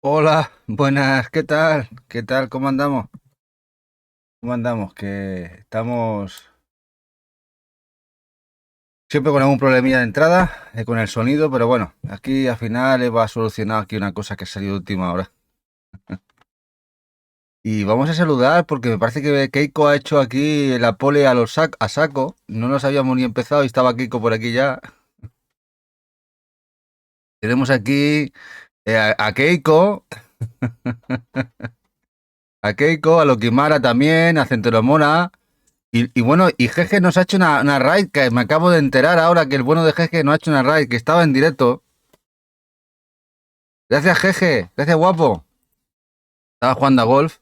Hola, buenas, ¿qué tal? ¿Qué tal? ¿Cómo andamos? ¿Cómo andamos? Que estamos siempre con algún problemilla de entrada, con el sonido, pero bueno, aquí al final va solucionado aquí una cosa que ha salido de última hora. Y vamos a saludar porque me parece que Keiko ha hecho aquí la pole a saco. No nos habíamos ni empezado y estaba Keiko por aquí ya. Tenemos aquí a Keiko, a Lokimara también, a Centelomona. Y bueno, y Jeje nos ha hecho una raid, que me acabo de enterar ahora que el bueno de Jeje nos ha hecho una raid, que estaba en directo. Gracias, Jeje, gracias, guapo. Estaba jugando a golf,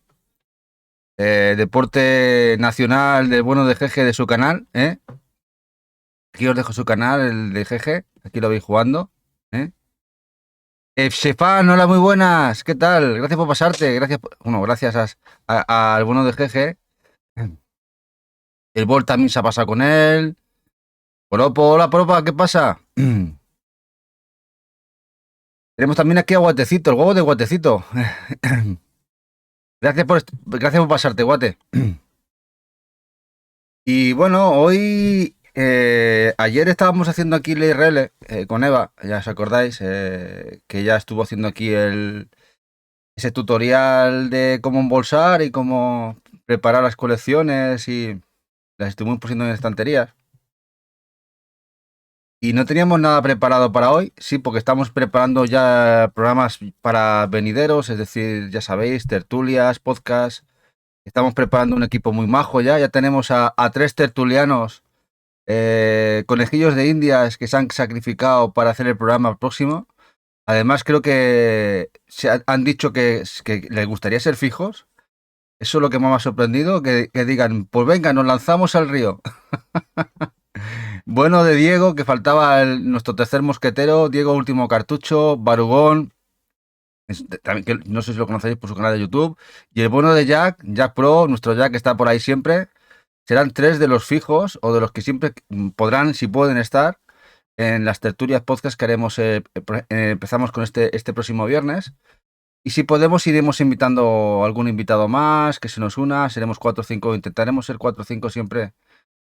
deporte nacional del bueno de Jeje de su canal, ¿eh? Aquí os dejo su canal, el de Jeje, aquí lo veis jugando, ¿eh? Shefan, hola, muy buenas, ¿qué tal? Gracias por pasarte, bueno, gracias al bueno de Jeje. El Bol también se ha pasado con él. Poropo, hola, Poropa, ¿qué pasa? Tenemos también aquí a Guatecito, el huevo de Guatecito. Gracias por pasarte, guate. Y bueno, hoy, ayer estábamos haciendo aquí el IRL con Eva, ya os acordáis, que ya estuvo haciendo aquí ese tutorial de cómo embolsar y cómo preparar las colecciones y las estuvimos poniendo en estanterías. Y no teníamos nada preparado para hoy, sí, porque estamos preparando ya programas para venideros, es decir, ya sabéis, tertulias, podcasts. Estamos preparando un equipo muy majo ya tenemos a tres tertulianos, conejillos de indias que se han sacrificado para hacer el programa próximo. Además, creo que han dicho que les gustaría ser fijos. Eso es lo que más me ha sorprendido, que digan, pues venga, nos lanzamos al río. Bueno de Diego, que faltaba nuestro tercer mosquetero, Diego Último Cartucho, Barugón, también, que no sé si lo conocéis por su canal de YouTube, y el bueno de Jack, Jack Pro, nuestro Jack que está por ahí siempre. Serán tres de los fijos o de los que siempre podrán, si pueden estar, en las tertulias podcast que haremos. Empezamos con este próximo viernes. Y si podemos, iremos invitando a algún invitado más que se nos una. Seremos cuatro o cinco. Intentaremos ser cuatro o cinco siempre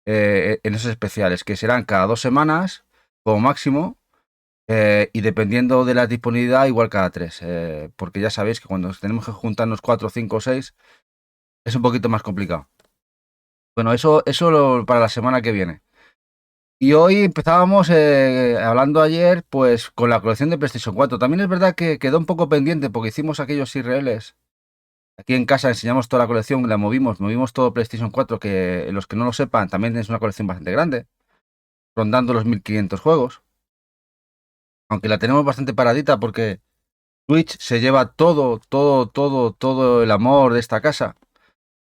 en esos especiales, que serán cada 2 semanas como máximo. Y dependiendo de la disponibilidad, igual cada tres. Porque ya sabéis que cuando tenemos que juntarnos cuatro, cinco o seis, es un poquito más complicado. Bueno, eso para la semana que viene. Y hoy empezábamos hablando ayer, pues con la colección de PlayStation 4. También es verdad que quedó un poco pendiente porque hicimos aquellos IRLs. Aquí en casa enseñamos toda la colección, movimos todo PlayStation 4, que los que no lo sepan, también es una colección bastante grande, rondando los 1500 juegos. Aunque la tenemos bastante paradita porque Switch se lleva todo el amor de esta casa.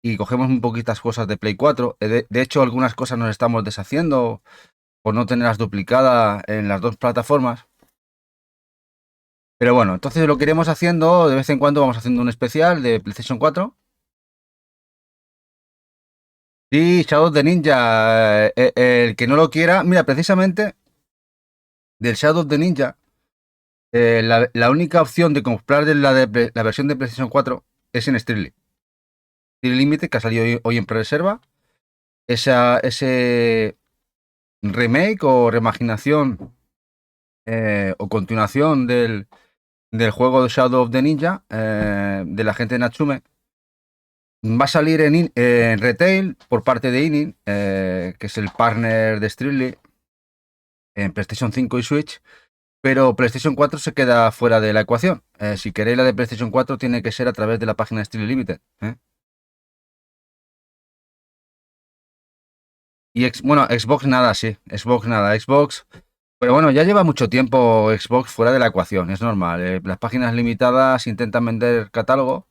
Y cogemos muy poquitas cosas de Play 4. De hecho, algunas cosas nos estamos deshaciendo por no tenerlas duplicadas en las dos plataformas. Pero bueno, entonces lo que iremos haciendo, de vez en cuando vamos haciendo un especial de PlayStation 4. Sí, Shadow of the Ninja, el que no lo quiera, mira, precisamente del Shadow of the Ninja, la única opción de comprar la versión de PlayStation 4 es en Streamly. Streamly Limited, que ha salido hoy en pre-reserva. Ese remake o reimaginación o continuación del juego de Shadow of the Ninja de la gente de Natsume. Va a salir en retail por parte de Inin, que es el partner de Streamly en PlayStation 5 y Switch, pero PlayStation 4 se queda fuera de la ecuación. Si queréis la de PlayStation 4 tiene que ser a través de la página de Streamly Limited. Y bueno, Xbox nada, sí, Xbox nada, Xbox. Pero bueno, ya lleva mucho tiempo Xbox fuera de la ecuación, es normal. Las páginas limitadas intentan vender catálogo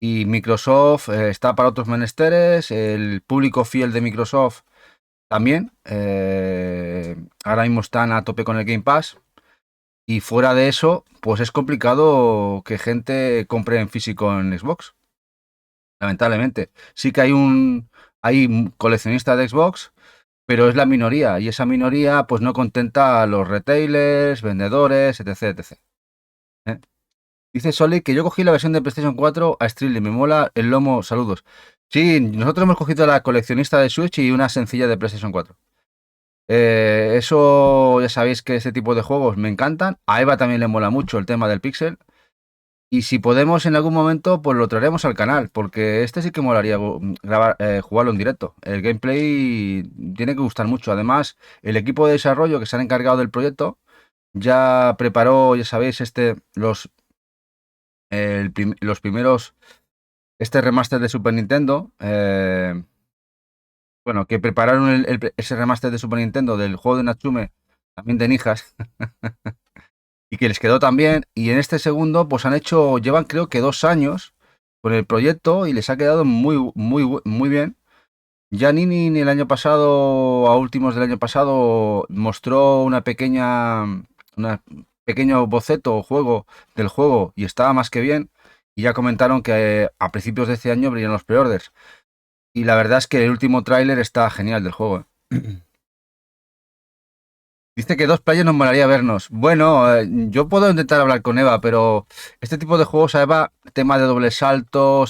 y Microsoft está para otros menesteres, el público fiel de Microsoft también. Ahora mismo están a tope con el Game Pass. Y fuera de eso, pues es complicado que gente compre en físico en Xbox, lamentablemente. Sí que hay coleccionistas de Xbox, pero es la minoría. Y esa minoría, pues no contenta a los retailers, vendedores, etc, etc. ¿eh? Dice Solid que yo cogí la versión de PlayStation 4 a Streamly, me mola el lomo, saludos. Sí, nosotros hemos cogido la coleccionista de Switch y una sencilla de PlayStation 4. Eso ya sabéis que ese tipo de juegos me encantan. A Eva también le mola mucho el tema del pixel. Y si podemos en algún momento, pues lo traeremos al canal, porque este sí que molaría grabar, jugarlo en directo. El gameplay tiene que gustar mucho. Además, el equipo de desarrollo que se han encargado del proyecto ya preparó, ya sabéis, los primeros, este remaster de Super Nintendo. Bueno, que prepararon ese remaster de Super Nintendo del juego de Natsume, también de Nijas, y que les quedó también. Y en este segundo, pues llevan creo que 2 años con el proyecto y les ha quedado muy bien. Ya Nini el año pasado, a últimos del año pasado, mostró pequeño boceto o juego del juego y estaba más que bien. Y ya comentaron que a principios de este año brillan los pre-orders. Y la verdad es que el último tráiler está genial del juego. Dice que 2 players nos molaría vernos. Bueno, yo puedo intentar hablar con Eva, pero este tipo de juegos a Eva, tema de doble salto,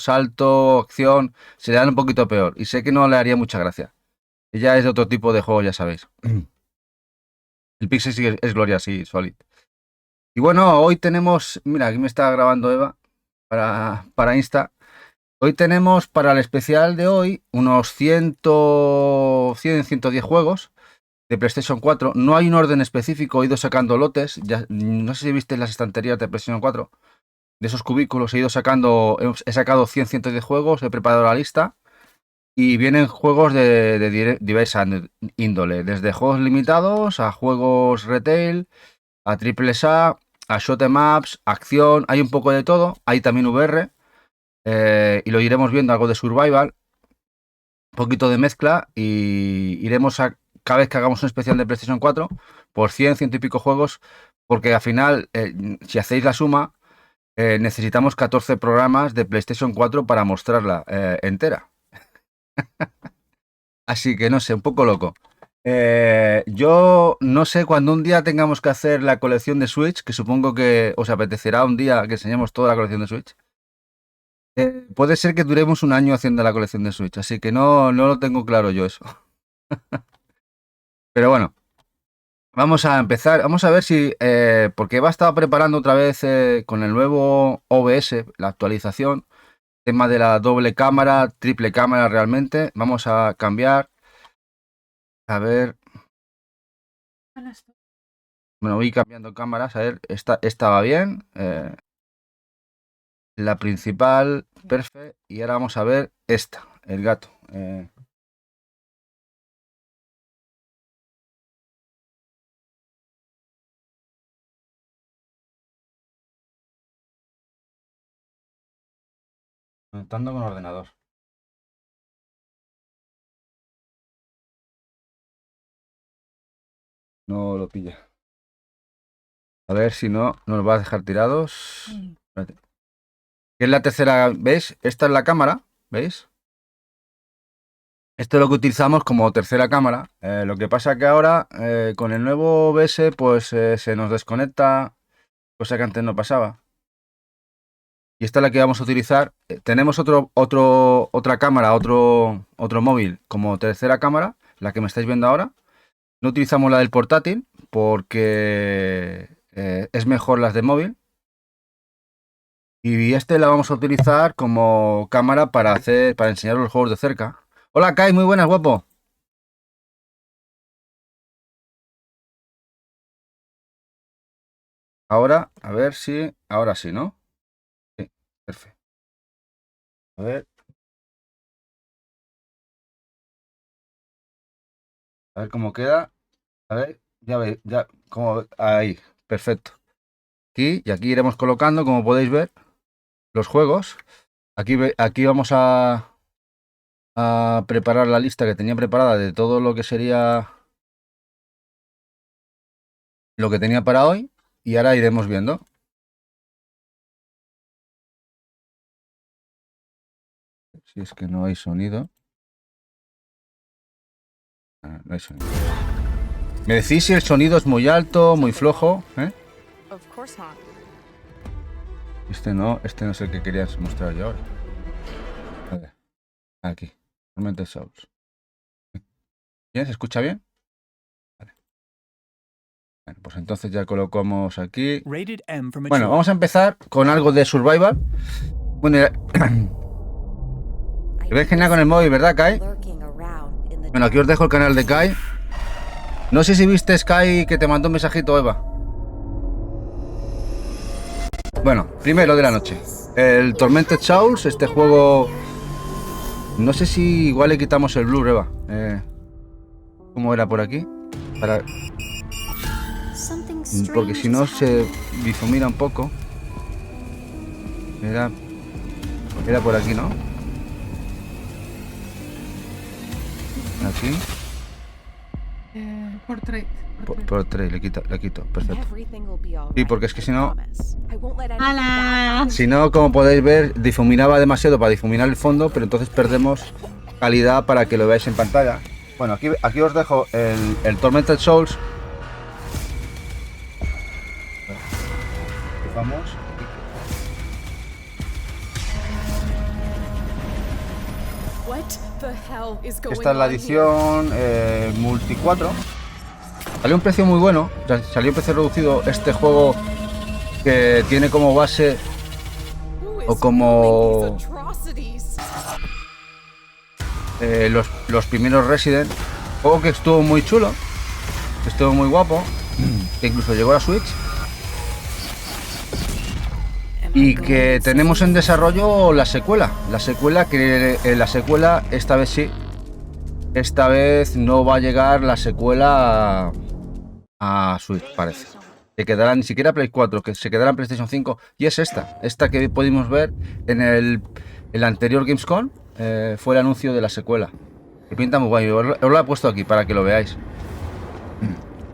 acción, se le dan un poquito peor. Y sé que no le haría mucha gracia. Ella es de otro tipo de juego, ya sabéis. El Pixel sí es Gloria, sí, Solid. Y bueno, hoy tenemos, mira, aquí me está grabando Eva para Insta. Hoy tenemos para el especial de hoy unos 110 juegos de PlayStation 4. No hay un orden específico, he ido sacando lotes. Ya, no sé si viste las estanterías de PlayStation 4. De esos cubículos he sacado 110 juegos, he preparado la lista. Y vienen juegos de diversa índole, desde juegos limitados a juegos retail, a triple a shot 'em ups, acción, hay un poco de todo. Hay también VR, y lo iremos viendo, algo de survival, un poquito de mezcla, y iremos cada vez que hagamos un especial de PlayStation 4 por 100 y pico juegos, porque al final, si hacéis la suma, necesitamos 14 programas de PlayStation 4 para mostrarla entera. Así que no sé, un poco loco. Yo no sé, cuando un día tengamos que hacer la colección de Switch, que supongo que os apetecerá un día que enseñemos toda la colección de Switch. Puede ser que duremos un año haciendo la colección de Switch, así que no lo tengo claro yo eso. Pero bueno, vamos a empezar. Vamos a ver si, porque Eva estaba preparando otra vez con el nuevo OBS, la actualización, tema de la doble cámara, triple cámara realmente. Vamos a cambiar. A ver, bueno, voy cambiando cámaras. A ver, esta va bien. La principal, perfecto. Y ahora vamos a ver esta, el gato. Conectando con ordenador. No lo pilla. A ver si no nos va a dejar tirados. Espérate. Que es la tercera, ¿veis? Esta es la cámara, ¿veis? Esto es lo que utilizamos como tercera cámara. Lo que pasa que ahora con el nuevo OBS pues se nos desconecta, cosa que antes no pasaba. Y esta es la que vamos a utilizar. Tenemos otra cámara, otro móvil como tercera cámara, la que me estáis viendo ahora. No utilizamos la del portátil porque es mejor las de móvil. Y este la vamos a utilizar como cámara para enseñar los juegos de cerca. Hola Kai, muy buenas, guapo. Ahora, a ver si. Ahora sí, ¿no? Sí, perfecto. A ver, a ver cómo queda. A ver, ya veis, ya, como ahí, perfecto. Aquí y aquí iremos colocando, como podéis ver, los juegos. Aquí vamos a preparar la lista que tenía preparada de todo lo que sería lo que tenía para hoy. Y ahora iremos viendo. Si es que no hay sonido. Ah, no hay sonido. ¿Me decís si el sonido es muy alto, muy flojo? Este no es el que querías mostrar yo ahora. A ver, aquí. Tormented Souls. ¿Bien? ¿Se escucha bien? Vale. Bueno, pues entonces ya colocamos aquí. Bueno, vamos a empezar con algo de survival. Bueno, ves genial con el móvil, ¿verdad, Kai? Bueno, aquí os dejo el canal de Kai. No sé si viste, Kai, que te mandó un mensajito, Eva. Bueno, primero de la noche. El Tormented Souls, este juego... No sé si igual le quitamos el blur, Eva. ¿Cómo era por aquí? Porque si no se difumina un poco. Era por aquí, ¿no? Aquí. Portrait, le quito, perfecto. Sí, porque es que si no... Si no, como podéis ver, difuminaba demasiado para difuminar el fondo, pero entonces perdemos calidad para que lo veáis en pantalla. Bueno, aquí os dejo el Tormented Souls. Vamos. Esta es la edición Multi 4. Salió un precio muy bueno, salió un precio reducido. Este juego que tiene como base o como los primeros Resident. Juego que estuvo muy chulo, estuvo muy guapo, que incluso llegó a la Switch. Y que tenemos en desarrollo la secuela. La secuela esta vez sí. Esta vez no va a llegar la secuela a Switch, parece. Se quedará ni siquiera Play 4, que se quedará en PlayStation 5. Y es esta que pudimos ver en el anterior Gamescom. Fue el anuncio de la secuela. Que pinta muy guay. Os lo he puesto aquí para que lo veáis.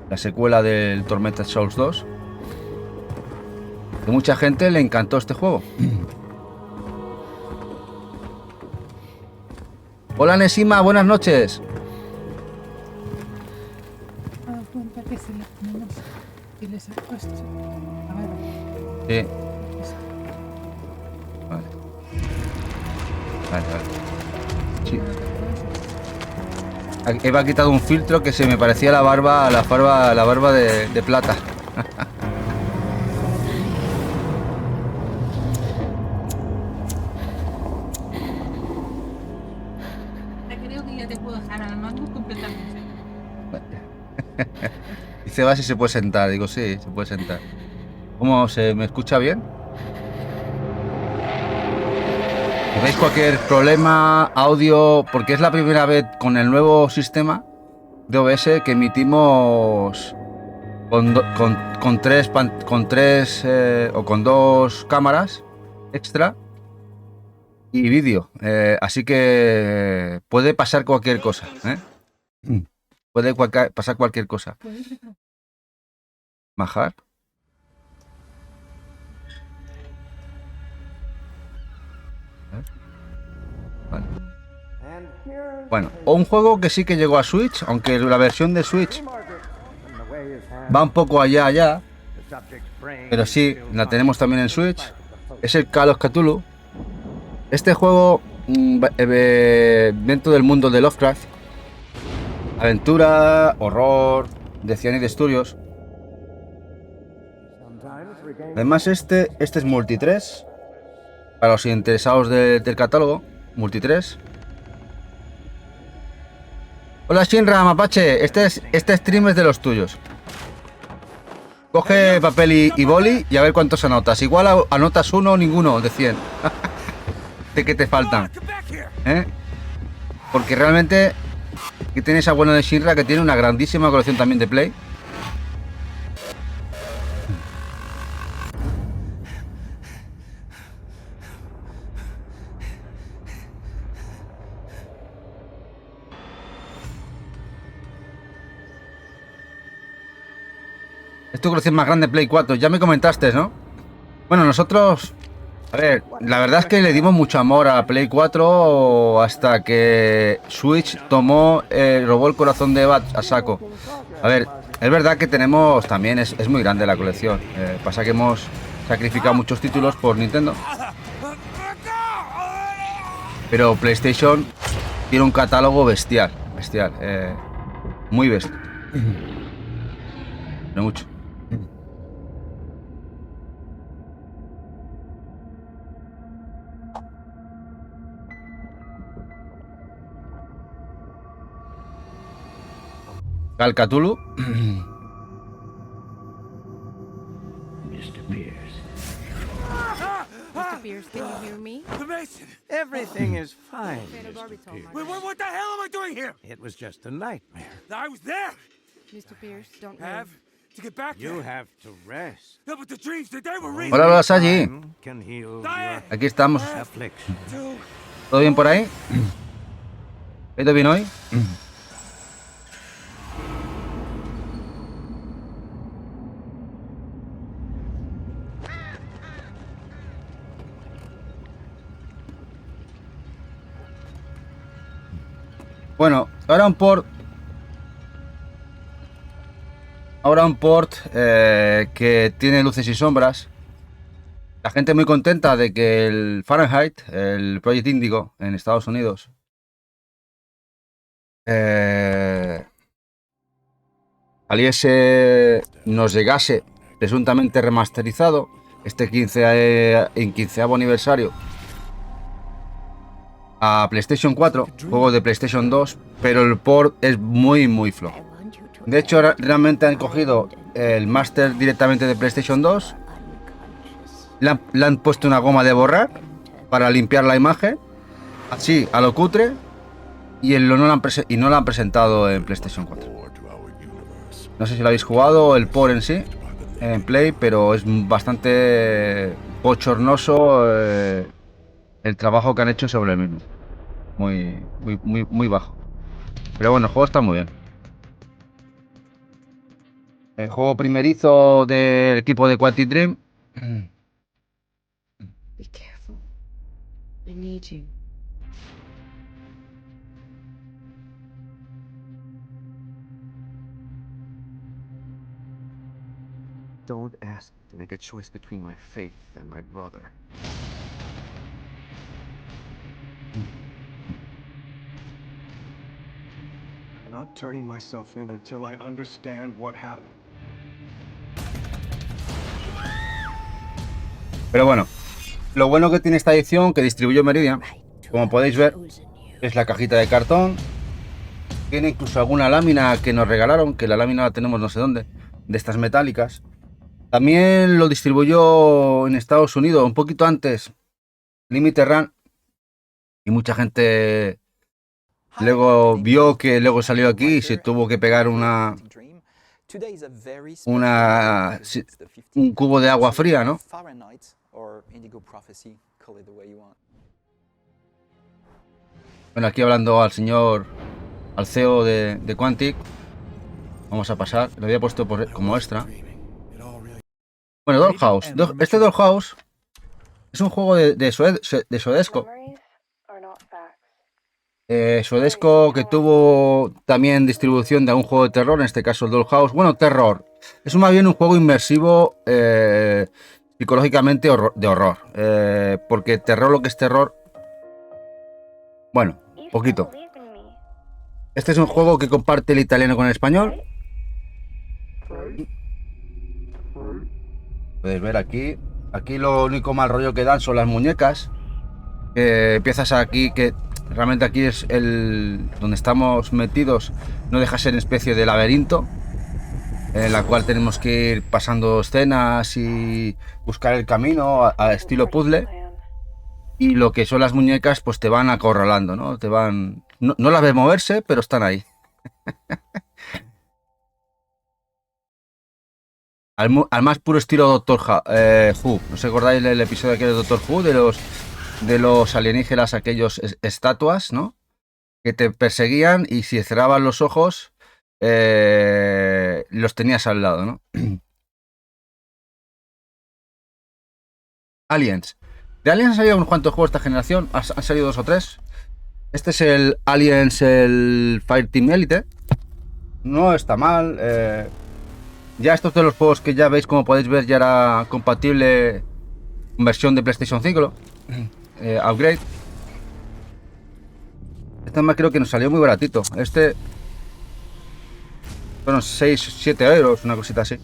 La secuela del Tormented Souls 2. A mucha gente le encantó este juego. Hola Nesima, buenas noches. Sí. Vale. Sí. Eva ha quitado un filtro que se me parecía la barba de plata. Dice, va si se puede sentar. Digo, sí, se puede sentar. ¿Cómo se me escucha bien? Si veis cualquier problema, audio, porque es la primera vez con el nuevo sistema de OBS que emitimos con dos cámaras extra y vídeo. Así que puede pasar cualquier cosa, ¿eh? Puede pasar cualquier cosa. Bajar. Vale. Bueno, un juego que sí que llegó a Switch, aunque la versión de Switch va un poco allá, pero sí, la tenemos también en Switch. Es el Call of Cthulhu. Este juego dentro del mundo de Lovecraft, aventura, horror, de Cyanide Studios. Además este es Multi 3. Para los interesados del catálogo, Multi 3. Hola Shinra, Mapache, este stream es de los tuyos. Coge papel y boli y a ver cuántos anotas. Igual anotas uno o ninguno de 100. De que te faltan. Porque realmente aquí tienes a bueno de Shinra, que tiene una grandísima colección también de Play. Es tu colección más grande, Play 4. Ya me comentaste, ¿no? Bueno, nosotros... A ver, la verdad es que le dimos mucho amor a Play 4 hasta que Switch robó el corazón de Eva a saco. A ver, es verdad que tenemos también, es muy grande la colección. Pasa que hemos sacrificado muchos títulos por Nintendo. Pero PlayStation tiene un catálogo bestial, muy bestial. No mucho. Cal Cthulhu. Mr. Pierce. Mr. Pierce, can you hear me? The Mason! Everything is fine, Pharaoh Mr. Barbiton, Pierce. my Wait, what the hell am I doing here? It was just a nightmare. I was there! Mr. Pierce, don't Have move. to get back You there. have to rest. No, but the dreams, they were real. Hola, hola, Saji. Time can heal Diane! Aquí estamos. your affliction. Two. ¿Todo bien por ahí? ¿Ha ido bien hoy? Bueno, ahora un port. Que tiene luces y sombras. La gente muy contenta de que el Fahrenheit, el Project Indigo en Estados Unidos, nos llegase presuntamente remasterizado este 15º aniversario a PlayStation 4, juego de PlayStation 2, pero el port es muy flojo. De hecho, realmente han cogido el master directamente de PlayStation 2, le han puesto una goma de borrar para limpiar la imagen, así a lo cutre, y no lo han presentado en PlayStation 4. No sé si lo habéis jugado, el port en sí, en Play, pero es bastante bochornoso el trabajo que han hecho sobre el mismo. Muy bajo. Pero bueno, el juego está muy bien. El juego primerizo del equipo de Quantic Dream. Be careful. I need you. Don't ask me to make a choice between my faith and my brother. I'm not turning myself in until I understand what happened. Pero bueno, lo bueno que tiene esta edición que distribuyó Meridian, como podéis ver, es la cajita de cartón. Tiene incluso alguna lámina que nos regalaron, que la lámina la tenemos no sé dónde, de estas metálicas. También lo distribuyó en Estados Unidos un poquito antes, Limited Run, y mucha gente luego vio que luego salió aquí y se tuvo que pegar un cubo de agua fría, ¿no? Bueno, aquí hablando al CEO de Quantic, vamos a pasar, lo había puesto como extra. Bueno, Dollhouse. Este Dollhouse es un juego de Sodesco. Sodesco que tuvo también distribución de algún juego de terror, en este caso el Dollhouse. Bueno, terror. Es más bien un juego inmersivo psicológicamente de horror. Porque terror, lo que es terror, bueno, poquito. Este es un juego que comparte el italiano con el español. Podéis ver aquí. Aquí lo único mal rollo que dan son las muñecas. Empiezas aquí, que realmente aquí es donde estamos metidos. No deja ser una especie de laberinto en la cual tenemos que ir pasando escenas y buscar el camino a estilo puzzle. Y lo que son las muñecas, pues te van acorralando, ¿no? No las ves moverse, pero están ahí. Al más puro estilo Doctor Who. ¿No os acordáis del episodio aquel de Doctor Who? De los alienígenas, aquellos estatuas, ¿no? Que te perseguían y si cerrabas los ojos, los tenías al lado, ¿no? Aliens. De Aliens han salido unos cuantos juegos de esta generación. Han salido 2 o 3. Este es el Aliens, el Fireteam Elite. No está mal. Ya estos de los juegos que ya veis, como podéis ver, ya era compatible con versión de PlayStation 5, upgrade. Este más creo que nos salió muy baratito. Este fueron 6-7 euros, una cosita así.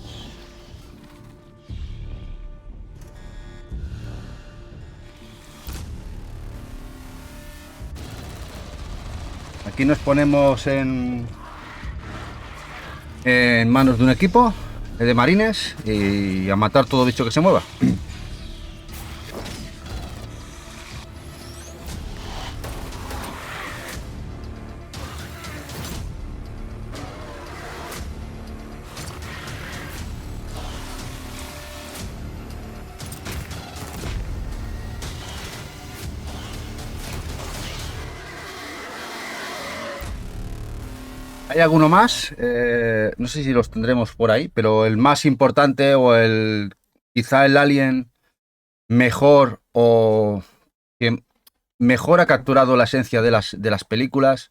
Aquí nos ponemos en manos de un equipo de marines y a matar todo bicho que se mueva. Hay alguno más, no sé si los tendremos por ahí, pero el más importante o quizá el alien mejor o que mejor ha capturado la esencia de las películas,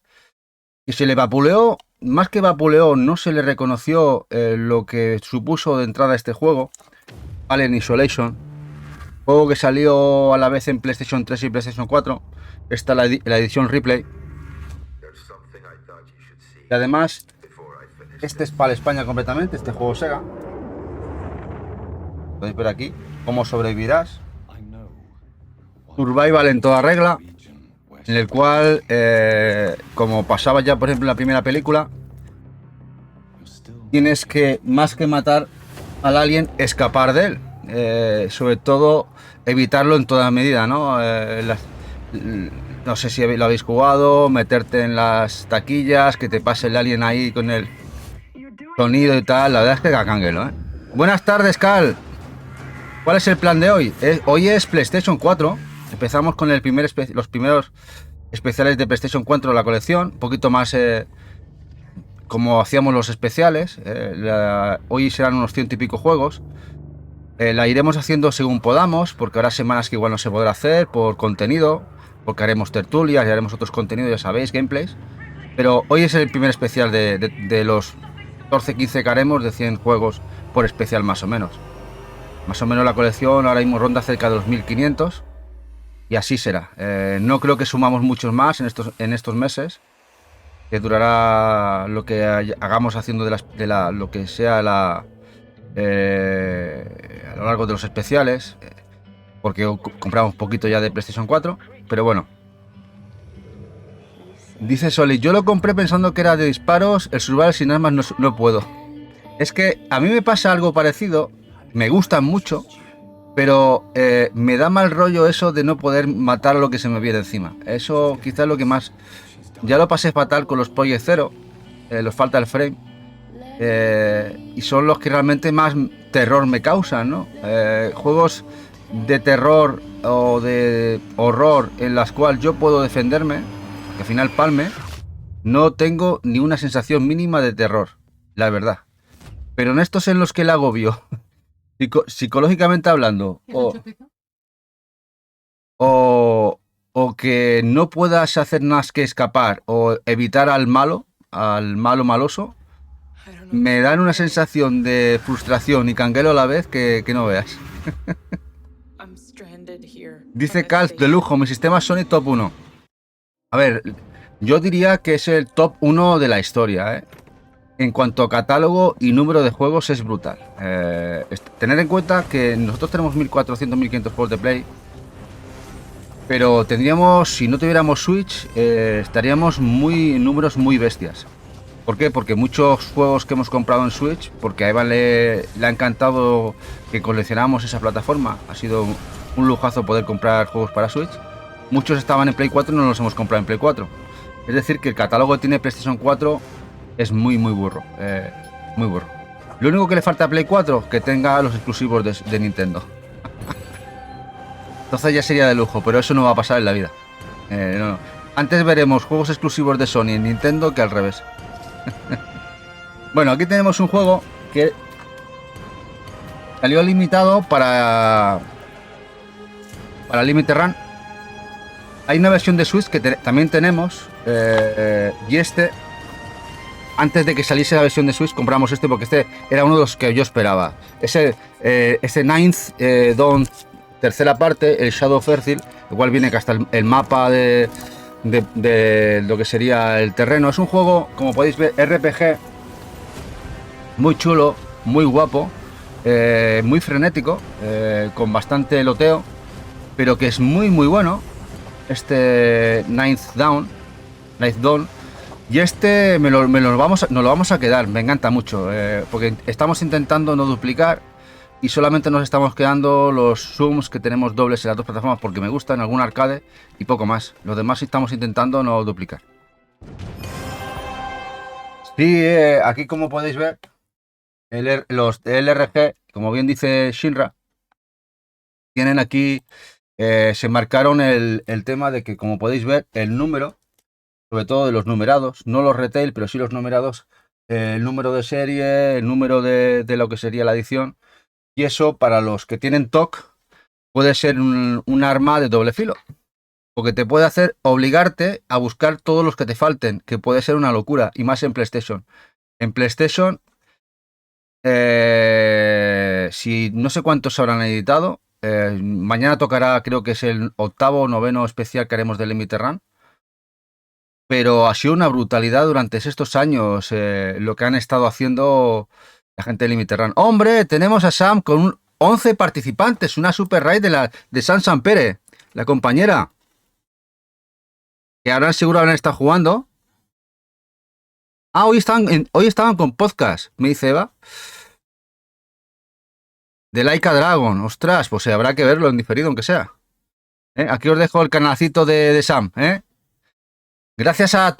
y se le vapuleó, más que vapuleó, no se le reconoció lo que supuso de entrada este juego, Alien Isolation, juego que salió a la vez en PlayStation 3 y PlayStation 4, está la edición replay. Y además, este es para España completamente, este juego Sega. Podéis ver aquí cómo sobrevivirás. Survival en toda regla, en el cual, como pasaba ya por ejemplo en la primera película, tienes que, más que matar al alien, escapar de él. Sobre todo, evitarlo en toda medida, ¿no? No sé si lo habéis jugado, meterte en las taquillas, que te pase el alien ahí con el sonido y tal. La verdad es que cacanguelo, ¿eh? Buenas tardes, Cal. ¿Cuál es el plan de hoy? Hoy es PlayStation 4. Empezamos con los primeros especiales de PlayStation 4 de la colección. Un poquito más como hacíamos los especiales. Hoy serán unos 100 y pico juegos. La iremos haciendo según podamos, porque habrá semanas que igual no se podrá hacer por contenido, porque haremos tertulias y haremos otros contenidos, ya sabéis, gameplays. Pero hoy es el primer especial de los 14-15 que haremos, de 100 juegos por especial más o menos. Más o menos la colección ahora mismo ronda cerca de los 1500 y así será. No creo que sumamos muchos más en estos meses, que durará lo que hagamos haciendo lo que sea a lo largo de los especiales, porque compramos poquito ya de PlayStation 4, pero bueno. Dice Soli, yo lo compré pensando que era de disparos, el survival sin armas no puedo. Es que a mí me pasa algo parecido, me gustan mucho, pero me da mal rollo eso de no poder matar a lo que se me viene encima. Eso quizás es lo que más... Ya lo pasé fatal con los Project Zero, los falta el frame, y son los que realmente más terror me causan, ¿no? Juegos de terror o de horror en las cuales yo puedo defenderme, que al final palme, no tengo ni una sensación mínima de terror, la verdad. Pero en estos en los que el agobio, psicológicamente hablando, o que no puedas hacer más que escapar o evitar al malo maloso, me dan una sensación de frustración y canguelo a la vez que no veas. Dice Calf de lujo, mi sistema Sony top 1. A ver, yo diría que es el top 1 de la historia, ¿eh? En cuanto a catálogo y número de juegos es brutal. Tener en cuenta que nosotros tenemos 1400, 1500 juegos de Play, pero tendríamos, si no tuviéramos Switch, estaríamos en números muy bestias. ¿Por qué? Porque muchos juegos que hemos comprado en Switch, porque a Eva le ha encantado que coleccionamos esa plataforma, ha sido un lujazo poder comprar juegos para Switch. Muchos estaban en Play 4 y no los hemos comprado en Play 4. Es decir, que el catálogo que tiene PlayStation 4 es muy burro. Muy burro. Lo único que le falta a Play 4, que tenga los exclusivos de Nintendo. Entonces ya sería de lujo, pero eso no va a pasar en la vida. No. Antes veremos juegos exclusivos de Sony en Nintendo que al revés. Bueno, aquí tenemos un juego que salió limitado para Limited Run. Hay una versión de Switch que también tenemos, y este antes de que saliese la versión de Switch compramos este porque este era uno de los que yo esperaba. Ese Ninth Dawn, tercera parte, el Shadow of Earthil, igual viene que hasta el mapa de lo que sería el terreno. Es un juego, como podéis ver, RPG, muy chulo, muy guapo, muy frenético, con bastante loteo, pero que es muy bueno. Este Ninth Dawn, y este nos lo vamos a quedar. Me encanta mucho, porque estamos intentando no duplicar y solamente nos estamos quedando los zooms que tenemos dobles en las dos plataformas porque me gustan, algún arcade y poco más. Los demás estamos intentando no duplicar. Sí, aquí como podéis ver, los LRG, como bien dice Shinra, tienen aquí, se marcaron el tema de que, como podéis ver, el número, sobre todo de los numerados, no los retail, pero sí los numerados, el número de serie, el número de lo que sería la edición, y eso para los que tienen TOC puede ser un arma de doble filo, porque te puede hacer obligarte a buscar todos los que te falten, que puede ser una locura, y más en PlayStation. En PlayStation, si no sé cuántos se habrán editado, mañana tocará, creo que es el 8º o 9º especial que haremos de Limited Run. Pero ha sido una brutalidad durante estos años lo que han estado haciendo la gente de Limited Run. ¡Hombre! Tenemos a Sam con 11 participantes, una super raid de Sam Sampere, la compañera. Que ahora seguro habrán estado jugando. Ah, hoy estaban con podcast, me dice Eva. De Laika Dragon. Ostras, pues habrá que verlo en diferido, aunque sea. Aquí os dejo el canalcito de Sam, Gracias a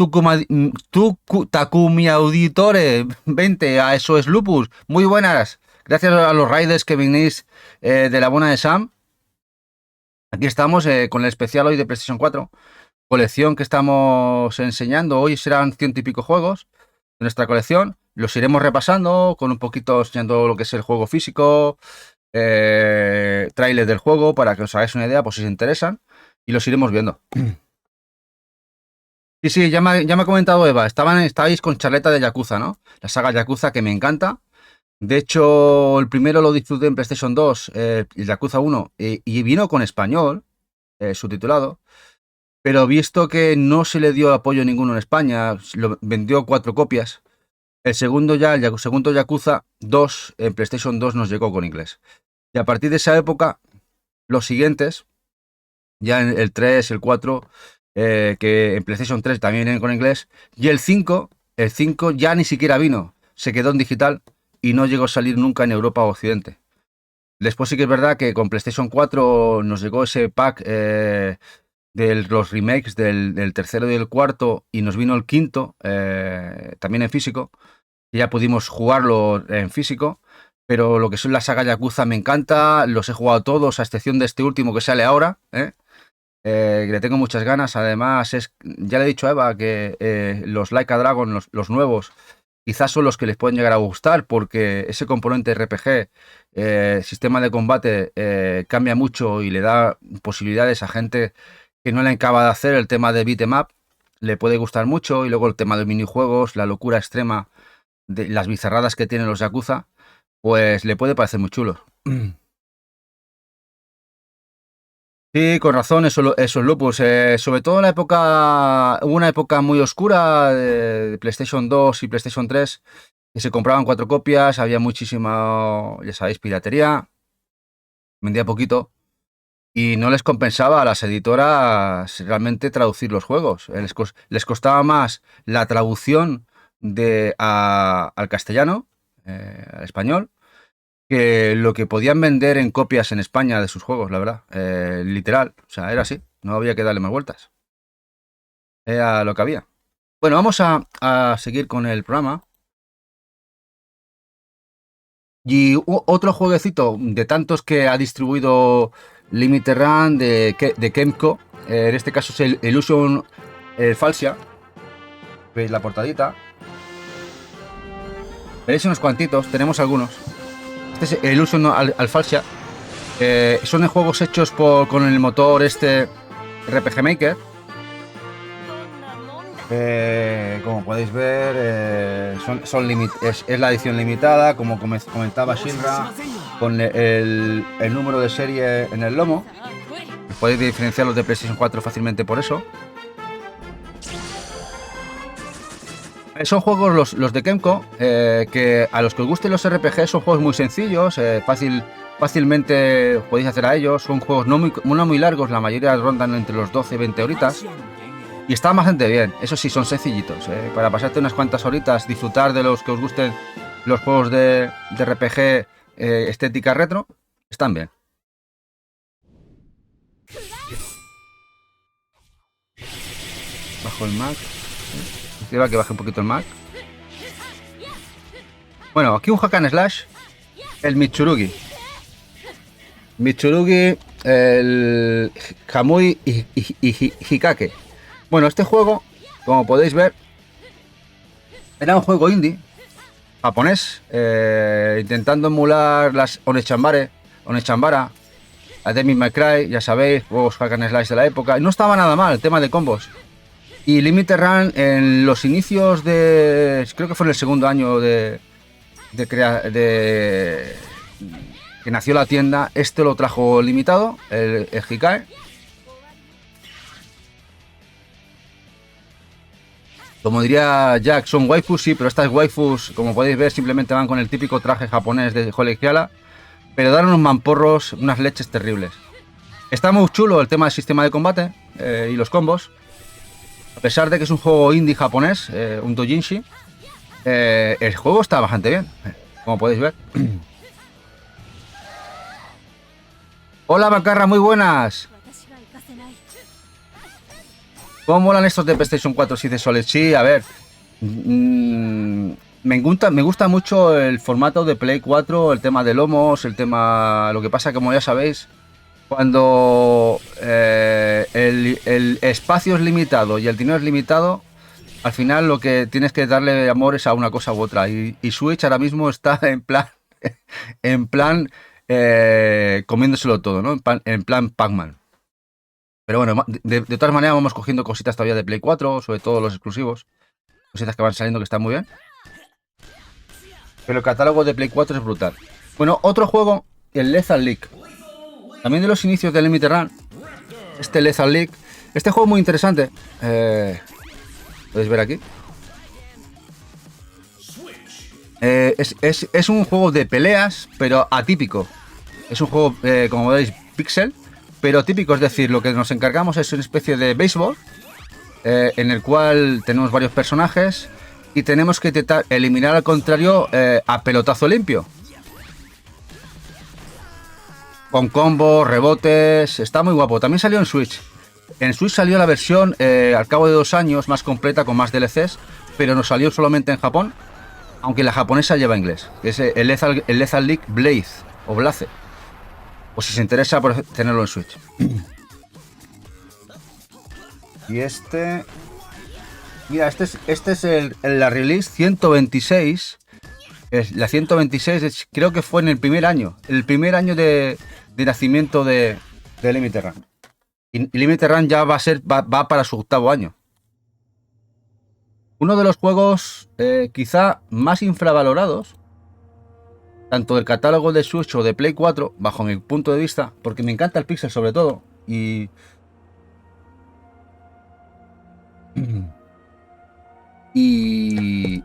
Takumi Auditore 20, a Eso es Lupus. Muy buenas. Gracias a los raiders que venís de la buena de Sam. Aquí estamos con el especial hoy de PlayStation 4. Colección que estamos enseñando. Hoy serán 100 y pico juegos de nuestra colección. Los iremos repasando con un poquito enseñando lo que es el juego físico, trailers del juego para que os hagáis una idea, por si os interesan. Y los iremos viendo. Sí, ya me ha comentado Eva, estabais con charleta de Yakuza, ¿no? La saga Yakuza que me encanta. De hecho, el primero lo disfruté en PlayStation 2, el Yakuza 1, y vino con español, subtitulado, pero visto que no se le dio apoyo ninguno en España, lo vendió 4 copias. El segundo Yakuza 2 en PlayStation 2 nos llegó con inglés. Y a partir de esa época, los siguientes, ya el 3, el 4... que en PlayStation 3 también vienen con inglés, y el 5 ya ni siquiera vino, se quedó en digital y no llegó a salir nunca en Europa o Occidente. Después sí que es verdad que con PlayStation 4 nos llegó ese pack de los remakes del tercero y del cuarto, y nos vino el quinto también en físico, y ya pudimos jugarlo en físico. Pero lo que son la saga Yakuza me encanta, los he jugado todos a excepción de este último que sale ahora, le tengo muchas ganas. Además, ya le he dicho a Eva que los Like a Dragon, los nuevos, quizás son los que les pueden llegar a gustar, porque ese componente RPG, sistema de combate, cambia mucho y le da posibilidades a gente que no le acaba de hacer el tema de beat'em up, le puede gustar mucho. Y luego el tema de minijuegos, la locura extrema, de las bizarradas que tienen los Yakuza, pues le puede parecer muy chulo. Sí, con razón, esos lupus. Sobre todo en hubo una época muy oscura de PlayStation 2 y PlayStation 3, que se compraban 4 copias, había muchísima, ya sabéis, piratería, vendía poquito, y no les compensaba a las editoras realmente traducir los juegos. Les costaba más la traducción al castellano, al español, que lo que podían vender en copias en España de sus juegos, la verdad. Literal, o sea, era así, no había que darle más vueltas. Era lo que había. Bueno, vamos a seguir con el programa. Y otro jueguecito de tantos que ha distribuido Limited Run de Kemco, en este caso es el Illusion Falsia. Veis la portadita. Veréis unos cuantitos, tenemos algunos. Este es el Illusion Falsia. Son juegos hechos con el motor RPG Maker. Como podéis ver, es la edición limitada, como comentaba Shinra, con el número de serie en el lomo. Podéis diferenciarlos de PlayStation 4 fácilmente por eso. Son juegos los de Kemco, que a los que os gusten los RPG son juegos muy sencillos, fácilmente podéis hacer a ellos. Son juegos no muy largos, la mayoría rondan entre los 12 y 20 horitas. Y están bastante bien, eso sí, son sencillitos, para pasarte unas cuantas horitas, disfrutar de los que os gusten los juegos de RPG estética retro, están bien. Bajo el Mac. Lleva que baje un poquito el Mac. Bueno, aquí un hack and slash, el Mitsurugi. Mitsurugi, el Kamui y Hikake. Bueno, este juego, como podéis ver, era un juego indie japonés, intentando emular las Onechambara, a Devil May Cry, ya sabéis, juegos hack and slash de la época. Y no estaba nada mal el tema de combos. Y Limited Run en los inicios de... creo que fue en el segundo año que nació la tienda, este lo trajo limitado, el Hikae. Como diría Jack, son waifus, sí, pero estas waifus, como podéis ver, simplemente van con el típico traje japonés de colegiala, pero dan unos mamporros, unas leches terribles. Está muy chulo el tema del sistema de combate y los combos. A pesar de que es un juego indie japonés, un doujinshi, el juego está bastante bien, como podéis ver. Hola Macarra, muy buenas. ¿Cómo molan estos de PlayStation 4 si de Solid? Sí, a ver. Me gusta mucho el formato de Play 4, el tema de lomos, lo que pasa, como ya sabéis, cuando el espacio es limitado y el dinero es limitado, al final lo que tienes que darle amor es a una cosa u otra. Y Switch ahora mismo está en plan comiéndoselo todo, ¿no? En plan Pac-Man. Pero bueno, de todas maneras vamos cogiendo cositas todavía de Play 4, sobre todo los exclusivos. Cositas que van saliendo que están muy bien. Pero el catálogo de Play 4 es brutal. Bueno, otro juego, el Lethal League. También de los inicios de Limited Run. Este Lethal League. Este juego es muy interesante. Podéis ver aquí. Es un juego de peleas, pero atípico. Es un juego, como veis, pixel, pero típico. Es decir, lo que nos encargamos es una especie de béisbol, en el cual tenemos varios personajes y tenemos que intentar eliminar al contrario a pelotazo limpio. Con combos, rebotes, está muy guapo. También salió en Switch. En Switch salió la versión al cabo de 2 años, más completa, con más DLCs, pero nos salió solamente en Japón, aunque la japonesa lleva inglés, que es el Lethal League Blaze, o Blaze. O si os interesa, por tenerlo en Switch. Y este... Mira, este es la release 126. La 126 creo que fue en el primer año. El primer año de nacimiento de Limited Run. Y Limited Run ya va para su 8º año. Uno de los juegos quizá más infravalorados, tanto del catálogo de Switch o de Play 4, bajo mi punto de vista, porque me encanta el pixel sobre todo, y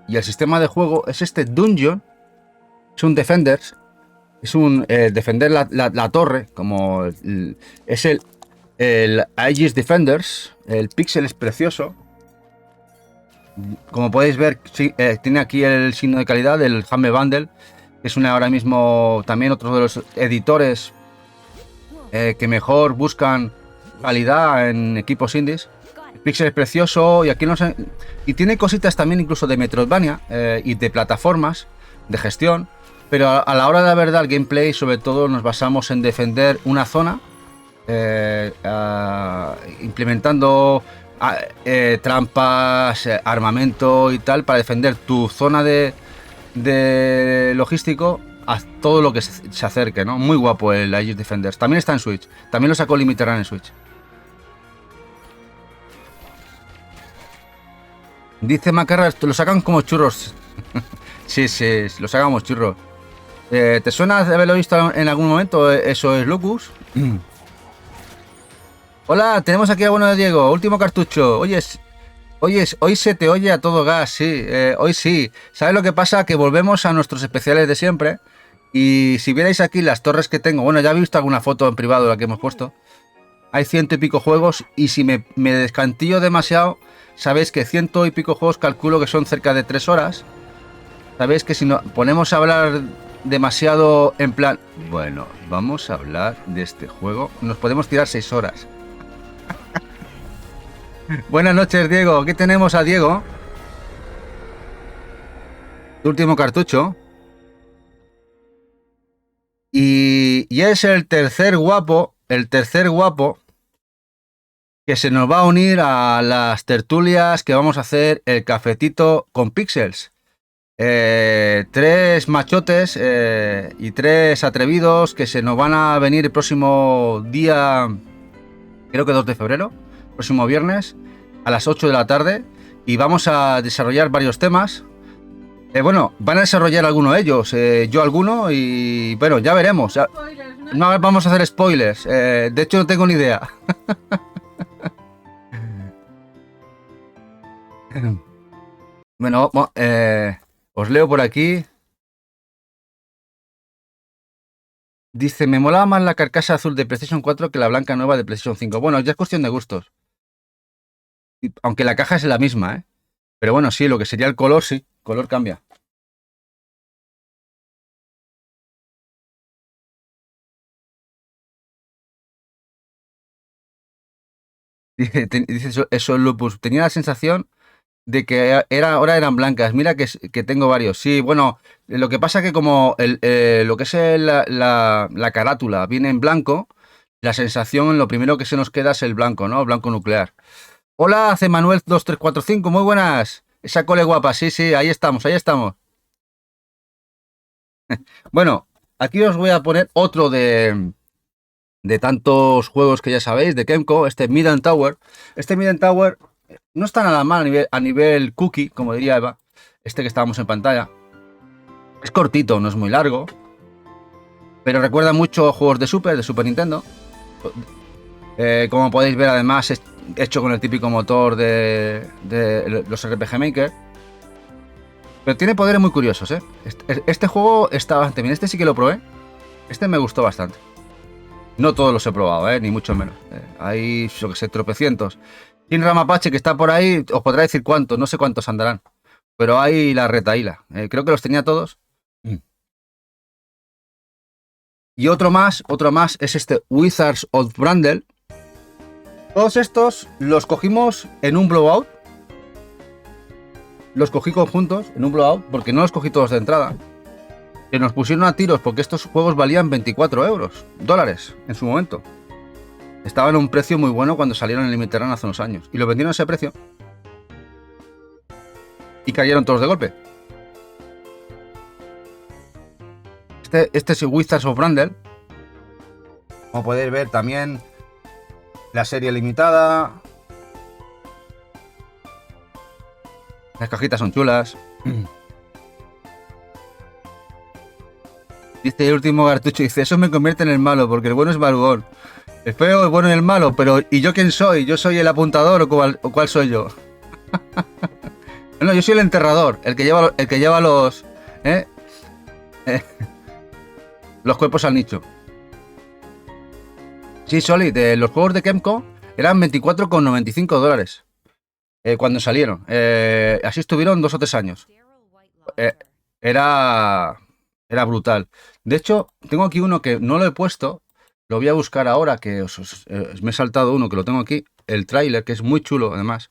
el sistema de juego es este Dungeon. Es un Defenders, es un defender la torre, como es el Aegis Defenders. El pixel es precioso. Como podéis ver, sí, tiene aquí el signo de calidad del Humble Bundle, que es ahora mismo también otro de los editores que mejor buscan calidad en equipos indies. El pixel es precioso y aquí y tiene cositas también incluso de Metroidvania y de plataformas de gestión, pero a la hora de la verdad el gameplay sobre todo nos basamos en defender una zona, implementando trampas, armamento y tal para defender tu zona de logístico a todo lo que se acerque, ¿no? Muy guapo el Aegis Defenders. También está en Switch. También lo sacó Limited Run en Switch. Dice Macarra, lo sacan como churros. Sí, sí, lo sacan como churros. ¿Te suena de haberlo visto en algún momento? ¿Eso es Lucus? Hola, tenemos aquí a bueno de Diego, último cartucho. Hoy se te oye a todo gas, sí, hoy sí. ¿Sabes lo que pasa? Que volvemos a nuestros especiales de siempre. Y si vierais aquí las torres que tengo, bueno, ya he visto alguna foto en privado de la que hemos puesto. Hay 100 y pico juegos y si me descantillo demasiado, sabéis que 100 y pico juegos calculo que son cerca de 3 horas. Sabéis que si nos ponemos a hablar demasiado en plan, bueno, vamos a hablar de este juego, nos podemos tirar 6 horas. Buenas noches, Diego. Aquí tenemos a Diego. Tu último cartucho. Y es el tercer guapo que se nos va a unir a las tertulias que vamos a hacer el cafetito con Pixels. 3 machotes y 3 atrevidos que se nos van a venir el próximo día, creo que 2 de febrero, próximo viernes, a las 8 de la tarde. Y vamos a desarrollar varios temas. Bueno, van a desarrollar alguno de ellos, yo alguno, y bueno, ya veremos. No vamos a hacer spoilers, de hecho no tengo ni idea. Bueno, os leo por aquí. Dice, me molaba más la carcasa azul de PlayStation 4 que la blanca nueva de PlayStation 5. Bueno, ya es cuestión de gustos. Aunque la caja es la misma, ¿eh? Pero bueno, sí, lo que sería el color, sí, el color cambia. Dice eso, Lupus. Tenía la sensación de que ahora eran blancas. Mira que tengo varios. Sí, bueno, lo que pasa que como lo que es la carátula viene en blanco, la sensación, lo primero que se nos queda es el blanco, ¿no? Blanco nuclear. Hola, C. Manuel 2345, muy buenas. Esa cole guapa, sí, sí, ahí estamos, ahí estamos. Bueno, aquí os voy a poner otro de tantos juegos que ya sabéis, de Kemco, este Midden Tower. Este Midden Tower no está nada mal a nivel cookie, como diría Eva, este que estábamos en pantalla. Es cortito, no es muy largo, pero recuerda mucho a juegos de Super Nintendo. Como podéis ver, además, es hecho con el típico motor de los RPG Maker. Pero tiene poderes muy curiosos, ¿eh? Este juego está bastante bien. Este sí que lo probé. Este me gustó bastante. No todos los he probado, ni mucho menos. Hay, yo que sé, tropecientos. Sin Ramapache, que está por ahí, os podrá decir cuántos, no sé cuántos andarán. Pero hay la retaíla. Creo que los tenía todos. Y otro más es este Wizards of Brandel. Todos estos los cogimos en un blowout. Los cogí conjuntos en un blowout porque no los cogí todos de entrada. Que nos pusieron a tiros porque estos juegos valían 24 dólares en su momento. Estaban a un precio muy bueno cuando salieron en el Mediterráneo hace unos años. Y lo vendieron a ese precio. Y cayeron todos de golpe. Este es Wizards of Brandel. Como podéis ver también la serie limitada. Las cajitas son chulas. Dice el último cartucho, dice, eso me convierte en el malo, porque el bueno es Barugón. El feo, el bueno y el malo, pero ¿y yo quién soy? ¿Yo soy el apuntador o cuál soy yo? No, yo soy el enterrador, el que lleva los los cuerpos al nicho. Sí, Solid, los juegos de Kemco eran 24,95 dólares cuando salieron. Así estuvieron 2 o 3 años. Era brutal. De hecho, tengo aquí uno que no lo he puesto. Lo voy a buscar ahora, que me he saltado uno que lo tengo aquí. El tráiler, que es muy chulo, además.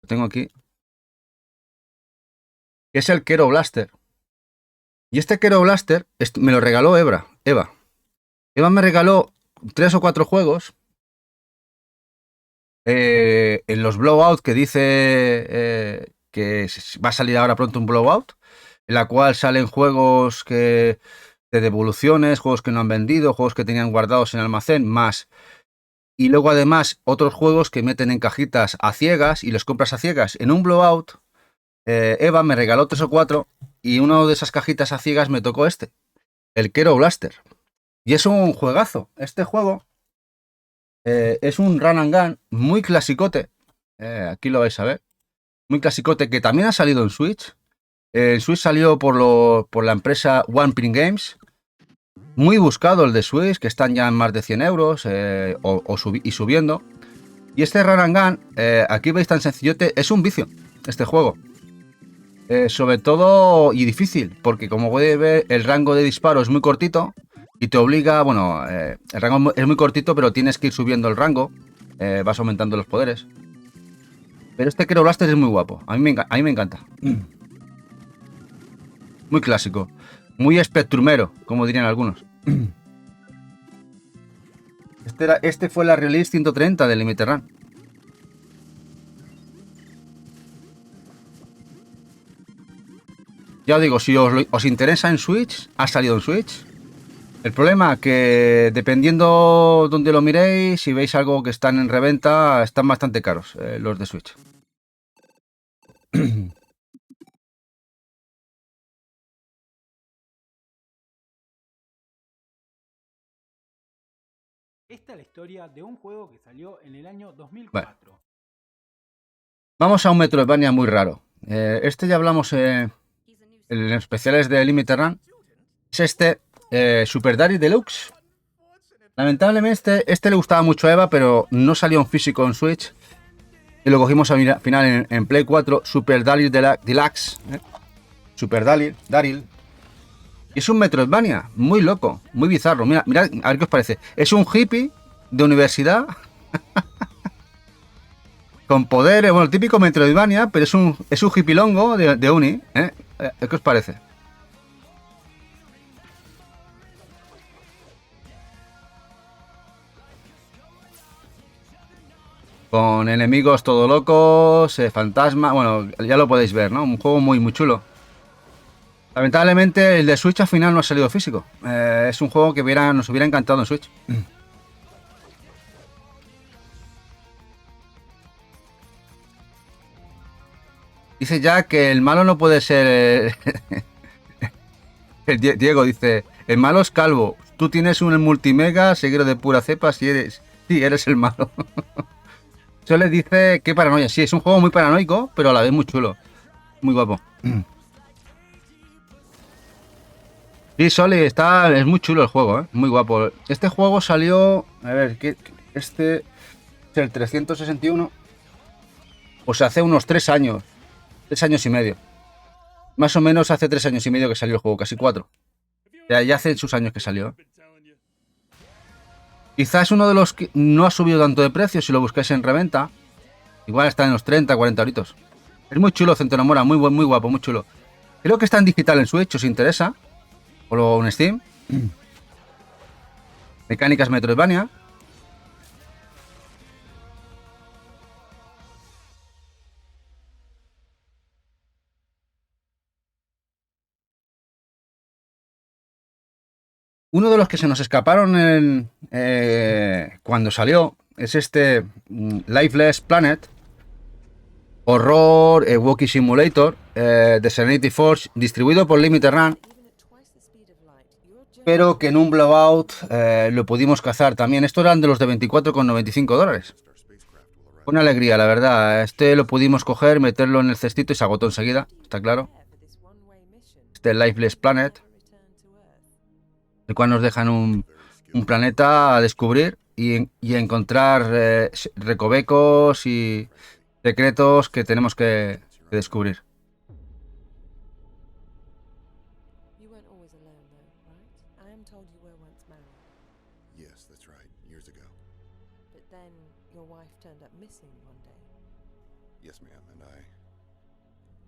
Lo tengo aquí. Que es el Kero Blaster. Y este Kero Blaster me lo regaló Eva. Eva me regaló 3 o 4 juegos. En los Blowout, que dice que va a salir ahora pronto un Blowout. En la cual salen juegos de devoluciones, juegos que no han vendido, juegos que tenían guardados en almacén, más Y luego además otros juegos que meten en cajitas a ciegas y los compras a ciegas. En un Blowout, Eva me regaló 3 o 4 y una de esas cajitas a ciegas me tocó este, el Kero Blaster. Y es un juegazo. Este juego es un run and gun muy clasicote. Aquí lo vais a ver. Muy clasicote, que también ha salido en Switch. En Switch salió por la empresa One Print Games. Muy buscado el de Switch, que están ya en más de 100 euros y subiendo. Y este run and gun, aquí veis tan sencillote, es un vicio este juego. Sobre todo y difícil, porque como podéis ver, el rango de disparo es muy cortito y te obliga, bueno, el rango es muy cortito, pero tienes que ir subiendo el rango, vas aumentando los poderes. Pero este Kero Blaster es muy guapo, a mí me encanta. Muy clásico, muy spectrumero, como dirían algunos. Este fue la release 130 del Limited Run. Ya os digo, si os interesa en Switch, ha salido en Switch. El problema que dependiendo donde lo miréis, si veis algo que están en reventa, están bastante caros los de Switch. Esta es la historia de un juego que salió en el año 2004. Vale. Vamos a un Metroidvania muy raro. Este ya hablamos en especiales de Limited Run. Es este Super Daddy Deluxe. Lamentablemente este le gustaba mucho a Eva, pero no salió en físico en Switch. Y lo cogimos al final en Play 4. Super Daddy Deluxe. Super Daryl. Es un Metroidvania muy loco, muy bizarro. Mira, a ver qué os parece. Es un hippie de universidad con poderes, bueno, el típico Metroidvania, pero es un hippilongo de uni. ¿Qué os parece? Con enemigos todo locos, fantasmas, bueno, ya lo podéis ver, ¿no? Un juego muy, muy chulo. Lamentablemente el de Switch al final no ha salido físico. Es un juego que nos hubiera encantado en Switch. Dice ya que el malo no puede ser... Diego dice, el malo es calvo. Tú tienes un multimega seguido de pura cepa si eres el malo. Eso le dice, qué paranoia. Sí, es un juego muy paranoico, pero a la vez muy chulo. Muy guapo. Sí, Soli, es muy chulo el juego, muy guapo. Este juego salió, a ver, este es el 361, pues hace unos 3 años y medio. Más o menos hace 3 años y medio que salió el juego, casi 4. Ya hace sus años que salió. Quizás uno de los que no ha subido tanto de precio, si lo buscáis en reventa. Igual está en los 30, 40 euritos. Es muy chulo, Centenamora, muy guapo, muy chulo. Creo que está en digital en Switch, os interesa. O luego en Steam. Mecánicas Metroidvania. Uno de los que se nos escaparon cuando salió es este Lifeless Planet. Horror Walkie Simulator de Serenity Forge, distribuido por Limited Run. Pero que en un Blowout lo pudimos cazar también. Estos eran de los de 24,95 dólares. Una alegría, la verdad. Este lo pudimos coger, meterlo en el cestito y se agotó enseguida, está claro. Este Lifeless Planet, el cual nos dejan un planeta a descubrir y encontrar recovecos y secretos que tenemos que descubrir. Yes, that's right. Years ago. But then your wife turned up missing one day. Yes, ma'am, and I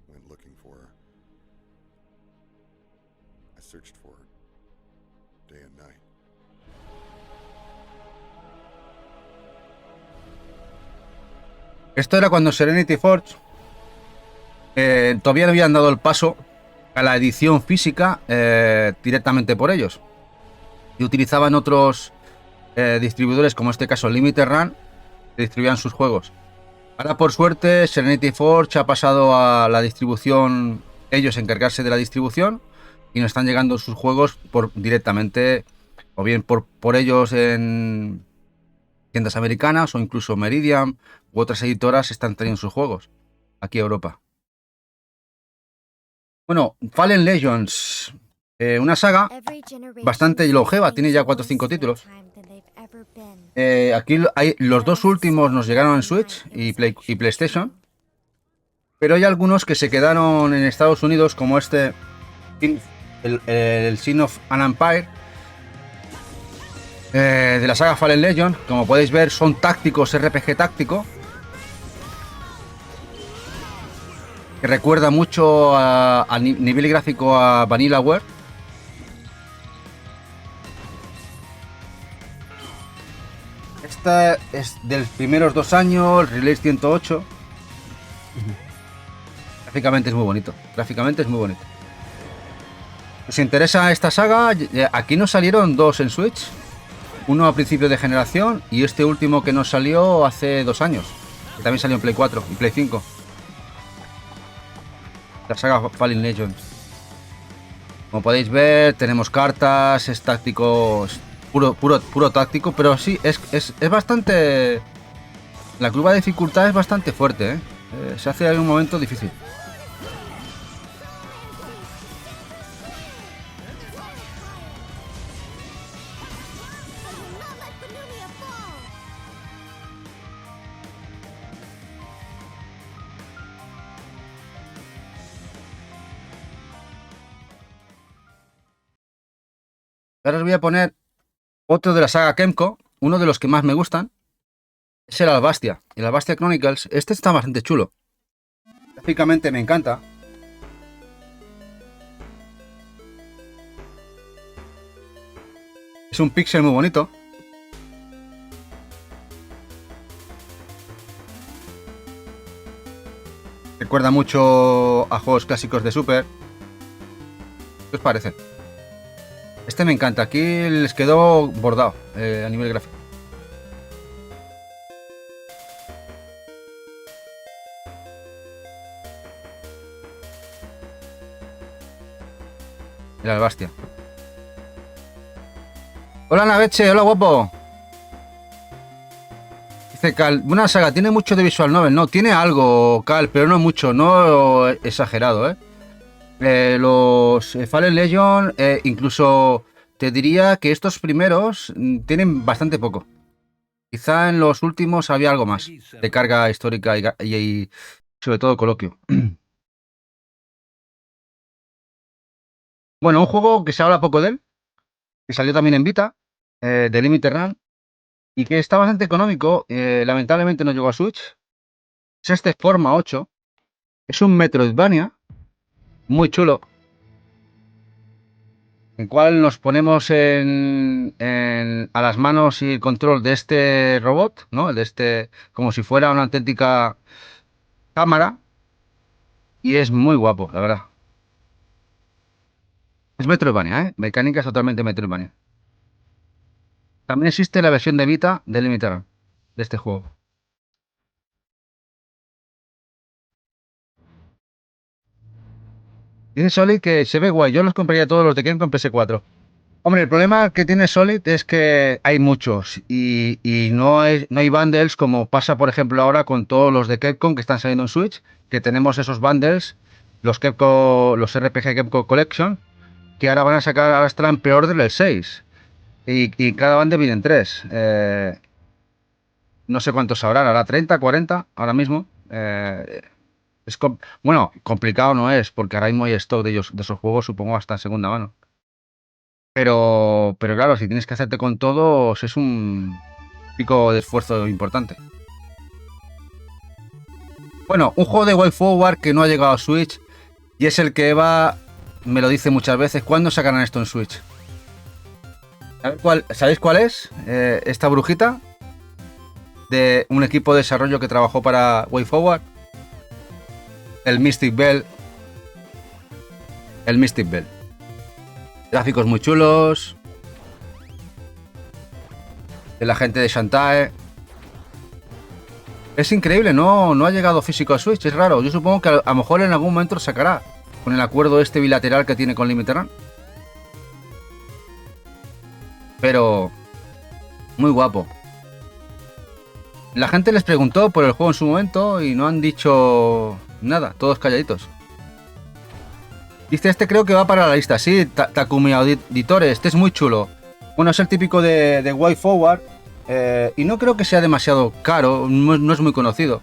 went looking for her. I searched for her day and night. Esto era cuando Serenity Forge todavía no habían dado el paso a la edición física directamente por ellos. Y utilizaban otros distribuidores, como en este caso Limited Run, que distribuían sus juegos. Ahora, por suerte, Serenity Forge ha pasado a la distribución, ellos encargarse de la distribución, y nos están llegando sus juegos directamente, o bien por ellos en tiendas americanas, o incluso Meridian u otras editoras están trayendo sus juegos aquí a Europa. Bueno, Fallen Legends, una saga bastante longeva, tiene ya 4 o 5 títulos. Aquí hay, los dos últimos nos llegaron en Switch y PlayStation, pero hay algunos que se quedaron en Estados Unidos, como este, el Sin of an Empire, de la saga Fallen Legion. Como podéis ver, son tácticos, RPG táctico, que recuerda mucho a nivel gráfico a Vanillaware. Esta es de los primeros 2 años, Release 108. Gráficamente es muy bonito. Gráficamente es muy bonito. ¿Os interesa esta saga? Aquí nos salieron 2 en Switch. Uno a principio de generación y este último que nos salió hace 2 años. Que también salió en Play 4 y Play 5. La saga Fallen Legends. Como podéis ver, tenemos cartas, es táctico, es puro táctico, pero sí, es bastante... La curva de dificultad es bastante fuerte, ¿eh? Se hace en un momento difícil. Ahora os voy a poner otro de la saga Kemco, uno de los que más me gustan. Es el Albastia, el Albastia Chronicles. Este está bastante chulo. Gráficamente me encanta. Es un pixel muy bonito. Recuerda mucho a juegos clásicos de Super. ¿Qué os parece? Este me encanta. Aquí les quedó bordado a nivel gráfico. El Albastia. Hola Naveche, hola guapo. Dice Cal, una saga, tiene mucho de visual novel. No, tiene algo, Cal, pero no mucho, no exagerado, los Fallen Legion, incluso te diría que estos primeros tienen bastante poco. Quizá en los últimos había algo más de carga histórica y sobre todo coloquio. Bueno, un juego que se habla poco de él, que salió también en Vita, de Limited Run, y que está bastante económico, lamentablemente no llegó a Switch. Es este Forma 8, es un Metroidvania, muy chulo, en el cual nos ponemos a las manos y el control de este robot, ¿no? De este, como si fuera una auténtica cámara, y es muy guapo, la verdad. Es Metroidvania, mecánicas totalmente Metroidvania. También existe la versión de Vita de Limited Run, de este juego. Dice Solid que se ve guay. Yo los compraría todos los de Capcom en PS4. Hombre, el problema que tiene Solid es que hay muchos y no hay bundles como pasa, por ejemplo, ahora con todos los de Capcom que están saliendo en Switch, que tenemos esos bundles, los RPG Capcom Collection, que ahora van a sacar, ahora estarán en pre-order el 6. Y cada bundle vienen 3. No sé cuántos habrán, ahora 30, 40, ahora mismo. Bueno, complicado no es, porque ahora mismo hay stock de esos juegos, supongo, hasta en segunda mano. Pero claro, si tienes que hacerte con todos, es un pico de esfuerzo importante. Bueno, un juego de WayForward que no ha llegado a Switch, y es el que Eva me lo dice muchas veces. ¿Cuándo sacarán esto en Switch? ¿Sabéis cuál es? Esta brujita de un equipo de desarrollo que trabajó para WayForward. El Mystic Bell. El Mystic Bell. Gráficos muy chulos. de la gente de Shantae. Es increíble, no ha llegado físico a Switch, es raro. Yo supongo que a lo mejor en algún momento lo sacará con el acuerdo este bilateral que tiene con Limited Run. Pero muy guapo. La gente les preguntó por el juego en su momento y no han dicho nada, todos calladitos. Dice, este creo que va para la lista. Sí, Takumi Auditores, este es muy chulo. Bueno, es el típico de Way Forward. Y no creo que sea demasiado caro, no es muy conocido.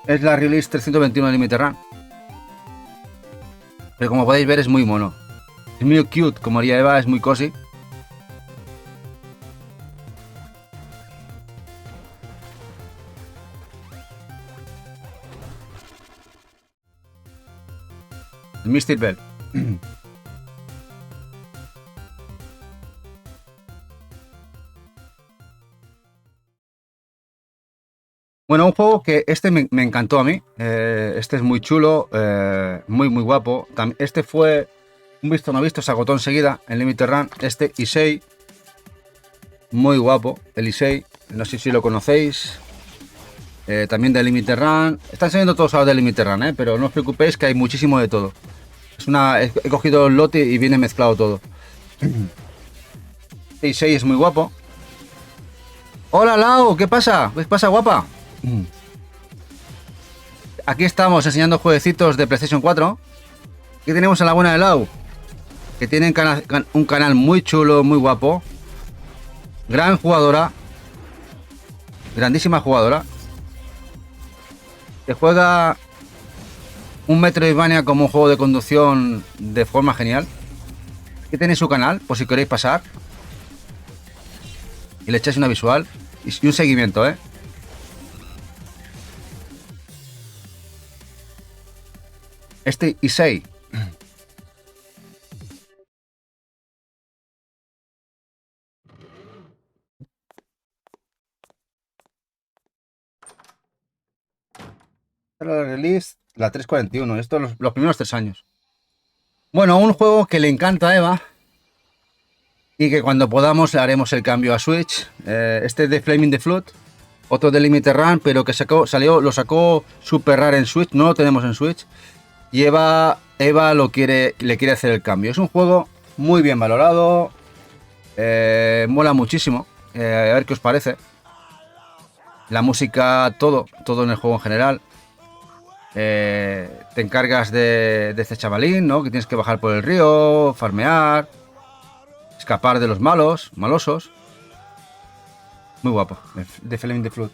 Es la release 321 de Limited Run. Pero como podéis ver es muy mono. Es muy cute, como haría Eva, es muy cozy. Misty Bell. Bueno, un juego que este me encantó a mí. Este es muy chulo, muy guapo. Este fue un visto no visto, se agotó enseguida en Limited Run. Este Issei, muy guapo. El Issei, no sé si lo conocéis. También de Limited Run. Están saliendo todos ahora de Limited Run, pero no os preocupéis que hay muchísimo de todo. He cogido el lote y viene mezclado todo. Este Issei es muy guapo. Hola Lau, ¿qué pasa? ¿Qué pasa, guapa? Aquí estamos enseñando jueguecitos de PlayStation 4. Aquí tenemos a la buena de Lau, que tiene un canal muy chulo, muy guapo. Gran jugadora. Grandísima jugadora. Que juega un Metroidvania como un juego de conducción de forma genial. Aquí tenéis su canal, por si queréis pasar. Y le echáis una visual y un seguimiento, Este Issei. La release, la 341. Esto los primeros 3 años. Bueno, un juego que le encanta a Eva. Y que cuando podamos haremos el cambio a Switch. Este de Flaming the Flood. Otro de Limited Run, pero que lo sacó super raro en Switch. No lo tenemos en Switch. Y Eva le quiere hacer el cambio. Es un juego muy bien valorado. Mola muchísimo. A ver qué os parece. La música, todo en el juego en general. Te encargas de este chavalín, ¿no? Que tienes que bajar por el río, farmear, escapar de los malosos. Muy guapo, de Flame the Flood.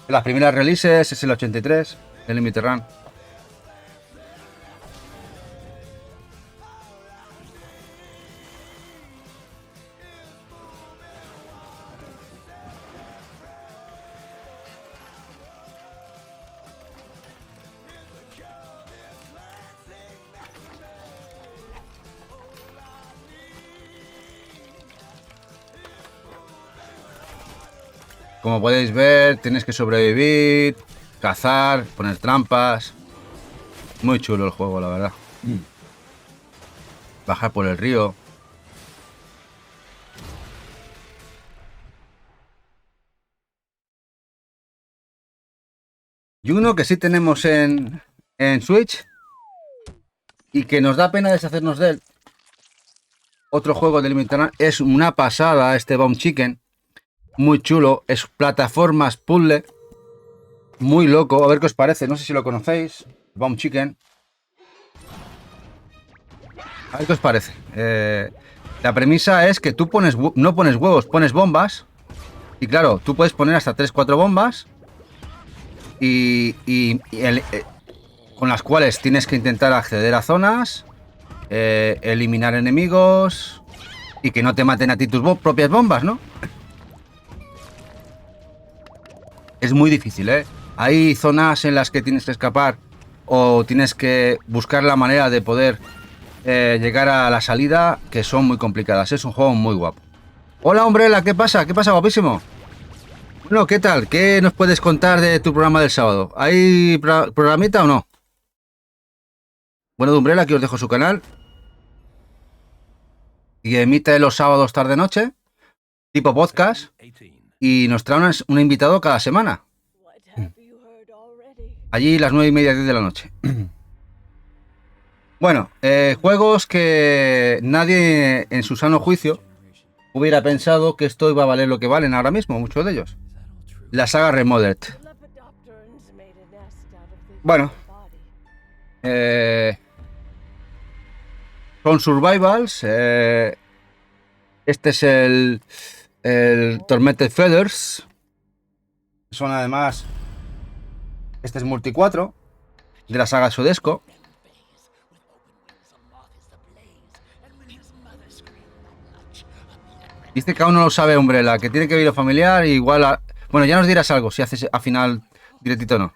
Las primeras releases es el 83, el Limited Run. Como podéis ver, tienes que sobrevivir, cazar, poner trampas. Muy chulo el juego, la verdad. Bajar por el río. Y uno que sí tenemos en Switch y que nos da pena deshacernos de él. Otro juego de Limited Run. Es una pasada este Bomb Chicken. Muy chulo, es plataformas puzzle. Muy loco, a ver qué os parece. No sé si lo conocéis. Bomb Chicken. A ver qué os parece. La premisa es que tú no pones huevos, pones bombas. Y claro, tú puedes poner hasta 3-4 bombas. Con las cuales tienes que intentar acceder a zonas. Eliminar enemigos. Y que no te maten a ti tus propias bombas, ¿no? Es muy difícil, Hay zonas en las que tienes que escapar o tienes que buscar la manera de poder llegar a la salida, que son muy complicadas. Es un juego muy guapo. Hola, Umbrella, ¿qué pasa? ¿Qué pasa, guapísimo? Bueno, ¿qué tal? ¿Qué nos puedes contar de tu programa del sábado? ¿Hay programita o no? Bueno, de Umbrella, aquí os dejo su canal. Y emite los sábados tarde-noche. tipo podcast, y nos trae un invitado cada semana. Allí las 9:30, 10 de la noche. Bueno, juegos que nadie en su sano juicio hubiera pensado que esto iba a valer lo que valen ahora mismo, muchos de ellos. La saga Remodeled. Bueno, son survivals. Este es el Tormented Feathers. Son además... Este es multi 4 de la saga Sodesco. Dice que aún no lo sabe Umbrella, que tiene que ver lo familiar y igual... Bueno, ya nos dirás algo, si haces a final directito o no.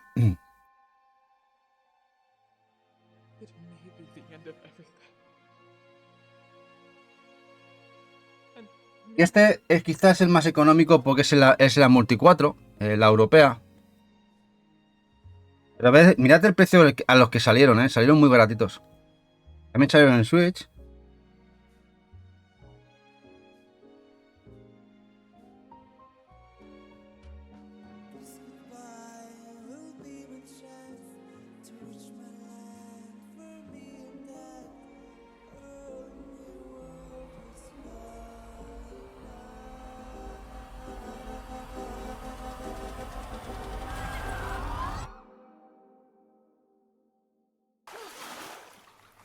Y este es quizás el más económico porque es la multi 4, la europea. Pero a ver, mirad el precio a los que salieron, salieron muy baratitos. También salieron en Switch.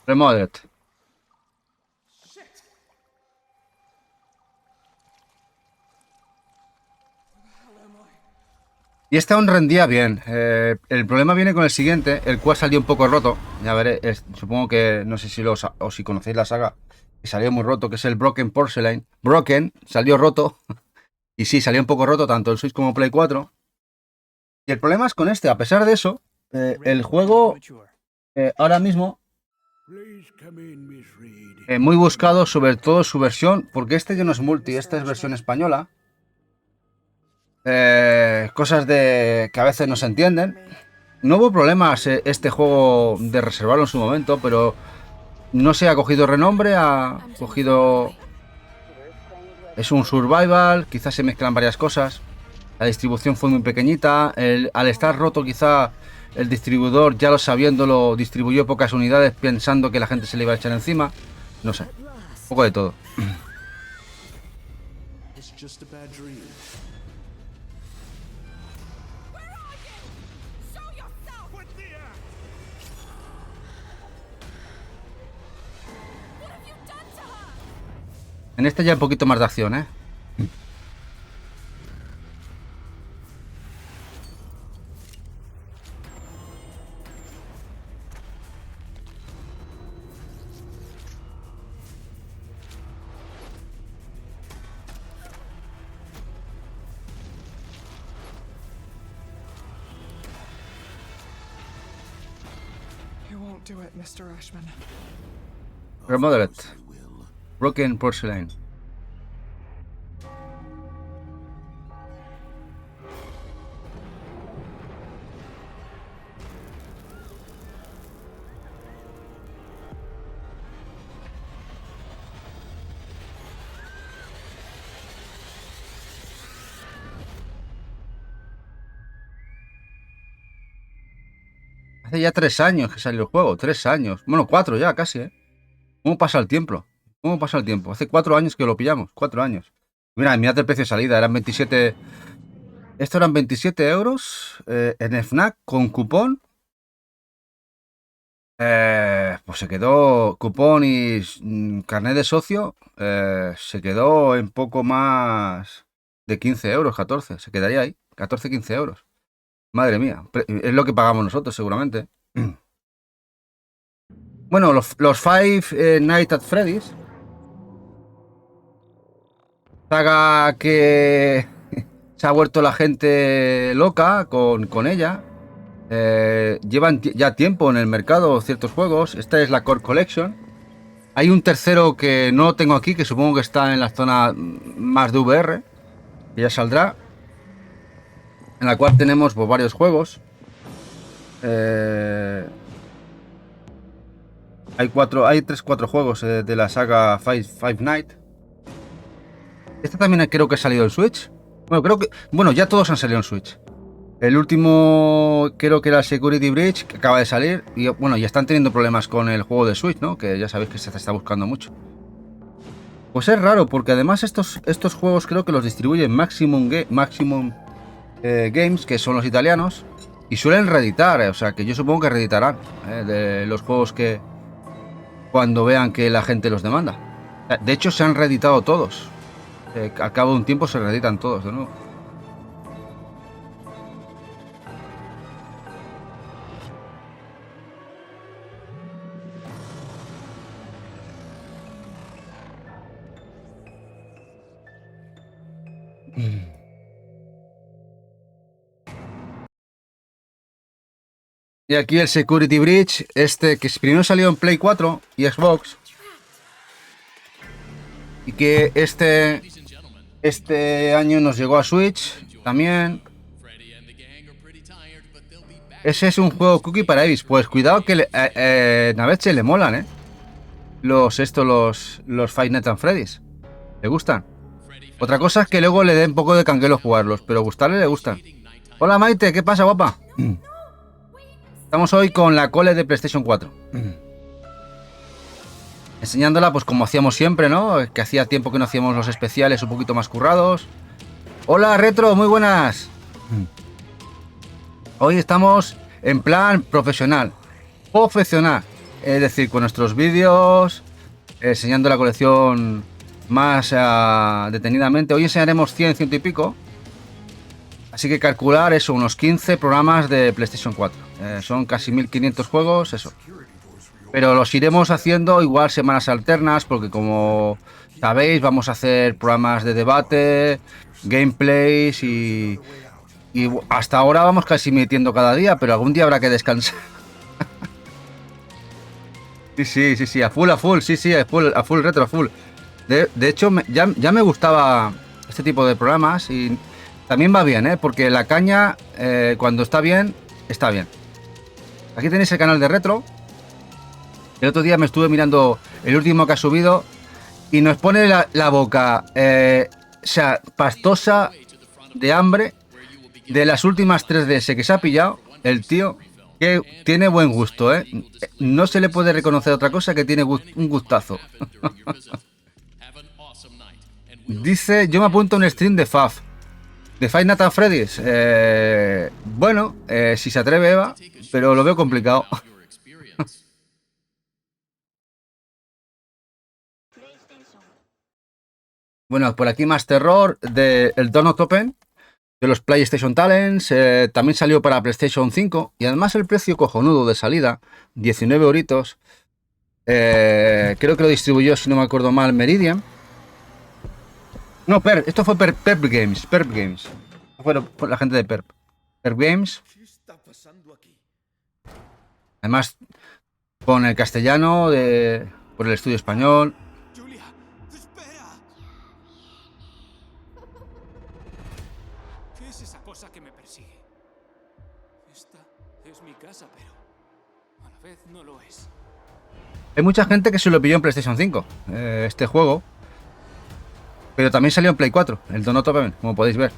Remodeled. Y este aún rendía bien. El problema viene con el siguiente, el cual salió un poco roto. Ya veré, supongo que no sé si o si conocéis la saga, que salió muy roto, que es el Broken Porcelain. Broken, salió roto. Y sí, salió un poco roto tanto el Switch como Play 4. Y el problema es con este, a pesar de eso, el juego ahora mismo muy buscado, sobre todo su versión, porque este ya no es multi, esta es versión española. Cosas que a veces no se entienden. No hubo problemas este juego de reservarlo en su momento, pero no se ha cogido renombre, ha cogido... Es un survival, quizás se mezclan varias cosas. La distribución fue muy pequeñita, al estar roto quizá... El distribuidor, ya lo sabiéndolo, distribuyó pocas unidades pensando que la gente se le iba a echar encima. No sé. Un poco de todo. En este ya un poquito más de acción, ¿eh? Do it, Mr. Ashman. Remodeled. Broken Porcelain. Hace ya 3 años que salió el juego, 3 años. Bueno, 4 ya, casi, ¿eh? ¿Cómo pasa el tiempo? ¿Cómo pasa el tiempo? Hace 4 años que lo pillamos, 4 años. Mira, mirad el precio de salida, eran 27... Esto eran 27 euros en el FNAC con cupón. Pues se quedó cupón y carnet de socio. Se quedó en poco más de 15 euros, 14. Se quedaría ahí, 14, 15 euros. Madre mía, es lo que pagamos nosotros seguramente. Bueno, los Five Nights at Freddy's. Saga que se ha vuelto la gente loca con ella. Llevan ya tiempo en el mercado ciertos juegos. Esta es la Core Collection. Hay un tercero que no lo tengo aquí, que supongo que está en la zona más de VR, que ya saldrá, en la cual tenemos pues, varios juegos. Hay 3-4 juegos de la saga Five Nights. Este también creo que ha salido en Switch. Bueno, creo que... Bueno, ya todos han salido en Switch. El último creo que era Security Breach, que acaba de salir. Y bueno, ya están teniendo problemas con el juego de Switch, ¿no? Que ya sabéis que se está buscando mucho. Pues es raro, porque además estos juegos creo que los distribuyen Maximum Games, que son los italianos. Y suelen reeditar, o sea que yo supongo que reeditarán de los juegos que cuando vean que la gente los demanda. De hecho se han reeditado todos. Al cabo de un tiempo se reeditan todos de nuevo. Y aquí el Security Breach, este que primero salió en Play 4 y Xbox. Y que este año nos llegó a Switch también. Ese es un juego cookie para Ibis. Pues cuidado que Naveche le molan, los Five Nights at Freddy's. Le gustan. Otra cosa es que luego le dé un poco de canguelo jugarlos, pero gustarle le gustan. Hola Maite, ¿qué pasa, guapa? Estamos hoy con la cole de PlayStation 4. Enseñándola pues como hacíamos siempre, ¿no? Que hacía tiempo que no hacíamos los especiales un poquito más currados. Hola Retro, muy buenas. Hoy estamos en plan profesional. Es decir, con nuestros vídeos, enseñando la colección más detenidamente. Hoy enseñaremos 100 y pico. Así que calcular eso, unos 15 programas de PlayStation 4. Son casi 1500 juegos, eso. Pero los iremos haciendo igual semanas alternas, porque como sabéis vamos a hacer programas de debate, gameplays y hasta ahora vamos casi metiendo cada día, pero algún día habrá que descansar. Sí, a full, sí, a full retro, a full. De hecho, ya me gustaba este tipo de programas y también va bien, porque la caña, cuando está bien, está bien. Aquí tenéis el canal de Retro. El otro día me estuve mirando el último que ha subido y nos pone la boca, o sea, pastosa de hambre de las últimas 3DS que se ha pillado el tío, que tiene buen gusto, No se le puede reconocer otra cosa que tiene un gustazo. Dice, yo me apunto a un stream de FAF. ¿De Five Nights at Freddy's? Bueno, si se atreve Eva, pero lo veo complicado. Bueno, por aquí más terror del Donut Open, de los PlayStation Talents. También salió para PlayStation 5 y además el precio cojonudo de salida, 19 euritos. Creo que lo distribuyó, si no me acuerdo mal, Meridian. No, esto fue Perp Games. Fue la gente de Perp Games. Además, con el castellano, por el estudio español. Julia, espera. ¿Qué es esa cosa que me persigue? Esta es mi casa, pero a la vez no lo es. Hay mucha gente que se lo pilló en PlayStation 5, este juego. Pero también salió en Play 4, el Donut Open, como podéis ver.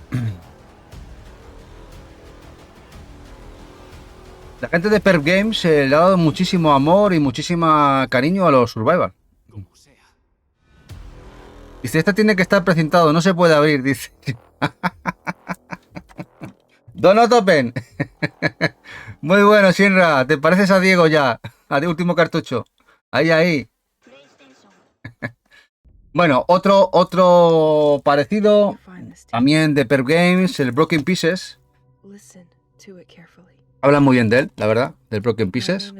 La gente de Perp Games le ha dado muchísimo amor y muchísimo cariño a los Survival. Dice, este tiene que estar precintado, no se puede abrir, dice. Donut Open. Muy bueno, Shinra, te pareces a Diego ya, al último cartucho. Ahí. Bueno, otro parecido, también de Perp Games, el Broken Pieces. Hablan muy bien de él, la verdad, del Broken Pieces.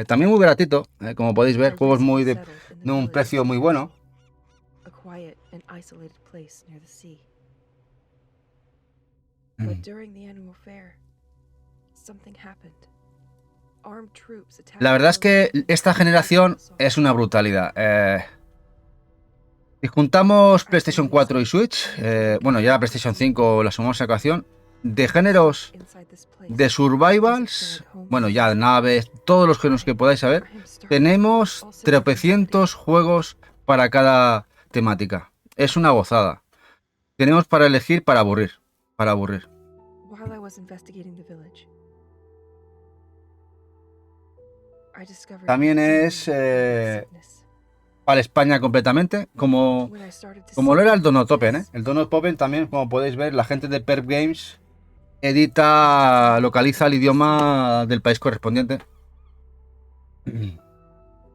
También muy baratito, como podéis ver, juegos de un precio muy bueno. La verdad es que esta generación es una brutalidad. Si juntamos PlayStation 4 y Switch, bueno, ya PlayStation 5 la sumamos a ocasión, de géneros de survivals, bueno, ya naves, todos los géneros que podáis saber, tenemos tropecientos juegos para cada temática. Es una gozada. tenemos para elegir para aburrir. Para aburrir. While I was investigating the village, I discovered También es sickness. para España completamente, como When I started to lo see era el Donut Open, ¿eh? this, El Donut Open también, como podéis ver, la gente de Perp Games localiza el idioma del país correspondiente.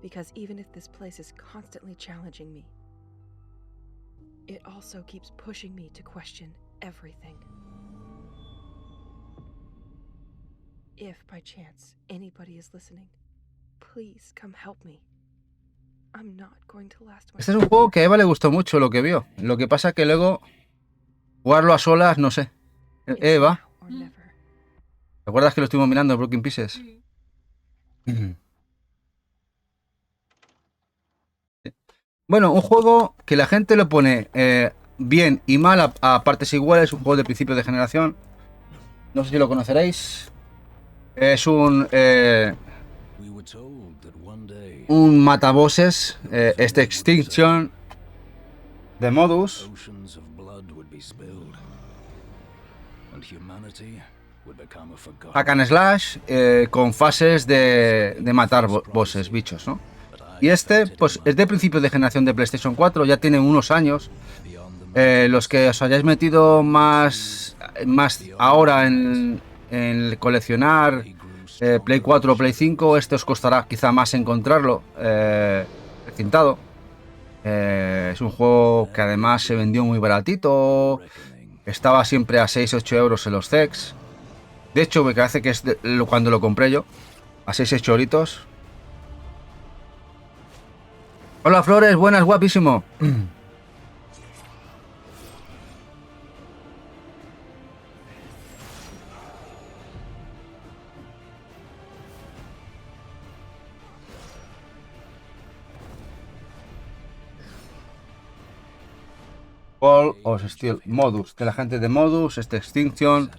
because even if this place is constantly challenging me, it also keeps pushing me to question everything. If by chance anybody is listening, please come help me. I'm not going to last my Este es un juego que a Eva le gustó mucho lo que vio. Lo que pasa que luego jugarlo a solas, no sé. It's Eva, now or never. ¿te acuerdas que lo estuvimos mirando Broken Pieces? Bueno, un juego que la gente lo pone bien y mal a partes iguales, un juego de principio de generación. No sé si lo conoceréis. Es un matabosses, este Extinction de Modus. Hack and slash con fases de matar bosses, bichos, ¿no? Y este, pues es de principio de generación de PlayStation 4, ya tiene unos años. Los que os hayáis metido más ahora en coleccionar Play 4 o Play 5, este os costará quizá más encontrarlo recintado. Es un juego que además se vendió muy baratito, estaba siempre a 6-8 euros en los CEX. De hecho, me parece que es cuando lo compré yo, a 6-8 euritos. Hola Flores, buenas, guapísimo. Ball of Steel, Modus, que la gente de Modus, este Extinction.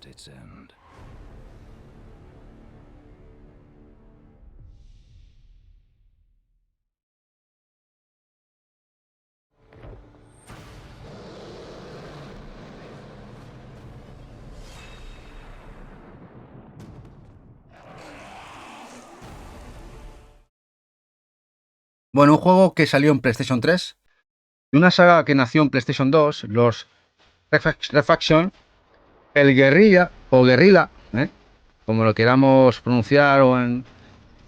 Bueno, un juego que salió en PlayStation 3, de una saga que nació en PlayStation 2, los Refaction, el Guerrilla o Guerrilla, como lo queramos pronunciar, o en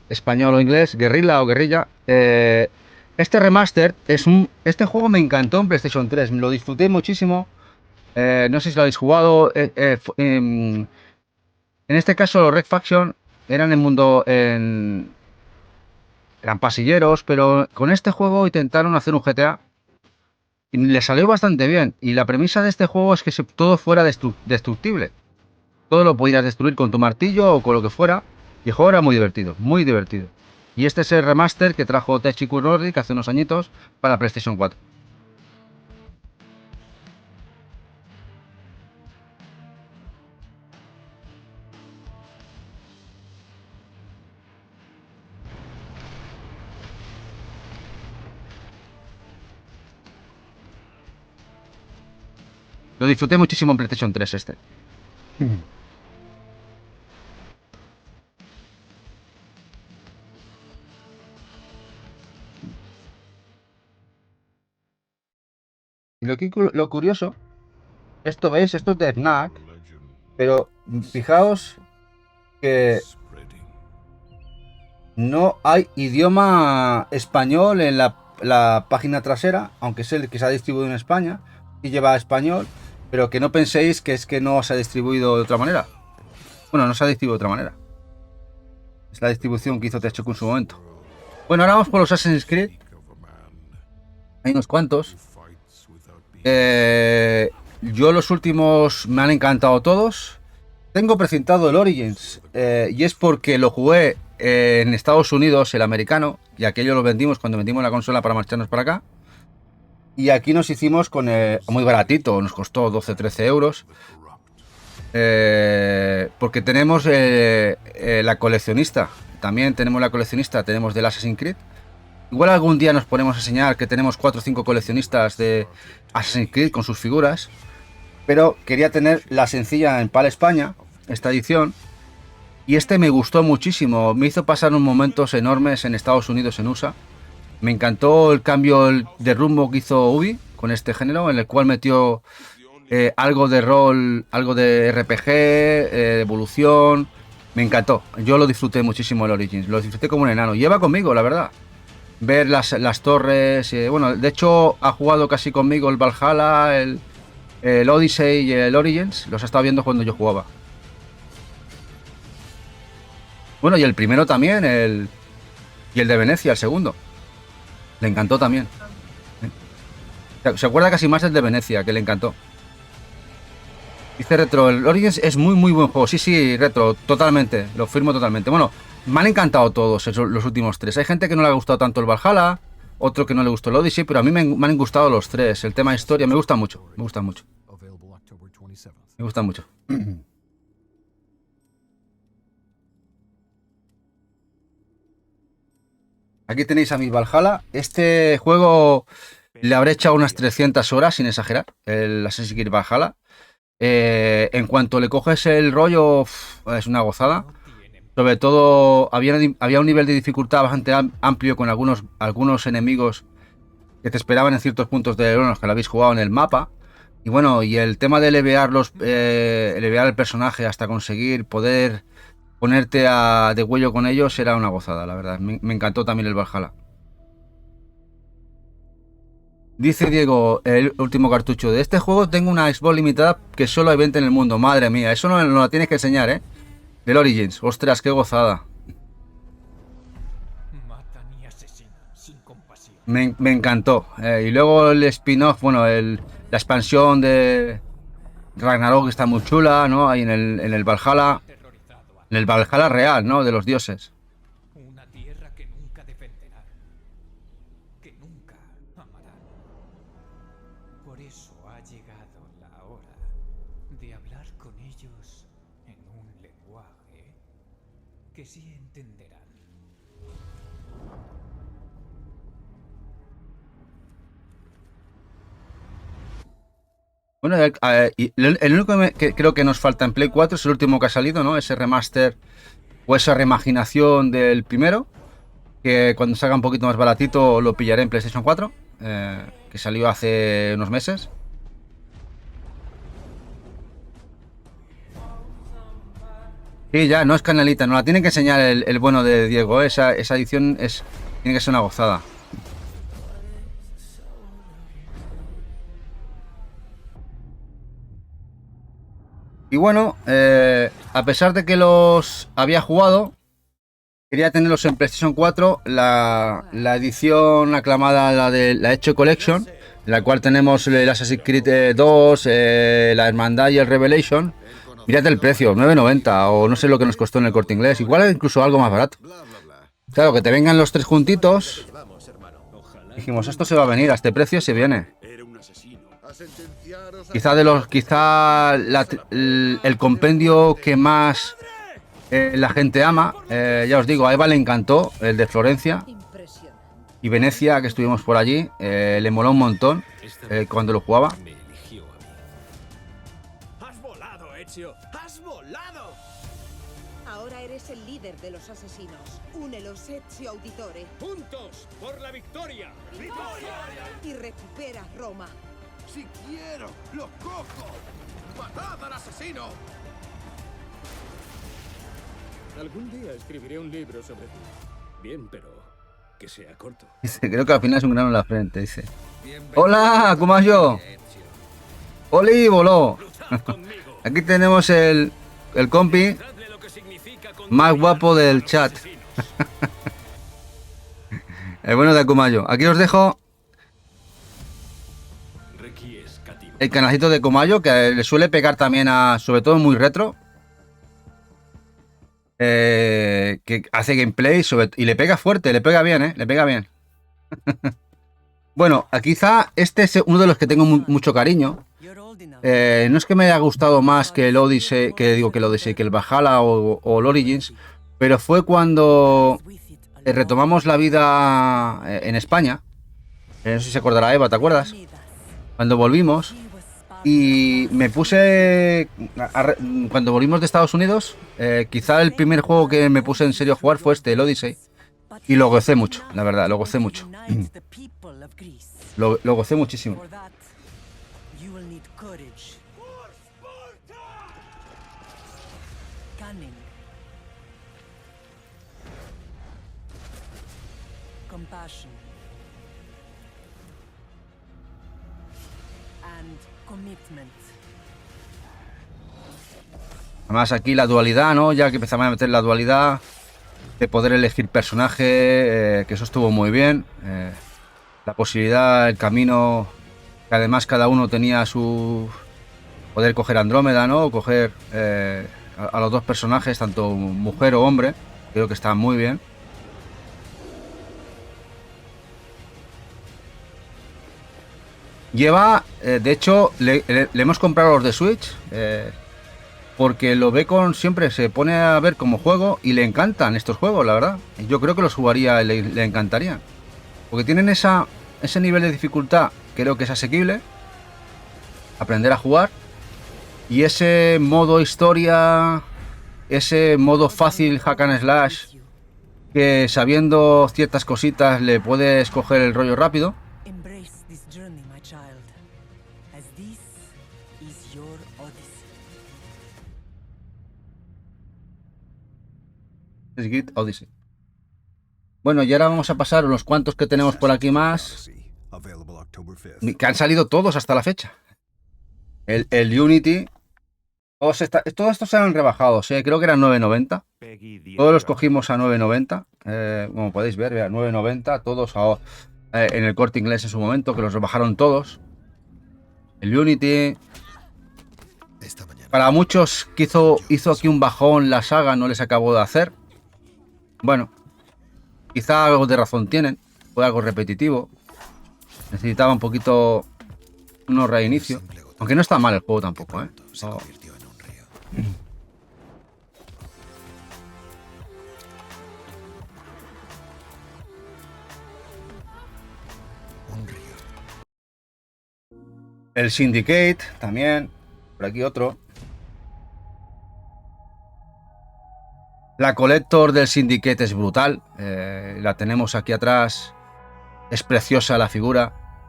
español o inglés, Guerrilla o Guerrilla. Este remaster este juego me encantó en PlayStation 3, me lo disfruté muchísimo. No sé si lo habéis jugado. En este caso los Refaction eran eran pasilleros, pero con este juego intentaron hacer un GTA y le salió bastante bien. Y la premisa de este juego es que todo fuera destructible. Todo lo podías destruir con tu martillo o con lo que fuera. Y el juego era muy divertido, muy divertido. Y este es el remaster que trajo THQ Nordic hace unos añitos para PlayStation 4. Lo disfruté muchísimo en PlayStation 3 este. Y lo curioso, esto veis, esto es de Snack, pero fijaos que no hay idioma español en la página trasera, aunque es el que se ha distribuido en España y lleva español, pero que no penséis que es que no se ha distribuido de otra manera. Bueno, no se ha distribuido de otra manera. Es la distribución que hizo THQ en su momento. Bueno, ahora vamos por los Assassin's Creed. Hay unos cuantos. Yo los últimos me han encantado todos. Tengo precintado el Origins y es porque lo jugué en Estados Unidos, el americano, y aquello lo vendimos cuando vendimos la consola para marcharnos para acá. Y aquí nos hicimos con muy baratito, nos costó 12-13 euros. Porque tenemos la coleccionista. También tenemos la coleccionista, tenemos del Assassin's Creed. Igual algún día nos ponemos a enseñar que tenemos 4 o 5 coleccionistas de Assassin's Creed con sus figuras. pero quería tener la sencilla en PAL España, esta edición, y este me gustó muchísimo, me hizo pasar unos momentos enormes en Estados Unidos, en USA. Me encantó el cambio de rumbo que hizo Ubi con este género, en el cual metió algo de rol, algo de RPG, evolución. Me encantó, yo lo disfruté muchísimo el Origins, lo disfruté como un enano, lleva conmigo, la verdad. Ver las torres, bueno, de hecho ha jugado casi conmigo el Valhalla, el Odyssey y el Origins, los ha estado viendo cuando yo jugaba. Bueno, y el primero también, y el de Venecia, el segundo. Le encantó también. Se acuerda casi más del de Venecia, que le encantó. Dice Retro, el Origins es muy muy buen juego. Sí, Retro, totalmente, lo firmo totalmente. Bueno, me han encantado todos los últimos tres. Hay gente que no le ha gustado tanto el Valhalla, otro que no le gustó el Odyssey, pero a mí me han gustado los tres. El tema historia me gusta mucho, me gusta mucho. Me gusta mucho. Aquí tenéis a mi Valhalla. Este juego le habré echado unas 300 horas, sin exagerar, el Assassin's Creed Valhalla. En cuanto le coges el rollo, es una gozada. Sobre todo, había un nivel de dificultad bastante amplio con algunos enemigos que te esperaban en ciertos puntos de los que lo habéis jugado en el mapa. Y bueno, y el tema de elevar el personaje hasta conseguir poder ponerte de cuello con ellos era una gozada, la verdad. Me encantó también el Valhalla. Dice Diego, el último cartucho de este juego, tengo una Xbox limitada que solo hay 20 en el mundo. Madre mía, eso no la tienes que enseñar, ¿eh? Del Origins. Ostras, qué gozada. Me encantó. Y luego el spin-off, bueno, la expansión de Ragnarok está muy chula, ¿no? Ahí en el Valhalla. En el Valhalla real, ¿no? De los dioses. Una tierra que nunca defenderá, que nunca amará. Por eso ha llegado la hora de hablar con ellos en un lenguaje que sí entenderán. Bueno, el único que creo que nos falta en Play 4 es el último que ha salido, ¿no? Ese remaster o esa reimaginación del primero, que cuando salga un poquito más baratito lo pillaré en PlayStation 4, que salió hace unos meses. Sí, ya, no es canalita, nos la tienen que enseñar el bueno de Diego, esa edición tiene que ser una gozada. Y bueno, a pesar de que los había jugado, quería tenerlos en PlayStation 4, la edición aclamada, la Echo Collection, en la cual tenemos el Assassin's Creed 2, la Hermandad y el Revelation. Mirad el precio, 9,90 o no sé lo que nos costó en el Corte Inglés, igual incluso algo más barato. Claro, que te vengan los tres juntitos. Dijimos, esto se va a venir, a este precio se viene. Quizá el compendio que más la gente ama, ya os digo, a Eva le encantó el de Florencia y Venecia, que estuvimos por allí, le moló un montón cuando lo jugaba. ¡Has volado, Ezio! ¡Has volado! Ahora eres el líder de los asesinos. Únelos, Ezio Auditore. ¡Juntos por la victoria! ¡Victoria! Y recupera Roma. ¡Si quiero, lo cojo! ¡Matad al asesino! Algún día escribiré un libro sobre ti. Bien, pero que sea corto. Dice, creo que al final es un grano en la frente, dice. ¡Hola! ¿Cómo has yo? ¡Oli, voló! Aquí tenemos el compi más guapo del chat. El bueno de Akumayo. Aquí os dejo el canalcito de Kumayo, que le suele pegar también sobre todo muy retro. Que hace gameplay y le pega fuerte, le pega bien, le pega bien. Bueno, quizá este es uno de los que tengo mucho cariño. No es que me haya gustado más que el Odyssey, que el Valhalla o el Origins, pero fue cuando retomamos la vida en España. No sé si se acordará Eva, ¿te acuerdas? Cuando volvimos, Y me puse, cuando volvimos de Estados Unidos, quizá el primer juego que me puse en serio a jugar fue el Odyssey. Y lo gocé mucho, la verdad, lo gocé mucho. Lo gocé muchísimo. Compassion and commitment. Además aquí la dualidad, ¿no? Ya que empezamos a meter la dualidad de poder elegir personaje, que eso estuvo muy bien. La posibilidad, el camino, que además cada uno tenía su... Poder coger Andrómeda, ¿no? Coger a los dos personajes, tanto mujer o hombre. Creo que está muy bien. Lleva, de hecho, le hemos comprado los de Switch, porque lo ve siempre se pone a ver como juego y le encantan estos juegos, la verdad. Yo creo que los jugaría y le encantarían. Porque tienen ese nivel de dificultad, creo que es asequible. Aprender a jugar. Y ese modo historia, ese modo fácil hack and slash, que sabiendo ciertas cositas le puedes coger el rollo rápido. Grid Odyssey. Bueno, y ahora vamos a pasar unos cuantos que tenemos por aquí más, que han salido todos hasta la fecha. El Unity, todos estos eran rebajados, creo que eran 9.90. Todos los cogimos a 9.90, como podéis ver, 9.90, todos en el Corte Inglés en su momento, que los rebajaron todos. El Unity, para muchos que hizo aquí un bajón la saga, no les acabó de hacer. Bueno, quizá algo de razón tienen, fue algo repetitivo, necesitaba un poquito unos reinicio, aunque no está mal el juego tampoco, ¿eh? No. El Syndicate también, por aquí otro. La Collector del Syndicate es brutal, la tenemos aquí atrás, es preciosa la figura,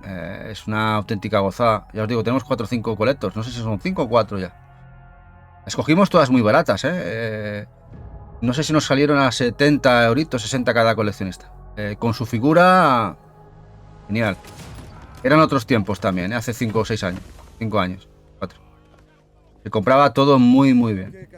es una auténtica gozada. Ya os digo, tenemos 4 o 5 Collectors, no sé si son 5 o 4 ya. Escogimos todas muy baratas, no sé si nos salieron a 70 euritos, 60 cada coleccionista. Con su figura, genial. Eran otros tiempos también, hace 5 o 6 años, 5 años, 4. Se compraba todo muy muy bien.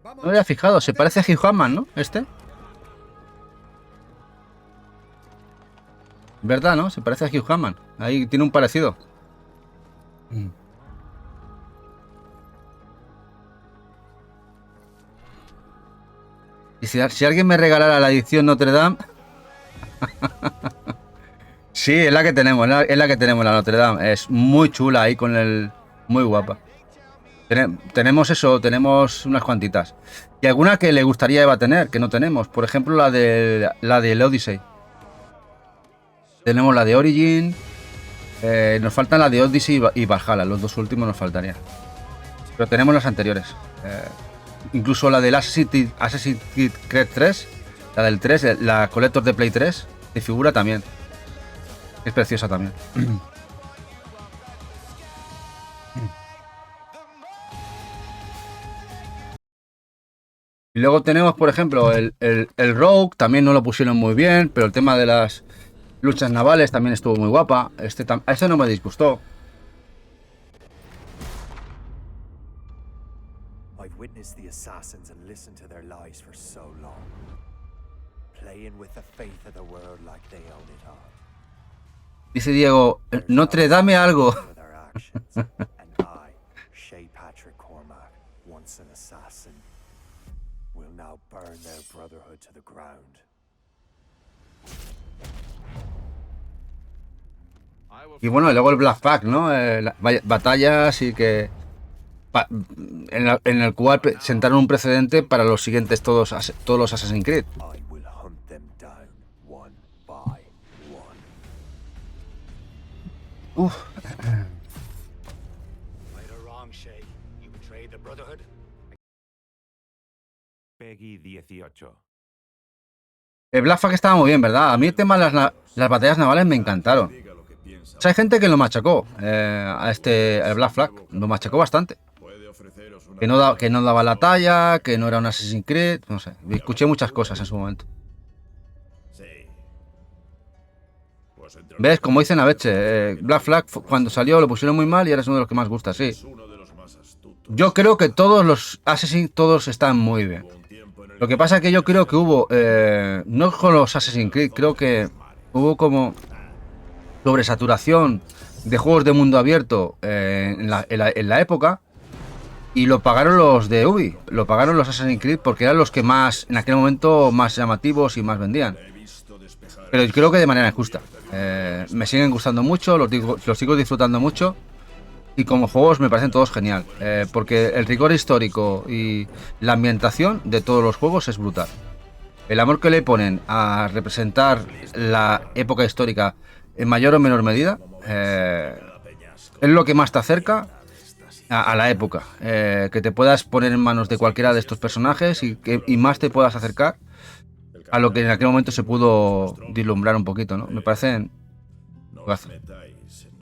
No me había fijado, se parece a Hugh Jackman, ¿no? ¿Verdad, no? Se parece a Hugh Jackman. Ahí tiene un parecido. Y si alguien me regalara la edición Notre Dame... Sí, es la que tenemos, es la que tenemos, la Notre Dame. Es muy chula ahí con el... Muy guapa. Tenemos eso, tenemos unas cuantitas. Y alguna que le gustaría a Eva tener, que no tenemos. Por ejemplo, la del Odyssey. Tenemos la de Origin. Nos faltan la de Odyssey y Valhalla. Los dos últimos nos faltarían. Pero tenemos las anteriores. Incluso la del Assassin's Creed 3. La del 3, la Collector de Play 3. De figura también. Es preciosa también. Y luego tenemos, por ejemplo, el Rogue, también no lo pusieron muy bien, pero el tema de las luchas navales también estuvo muy guapa. A este no me disgustó. Dice Diego, Notre, dame algo. Y bueno, y luego el Black Pack, ¿no? Batallas y que en el cual sentaron un precedente para los siguientes todos los Assassin's Creed. Uf. Peggy 18. El Black Flag estaba muy bien, ¿verdad? A mí el tema de las batallas navales me encantaron. O sea, hay gente que lo machacó al Black Flag, lo machacó bastante. Que no daba la talla, que no era un Assassin's Creed, no sé. Escuché muchas cosas en su momento. ¿Ves? Como dicen a veces, Black Flag cuando salió lo pusieron muy mal y ahora es uno de los que más gusta, sí. Yo creo que todos los Assassin's, todos están muy bien. Lo que pasa es que yo creo que hubo, no con los Assassin's Creed, creo que hubo como sobresaturación de juegos de mundo abierto en la época, y lo pagaron los de Ubi, lo pagaron los Assassin's Creed porque eran los que más, en aquel momento, más llamativos y más vendían. Pero creo que de manera injusta. Me siguen gustando mucho, los sigo disfrutando mucho. Y como juegos me parecen todos genial, porque el rigor histórico y la ambientación de todos los juegos es brutal. El amor que le ponen a representar la época histórica en mayor o menor medida es lo que más te acerca a la época. Que te puedas poner en manos de cualquiera de estos personajes y más te puedas acercar a lo que en aquel momento se pudo vislumbrar un poquito, ¿no? Me parecen...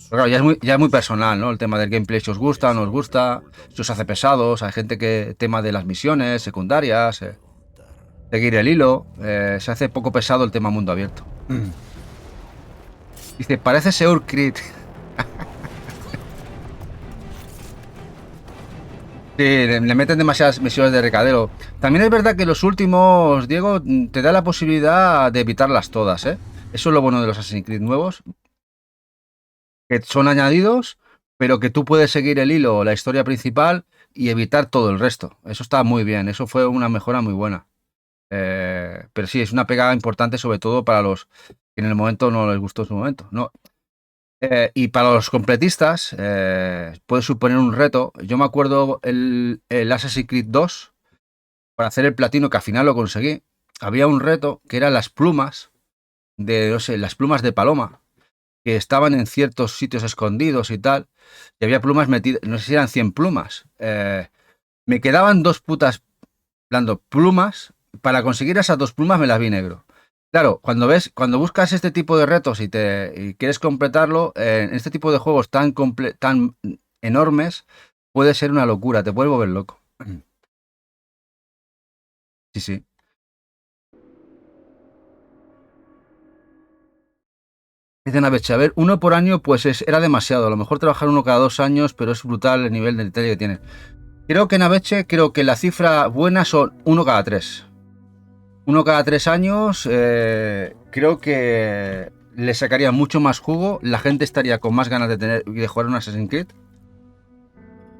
Claro, ya es muy personal, ¿no? El tema del gameplay, si os gusta o no os gusta, si os hace pesados, hay gente que tema de las misiones secundarias, seguir el hilo, se hace poco pesado el tema mundo abierto. Dice, parece Seur Creed. Sí, le meten demasiadas misiones de recadero. También es verdad que los últimos, Diego, te da la posibilidad de evitarlas todas, ¿eh? Eso es lo bueno de los Assassin's Creed nuevos, que son añadidos, pero que tú puedes seguir el hilo, la historia principal y evitar todo el resto. Eso está muy bien, eso fue una mejora muy buena. Pero sí, es una pegada importante, sobre todo para los que en el momento no les gustó en su momento, ¿no? Y para los completistas puede suponer un reto. Yo me acuerdo el Assassin's Creed 2, para hacer el platino, que al final lo conseguí, había un reto que eran las plumas no sé, las plumas de paloma, que estaban en ciertos sitios escondidos y tal, y había plumas metidas, no sé si eran 100 plumas. Me quedaban 2 putas plumas, para conseguir esas 2 plumas me las vi negro. Claro, cuando buscas este tipo de retos y quieres completarlo, en este tipo de juegos tan enormes, puede ser una locura, te puedes volver loco. Sí, sí. Dicen a ver, uno por año pues era demasiado. A lo mejor trabajar uno cada 2 años, pero es brutal el nivel de detalle que tiene. Creo que en Abeche, creo que la cifra buena son 1 cada 3. 1 cada 3 años, creo que le sacaría mucho más jugo, la gente estaría con más ganas de jugar un Assassin's Creed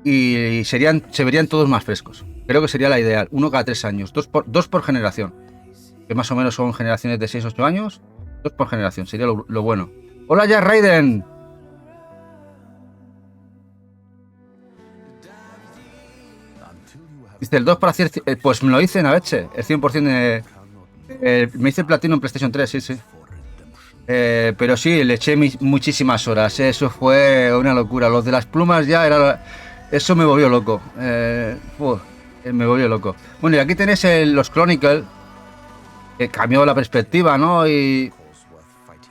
y se verían todos más frescos. Creo que sería la ideal, 1 cada 3 años, 2 por generación, que más o menos son generaciones de 6-8 años, 2 por generación, sería lo bueno. ¡Hola ya, Raiden! Dice el 2 para hacer... pues me lo hice en Abeche, el 100% de... me hice el platino en PlayStation 3, sí, sí. Pero sí, le eché muchísimas horas. Eso fue una locura. Los de las plumas ya era... Eso me volvió loco. Me volvió loco. Bueno, y aquí tenéis los Chronicles, que cambió la perspectiva, ¿no? Y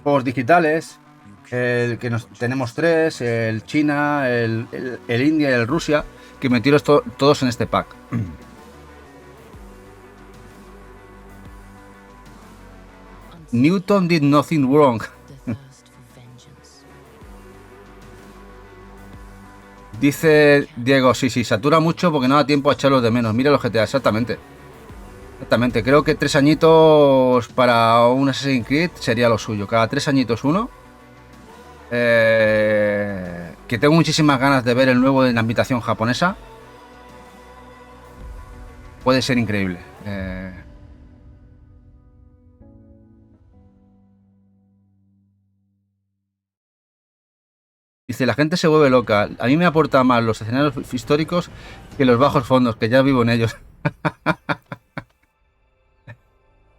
juegos digitales. Tenemos 3, el China, el India y el Rusia, que metieron todos en este pack. Newton did nothing wrong. Dice Diego, sí, satura mucho porque no da tiempo a echarlos de menos. Mira los GTA, exactamente. Exactamente, creo que 3 añitos para un Assassin's Creed sería lo suyo. Cada 3 añitos uno. Que tengo muchísimas ganas de ver el nuevo de la ambientación japonesa. Puede ser increíble. Dice, la gente se vuelve loca. A mí me aporta más los escenarios históricos que los bajos fondos, que ya vivo en ellos.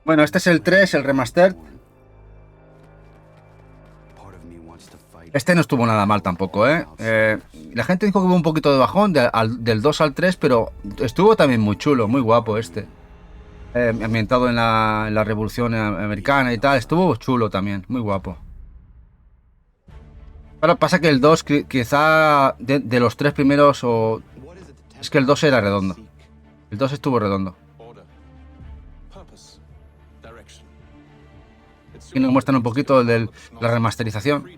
Bueno, este es el 3, el remaster. Este no estuvo nada mal tampoco, ¿eh? La gente dijo que hubo un poquito de bajón del 2 al 3, pero estuvo también muy chulo, muy guapo este. Ambientado en la Revolución Americana y tal. Estuvo chulo también, muy guapo. Ahora pasa que el 2 quizá de los 3 primeros es que el 2 era redondo. El 2 estuvo redondo. Aquí nos muestran un poquito de la remasterización.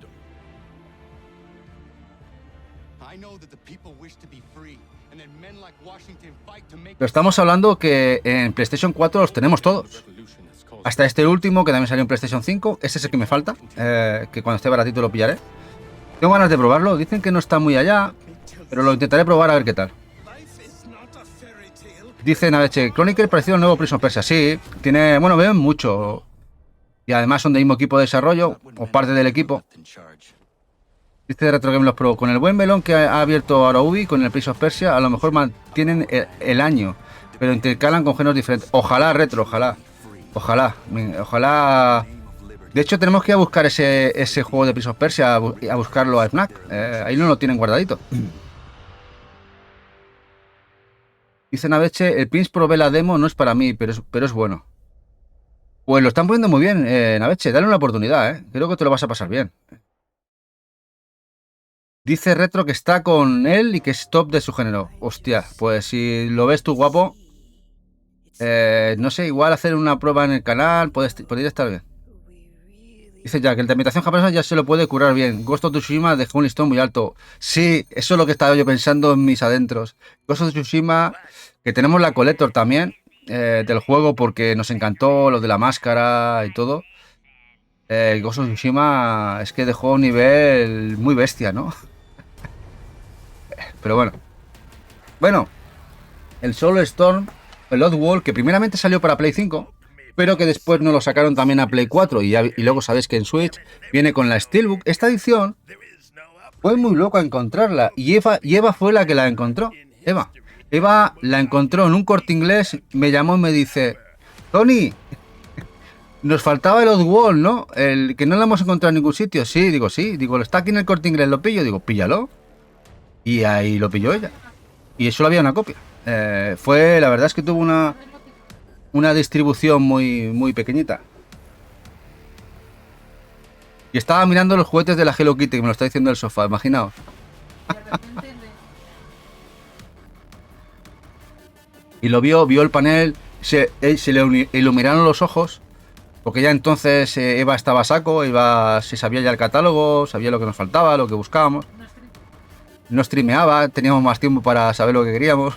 Pero estamos hablando que en PlayStation 4 los tenemos todos. Hasta este último, que también salió en PlayStation 5. Ese es el que me falta, que cuando esté baratito lo pillaré. Tengo ganas de probarlo. Dicen que no está muy allá, pero lo intentaré probar a ver qué tal. Dice Naveche, Chronicle parecido al nuevo Prince of Persia. Sí, tiene, bueno, ven mucho. Y además son del mismo equipo de desarrollo, o parte del equipo. Dice Retro Game Los Pro, con el buen melón que ha abierto ahora Ubi con el Prince of Persia, a lo mejor mantienen el año, pero intercalan con géneros diferentes. Ojalá, Retro, ojalá. Ojalá. De hecho, tenemos que ir a buscar ese juego de Prince of Persia, a buscarlo a Fnac. Ahí no lo tienen guardadito. Dice Naveche, el Prince probé la demo, no es para mí, pero es bueno. Pues lo están poniendo muy bien, Naveche, dale una oportunidad, creo que te lo vas a pasar bien. Dice Retro que está con él y que es top de su género. Hostia, pues si lo ves tú guapo, no sé, igual hacer una prueba en el canal podría estar bien. Dice Jack, el de imitación japonesa ya se lo puede curar bien. Ghost of Tsushima dejó un listón muy alto. Sí, eso es lo que estaba yo pensando en mis adentros. Ghost of Tsushima, que tenemos la Collector también del juego porque nos encantó lo de la máscara y todo. Ghost of Tsushima es que dejó un nivel muy bestia, ¿no? Pero bueno. Bueno, el Soul Storm, el Oddworld, que primeramente salió para Play 5, pero que después nos lo sacaron también a Play 4 y luego sabéis que en Switch viene con la Steelbook. Esta edición fue muy loca encontrarla y Eva fue la que la encontró. Eva la encontró en un Corte Inglés, me llamó y me dice, Tony, nos faltaba el Oddworld, ¿no? El que no lo hemos encontrado en ningún sitio. Sí, digo, está aquí en el Corte Inglés, lo pillo. Digo, píllalo. Y ahí lo pilló ella. Y solo había una copia. La verdad es que tuvo una distribución muy pequeñita. Y estaba mirando los juguetes de la Hello Kitty, que me lo está diciendo el sofá, imaginaos. Y lo vio el panel, se le iluminaron los ojos, porque ya entonces Eva estaba a saco, se sabía ya el catálogo, sabía lo que nos faltaba, lo que buscábamos. No streameaba, teníamos más tiempo para saber lo que queríamos.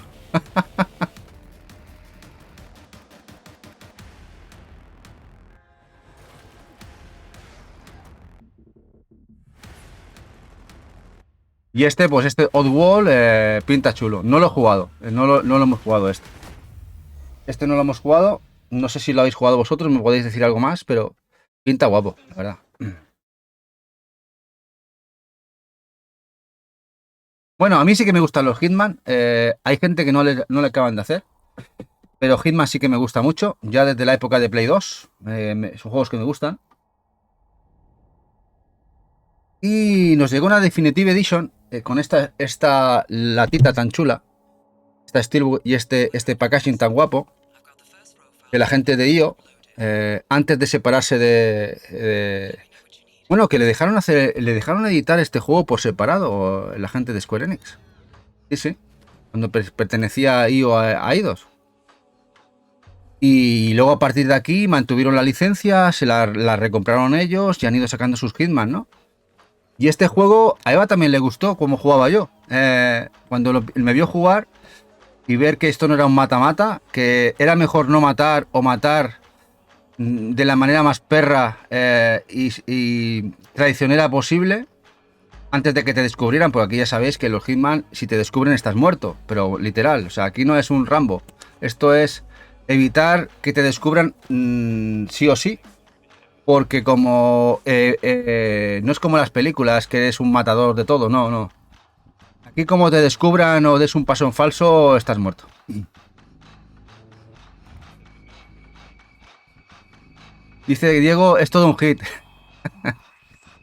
Y este Oddworld pinta chulo. No lo he jugado, no lo hemos jugado este. Este no lo hemos jugado, no sé si lo habéis jugado vosotros, me podéis decir algo más, pero pinta guapo, la verdad. Bueno, a mí sí que me gustan los Hitman. Hay gente que no le acaban de hacer. Pero Hitman sí que me gusta mucho. Ya desde la época de Play 2. Son juegos que me gustan. Y nos llegó una Definitive Edition. Con esta latita tan chula. Esta Steelbook y este packaging tan guapo. Que la gente de IO. Antes de separarse bueno, que le dejaron editar este juego por separado, la gente de Square Enix. Sí. Cuando pertenecía a IO a Eidos. Y luego a partir de aquí mantuvieron la licencia, se la recompraron ellos y han ido sacando sus Hitman, ¿no? Y este juego a Eva también le gustó cómo jugaba yo. Cuando me vio jugar y ver que esto no era un mata-mata, que era mejor no matar o matar de la manera más perra y traicionera posible antes de que te descubrieran, porque aquí ya sabéis que los Hitman, si te descubren estás muerto, pero literal, o sea, aquí no es un Rambo, esto es evitar que te descubran sí o sí, Porque como no es como las películas que eres un matador de todo, no. Aquí como te descubran o des un paso en falso, estás muerto. Dice Diego, es todo un hit.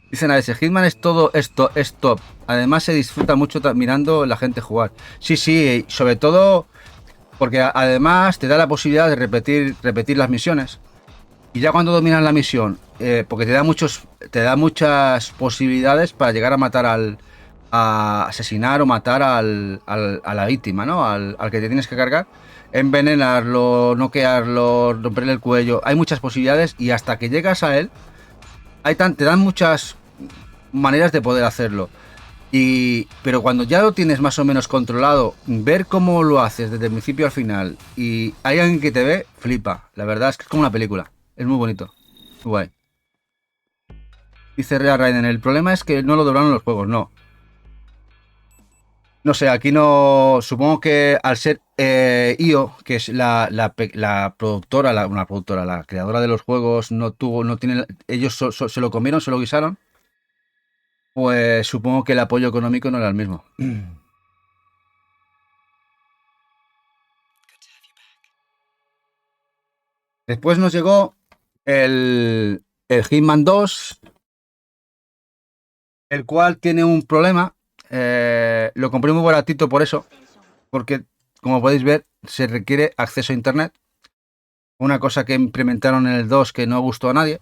Dicen a veces, Hitman es todo esto, es top. Además se disfruta mucho mirando la gente jugar. Sí, sobre todo porque además te da la posibilidad de repetir las misiones. Y ya cuando dominas la misión, porque te da muchas posibilidades para llegar a matar a asesinar o matar a la víctima, ¿no? Al que te tienes que cargar. Envenenarlo, noquearlo, romperle el cuello. Hay muchas posibilidades y hasta que llegas a él, te dan muchas maneras de poder hacerlo. Pero cuando ya lo tienes más o menos controlado, ver cómo lo haces desde el principio al final y hay alguien que te ve, flipa. La verdad es que es como una película. Es muy bonito. Muy guay. Dice Rea Raiden, el problema es que no lo doblaron los juegos, no. No sé, aquí no. Supongo que al ser IO, que es la productora, la creadora de los juegos, no tiene. Ellos se lo comieron, se lo guisaron. Pues supongo que el apoyo económico no era el mismo. Después nos llegó el Hitman 2, el cual tiene un problema. Lo compré muy baratito por eso, porque como podéis ver se requiere acceso a internet, una cosa que implementaron en el 2 que no gustó a nadie,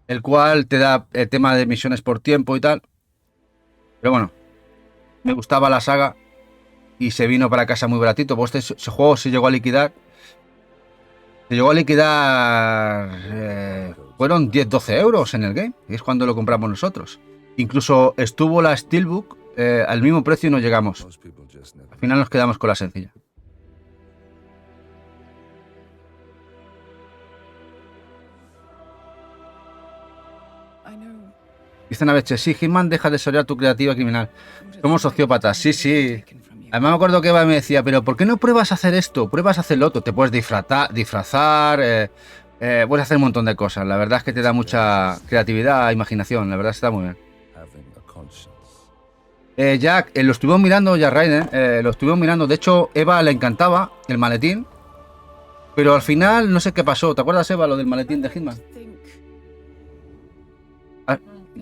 el cual te da el tema de misiones por tiempo y tal, pero bueno, me gustaba la saga y se vino para casa muy baratito. Pues ese juego se llegó a liquidar. Fueron 10-12 euros en el game, y es cuando lo compramos nosotros. Incluso estuvo la Steelbook al mismo precio y no llegamos. Al final nos quedamos con la sencilla. Dicen a veces, sí, Hitman deja de desarrollar tu creativa criminal. Somos sociópatas, sí. Además me acuerdo que Eva me decía, pero ¿por qué no pruebas a hacer esto? Pruebas a hacer lo otro. Te puedes disfrazar, puedes hacer un montón de cosas. La verdad es que te da mucha creatividad, imaginación. La verdad está muy bien. Jack, lo estuvimos mirando, Jack Raiden, lo estuvimos mirando. De hecho, Eva le encantaba el maletín. Pero al final no sé qué pasó. ¿Te acuerdas, Eva, lo del maletín de Hitman?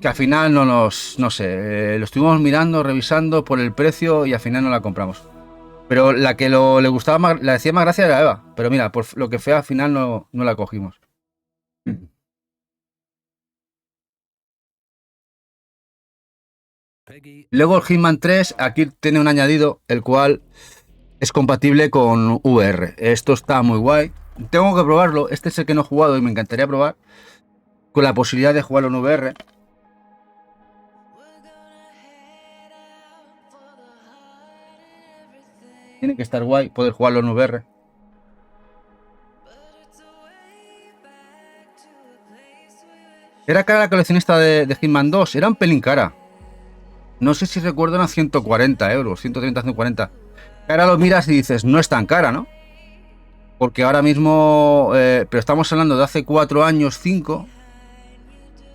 Que al final no sé, lo estuvimos mirando, revisando por el precio y al final no la compramos. Pero la que le gustaba más, la decía más gracia era Eva. Pero mira, por lo que fue al final no la cogimos. Luego el Hitman 3 aquí tiene un añadido, el cual es compatible con VR. Esto está muy guay. Tengo que probarlo. Este es el que no he jugado y me encantaría probar. Con la posibilidad de jugarlo en VR. Tiene que estar guay poder jugarlo en VR. Era cara la coleccionista de Hitman 2. Era un pelín cara. No sé si recuerdan a 140 euros. 130, 140. Ahora lo miras y dices, no es tan cara, ¿no? Porque ahora mismo... pero estamos hablando de hace 4 años, 5.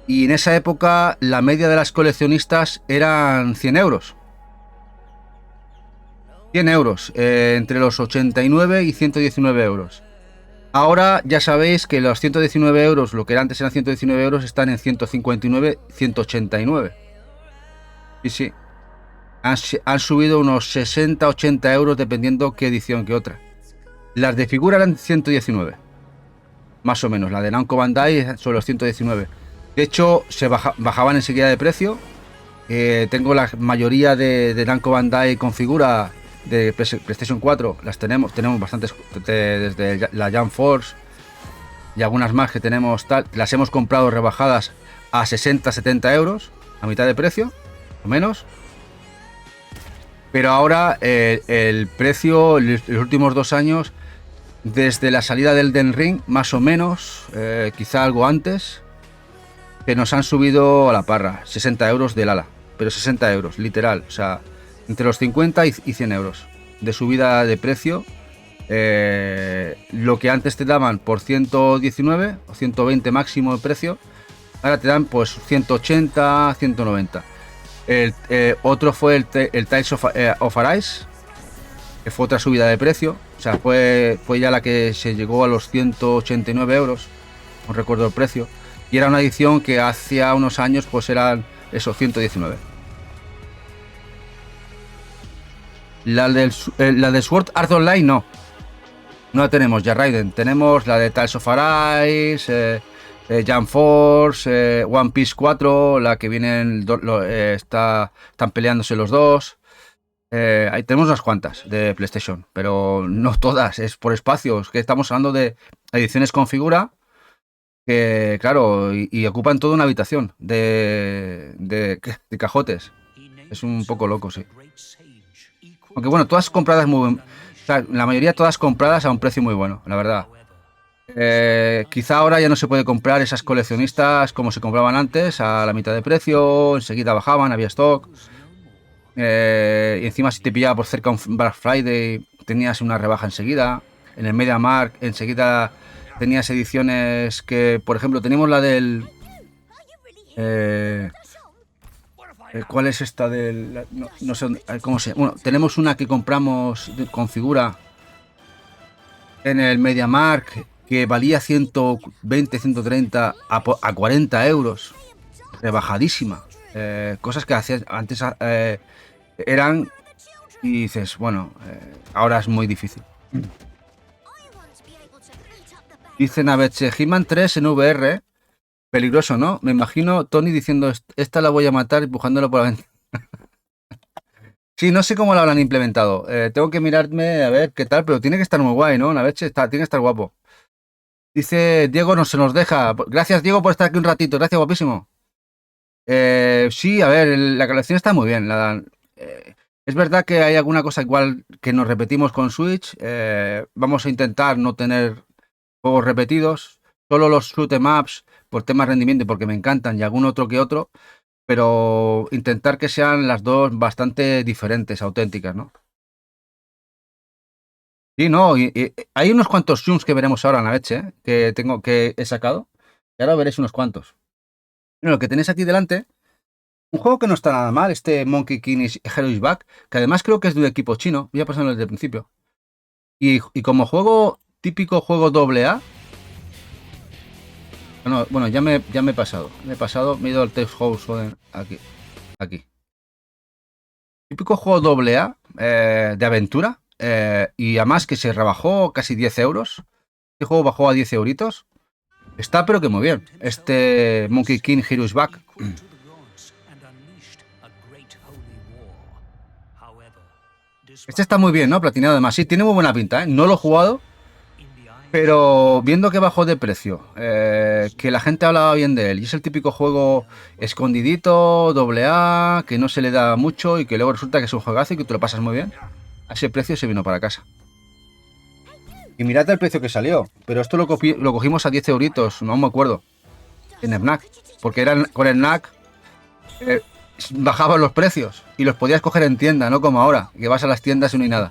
Y en esa época la media de las coleccionistas eran 100 euros. 100 euros, entre los 89 y 119 euros. Ahora ya sabéis que los 119 euros, lo que antes eran 119 euros, están en 159, 189. Sí. Han subido unos 60, 80 euros dependiendo qué edición que otra. Las de figura eran 119. Más o menos, la de Namco Bandai sobre los 119. De hecho, se bajaban enseguida de precio. Tengo la mayoría de Namco Bandai con figura de PlayStation 4, las tenemos bastantes, desde la Jump Force y algunas más que tenemos las hemos comprado rebajadas a 60-70 euros, a mitad de precio, o menos. Pero ahora el precio, los últimos 2 años, desde la salida del Elden Ring, más o menos, quizá algo antes, que nos han subido a la parra, 60 euros del ala, pero 60 euros, literal, o sea, entre los 50 y 100 euros de subida de precio Lo que antes te daban por 119 o 120 máximo de precio, ahora te dan pues 180, 190. Otro fue el Tales of Arise, que fue otra subida de precio. O sea, fue ya la que se llegó a los 189 euros, no recuerdo el precio. Y era una edición que hacía unos años pues eran esos 119. La del Sword Art Online no la tenemos ya, Raiden. Tenemos la de Tales of Arise, Jump Force, One Piece 4, la que vienen, están peleándose los dos. Ahí tenemos unas cuantas de PlayStation, pero no todas, es por espacios, que estamos hablando de ediciones con figura, que claro, y ocupan toda una habitación de cajotes. Es un poco loco, sí. Aunque bueno, todas compradas la mayoría todas compradas a un precio muy bueno, la verdad. Quizá ahora ya no se puede comprar esas coleccionistas como se compraban antes, a la mitad de precio, enseguida bajaban, había stock. Y encima si te pillaba por cerca un Black Friday, tenías una rebaja enseguida. En el MediaMarkt enseguida tenías ediciones que, por ejemplo, tenemos la del... ¿cuál es esta del...? No sé cómo se... Bueno, tenemos una que compramos con figura en el MediaMarkt que valía 120, 130 a 40 euros. Rebajadísima. Cosas que hacías antes eran... Y dices, bueno, ahora es muy difícil. Dice Naveche, He-Man 3 en VR... Peligroso, ¿no? Me imagino Tony diciendo, esta la voy a matar empujándolo por la ventana. Sí, no sé cómo lo habrán implementado. Tengo que mirarme a ver qué tal, pero tiene que estar muy guay, ¿no? Tiene que estar guapo. Dice Diego, no se nos deja. Gracias, Diego, por estar aquí un ratito. Gracias, guapísimo. Sí, a ver, la colección está muy bien. Es verdad que hay alguna cosa igual que nos repetimos con Switch. Vamos a intentar no tener juegos repetidos. Solo los shoot 'em ups por temas de rendimiento y porque me encantan y algún otro que otro, pero intentar que sean las dos bastante diferentes, auténticas, ¿no? Sí, no, y hay unos cuantos zooms que veremos ahora en la leche, que he sacado, y ahora veréis unos cuantos. Bueno, lo que tenéis aquí delante, un juego que no está nada mal, este Monkey King Heroes Back, que además creo que es de un equipo chino, voy a pasarlo desde el principio. Y como juego, típico juego AA, bueno, ya me he pasado. Me he ido al Text House aquí. Típico juego AA de aventura. Y además que se rebajó casi 10 euros. Este juego bajó a 10 euritos. Está pero que muy bien. Este Monkey King Heroes Back. Este está muy bien, ¿no? Platinado además. Sí, tiene muy buena pinta, ¿eh? No lo he jugado. Pero viendo que bajó de precio, que la gente hablaba bien de él, y es el típico juego escondidito, AA, que no se le da mucho y que luego resulta que es un juegazo y que te lo pasas muy bien, a ese precio se vino para casa. Y mirad el precio que salió, pero esto lo cogimos a 10 euritos, no me acuerdo, en el FNAC, porque con el FNAC bajaban los precios y los podías coger en tienda, no como ahora, que vas a las tiendas y no hay nada.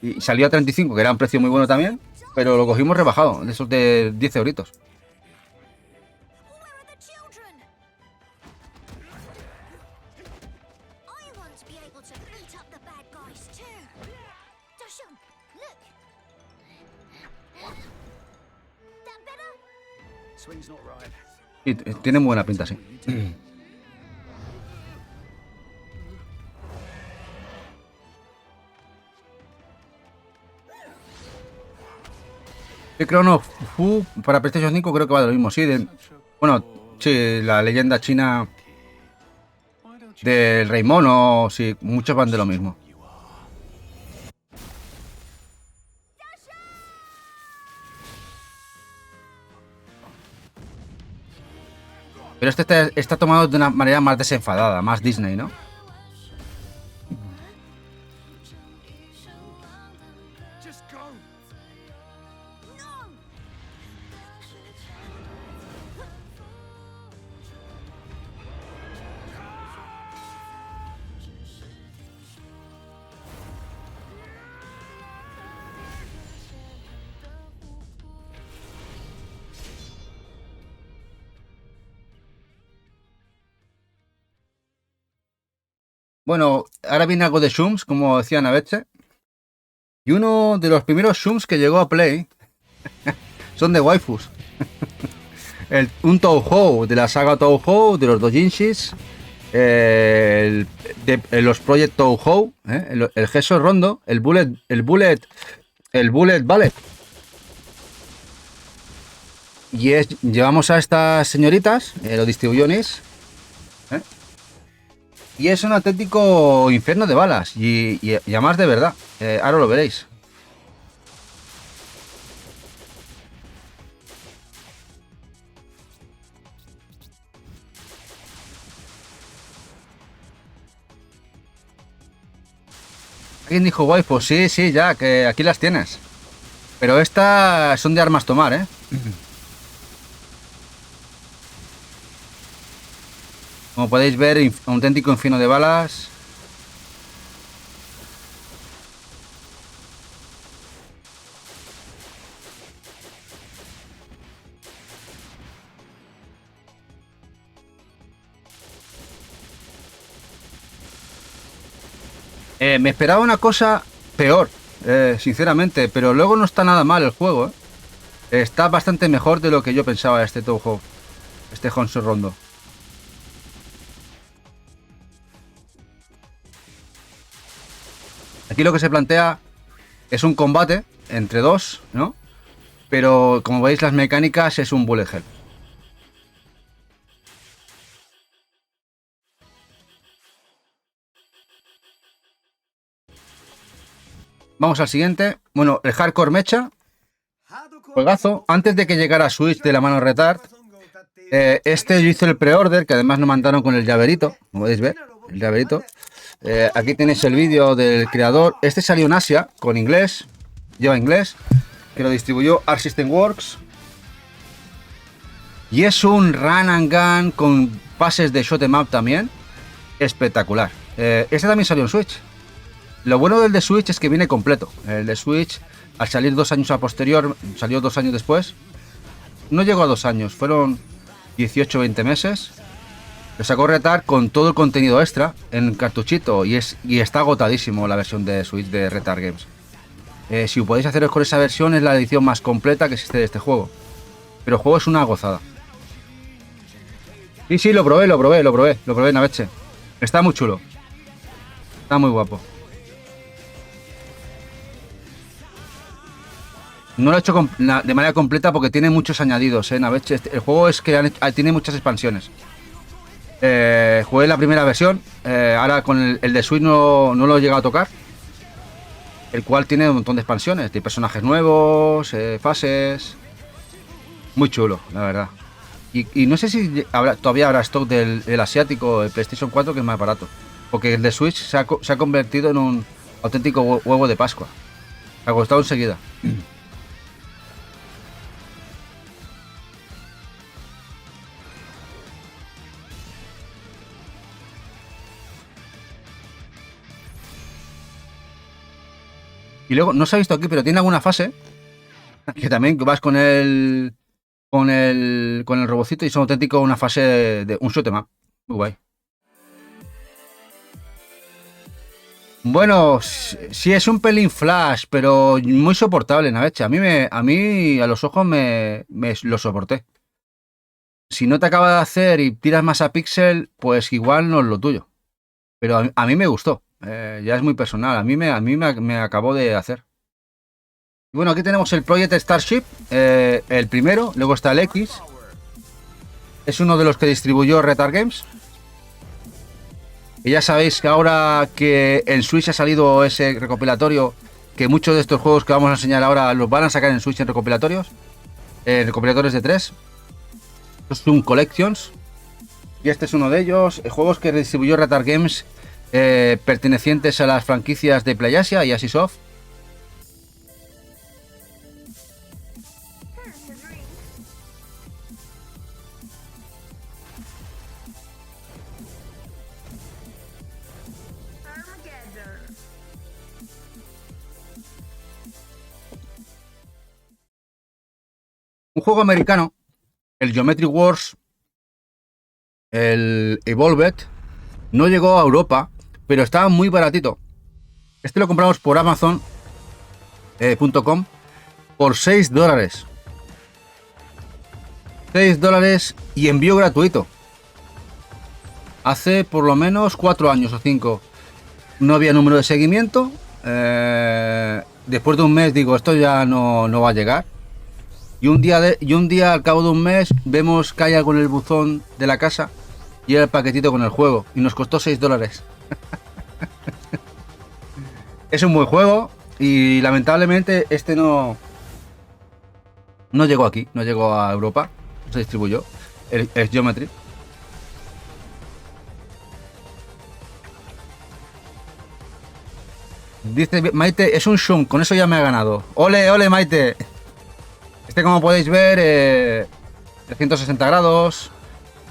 Y salió a 35, que era un precio muy bueno también. Pero lo cogimos rebajado, de esos de 10 euritos. Y tiene muy buena pinta, sí. El Chrono Fu para PlayStation 5 creo que va de lo mismo, sí. Bueno, sí, la leyenda china del Rey Mono, sí, muchos van de lo mismo. Pero este está tomado de una manera más desenfadada, más Disney, ¿no? Bueno, ahora viene algo de Shums, como decía Naveche. Y uno de los primeros Shums que llegó a Play son de waifus. Un Touhou de la saga Touhou, de los doujinshis. Los Project Touhou, el Gesso Rondo, el Bullet Ballet. Y llevamos a estas señoritas, lo distribuyó NIS. Y es un auténtico infierno de balas. Y además de verdad. Ahora lo veréis. Alguien dijo waifu, sí, ya, que aquí las tienes. Pero estas son de armas tomar, ¿eh? Como podéis ver, auténtico infierno de balas. Me esperaba una cosa peor, sinceramente, pero luego no está nada mal el juego, ¿eh? Está bastante mejor de lo que yo pensaba este Touhou, este Honso Rondo. Aquí lo que se plantea es un combate entre dos, ¿no? Pero como veis las mecánicas es un bullet hell. Vamos al siguiente. Bueno, el Hardcore Mecha. Juegazo. Antes de que llegara a Switch de la mano Retard, este yo hice el pre-order, que además nos mandaron con el llaverito. Como podéis ver, el llaverito. Aquí tenéis el vídeo del creador. Este salió en Asia, con inglés. Lleva inglés. Que lo distribuyó Arc System Works. Y es un run and gun con pases de shot 'em up también. Espectacular. Este también salió en Switch. Lo bueno del de Switch es que viene completo. El de Switch, al salir 2 años a posterior, salió 2 años después. No llegó a 2 años, fueron 18 o 20 meses. Lo sacó Retard con todo el contenido extra en cartuchito y está agotadísimo la versión de Switch de Retard Games. Si podéis haceros con esa versión, es la edición más completa que existe de este juego. Pero el juego es una gozada. Sí, lo probé, Naveche. Está muy chulo. Está muy guapo. No lo he hecho de manera completa porque tiene muchos añadidos, Naveche. El juego es que tiene muchas expansiones. Jugué la primera versión. Ahora con el de Switch no lo he llegado a tocar. El cual tiene un montón de expansiones, de personajes nuevos, fases. Muy chulo, la verdad. Y no sé si todavía habrá stock del asiático, el PlayStation 4, que es más barato. Porque el de Switch se ha convertido en un auténtico huevo de Pascua. Ha costado enseguida. Y luego, no se ha visto aquí, pero tiene alguna fase que también vas con el robocito y son auténtico una fase de un shoot 'em up. Muy guay. Bueno, sí es un pelín flash, pero muy soportable, Naveche. A mí a los ojos me lo soporté. Si no te acaba de hacer y tiras más a pixel, pues igual no es lo tuyo. Pero a mí me gustó. Ya es muy personal. A mí me acabó de hacer. Y bueno, aquí tenemos el Project Starship, el primero. Luego está el X. Es uno de los que distribuyó Retard Games. Y ya sabéis que ahora que en Switch ha salido ese recopilatorio, que muchos de estos juegos que vamos a enseñar ahora los van a sacar en Switch en recopilatorios. Recopilatorios de 3. Estos son Collections. Y este es uno de ellos. Juegos que distribuyó Retard Games, pertenecientes a las franquicias de PlayAsia y Asisoft. Un juego americano, el Geometry Wars, el Evolved, no llegó a Europa pero estaba muy baratito. Este lo compramos por Amazon.com por $6. $6 y envío gratuito. Hace por lo menos 4 años o 5. No había número de seguimiento. Después de un mes digo, esto ya no va a llegar. Y un día al cabo de un mes vemos que hay algo en el buzón de la casa y era el paquetito con el juego. Y nos costó $6. Es un buen juego y lamentablemente este no llegó aquí, no llegó a Europa, no se distribuyó, el Geometry. Dice Maite, es un Shun, con eso ya me ha ganado. ¡Ole, ole, Maite! Este, como podéis ver, 360 grados,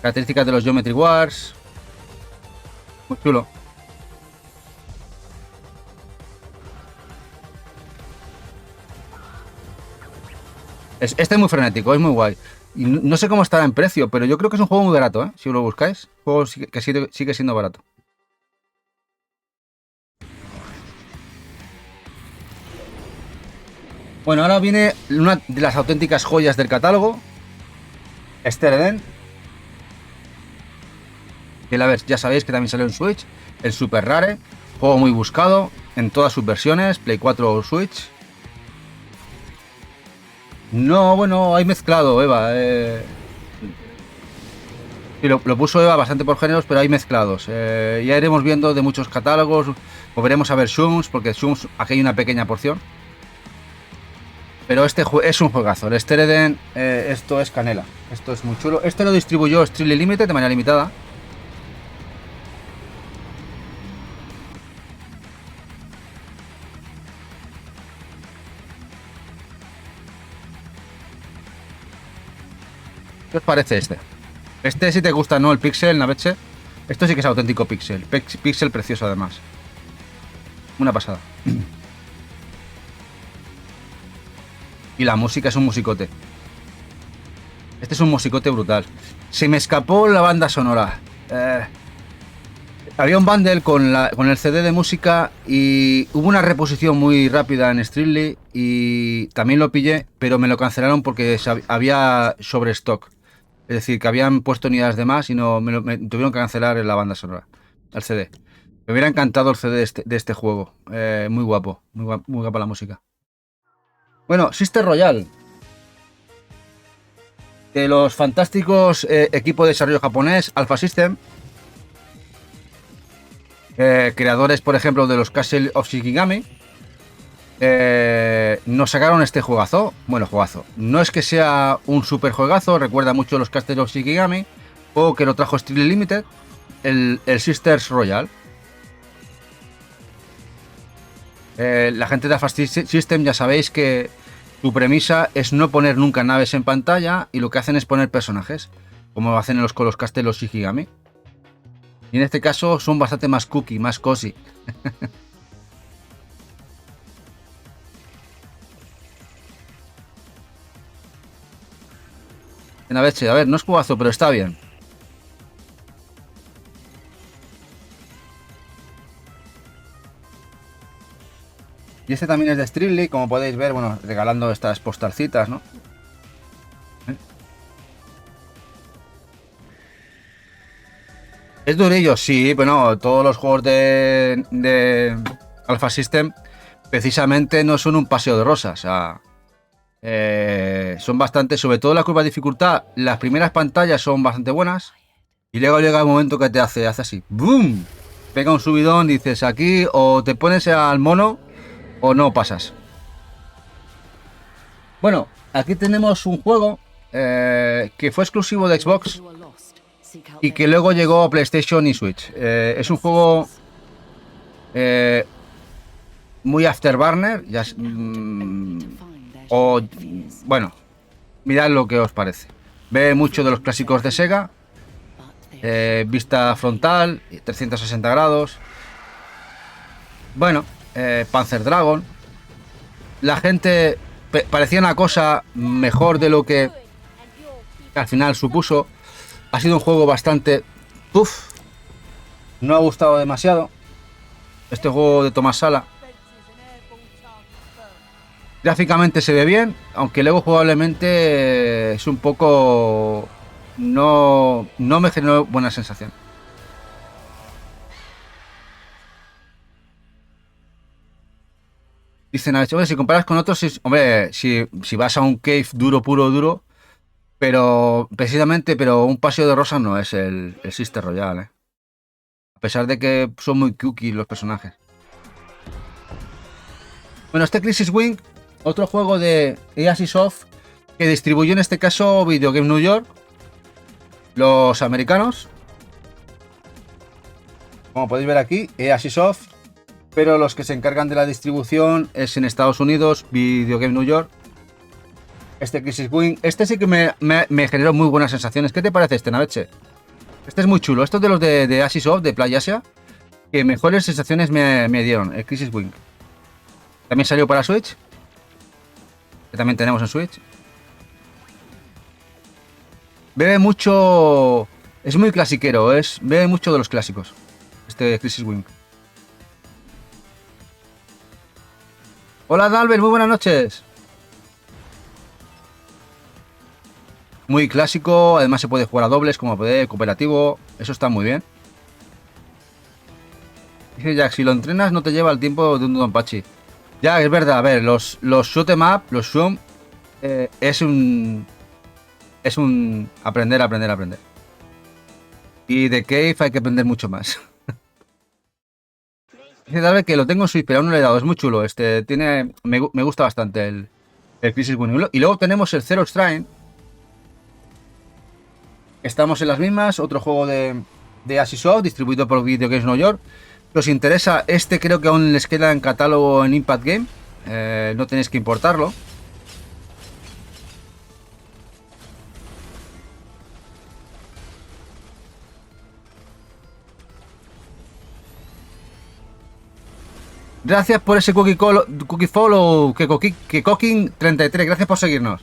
características de los Geometry Wars, muy chulo. Este es muy frenético, es muy guay. Y no sé cómo estará en precio, pero yo creo que es un juego muy barato, ¿eh? Si lo buscáis, el juego sigue siendo barato. Bueno, ahora viene una de las auténticas joyas del catálogo. Stereden. Que ya sabéis que también salió en Switch. El Super Rare. Juego muy buscado en todas sus versiones. Play 4 o Switch. No, bueno, hay mezclado, Eva. Sí, lo puso Eva bastante por géneros, pero hay mezclados. Ya iremos viendo de muchos catálogos. Volveremos a ver Shums, porque Shums aquí hay una pequeña porción. Pero este es un juegazo. El Stereden, esto es canela. Esto es muy chulo. Este lo distribuyó Strictly Limited de manera limitada. ¿Qué os parece este? Este, si te gusta, ¿no? El pixel, Naveche. Esto sí que es auténtico pixel. Pixel precioso, además. Una pasada. Y la música es un musicote. Este es un musicote brutal. Se me escapó la banda sonora. Había un bundle con el CD de música y hubo una reposición muy rápida en Strictly y también lo pillé, pero me lo cancelaron porque había sobrestock. Es decir, que habían puesto unidades de más y me tuvieron que cancelar la banda sonora, el CD. Me hubiera encantado el CD de este juego. Muy guapo, muy guapa la música. Bueno, Sister Royale. De los fantásticos equipos de desarrollo japonés, Alpha System. Creadores, por ejemplo, de los Castle of Shikigami. Nos sacaron este juegazo. Bueno, juegazo. No es que sea un super juegazo, recuerda mucho a los Castle of Shikigami. O que lo trajo Strictly Limited. El Sisters Royale. La gente de Alpha System ya sabéis que su premisa es no poner nunca naves en pantalla y lo que hacen es poner personajes, como lo hacen con los Castelos Shikigami. Y en este caso son bastante más cookie, más cozy. A ver, no es jugazo, pero está bien. Y este también es de Strictly, como podéis ver, bueno, regalando estas postalcitas, ¿no? Es durillo, sí, bueno, todos los juegos de Alpha System precisamente no son un paseo de rosas, o sea, son bastante, sobre todo la curva de dificultad, las primeras pantallas son bastante buenas y luego llega el momento que te hace así, ¡boom! Pega un subidón, dices aquí o te pones al mono o no pasas. Bueno, aquí tenemos un juego que fue exclusivo de Xbox y que luego llegó a PlayStation y Switch. Es un juego muy afterburner, bueno, mirad lo que os parece. Ve mucho de los clásicos de Sega, vista frontal, 360 grados. Bueno, Panzer Dragon. La gente parecía una cosa mejor de lo que al final supuso. Ha sido un juego bastante... no ha gustado demasiado. este juego de Tomás Sala. Gráficamente se ve bien, aunque luego jugablemente es un poco... No me generó buena sensación. Dicen, a ver, hombre, si comparas con otros, hombre, si vas a un cave duro, puro, duro, pero precisamente, pero un paseo de rosas no es el Sister Royale, ¿eh? A pesar de que son muy cookie los personajes. Bueno, este Crisis Wing, otro juego de Easysoft, que distribuyó en este caso Video Game New York, los americanos. Como podéis ver aquí, Easysoft, pero los que se encargan de la distribución es en Estados Unidos, Video Game New York. Este Crisis Wing, este sí que me generó muy buenas sensaciones. ¿Qué te parece este, Naveche? Este es muy chulo. Estos de los de Easysoft, de PlayAsia, que mejores sensaciones me dieron, el Crisis Wing. También salió para Switch, que también tenemos en Switch. Bebe mucho... Es muy clasiquero, bebe mucho de los clásicos, este Crisis Wing. Hola, Dalbert, muy buenas noches. Muy clásico, además se puede jugar a dobles, como puede, cooperativo, eso está muy bien. Dice Jack, si lo entrenas no te lleva el tiempo de un Donpachi. Ya, es verdad, a ver, los shoot 'em up, los Shum, es un aprender. Y de Cave hay que aprender mucho más. Dice Dalbert que lo tengo en Switch, pero aún no le he dado, es muy chulo, me gusta bastante el Crisis Wing. Y luego tenemos el Zero Strain. Estamos en las mismas, otro juego de Easysoft, distribuido por Video Games New York. Si os interesa, este creo que aún les queda en catálogo en Impact Game. No tenéis que importarlo. Gracias por ese cookie follow, que Cooking33, gracias por seguirnos.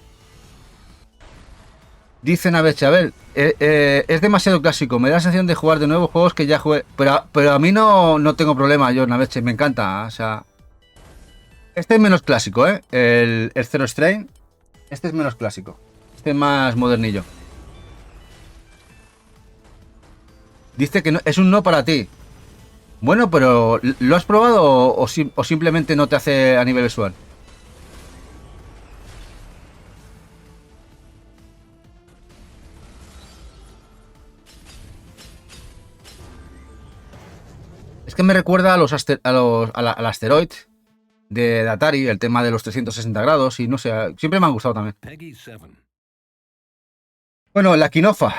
Dice Naveche, a ver, es demasiado clásico, me da la sensación de jugar de nuevo juegos que ya jugué, pero a mí no tengo problema, yo, Naveche, me encanta, o sea... Este es menos clásico, el Zero Strain, este es menos clásico, este es más modernillo. Dice que no, es un no para ti. Bueno, pero ¿lo has probado o simplemente no te hace a nivel visual? Es que me recuerda al Asteroid de Atari, el tema de los 360 grados y no sé, siempre me han gustado también. Bueno, la Quinofa,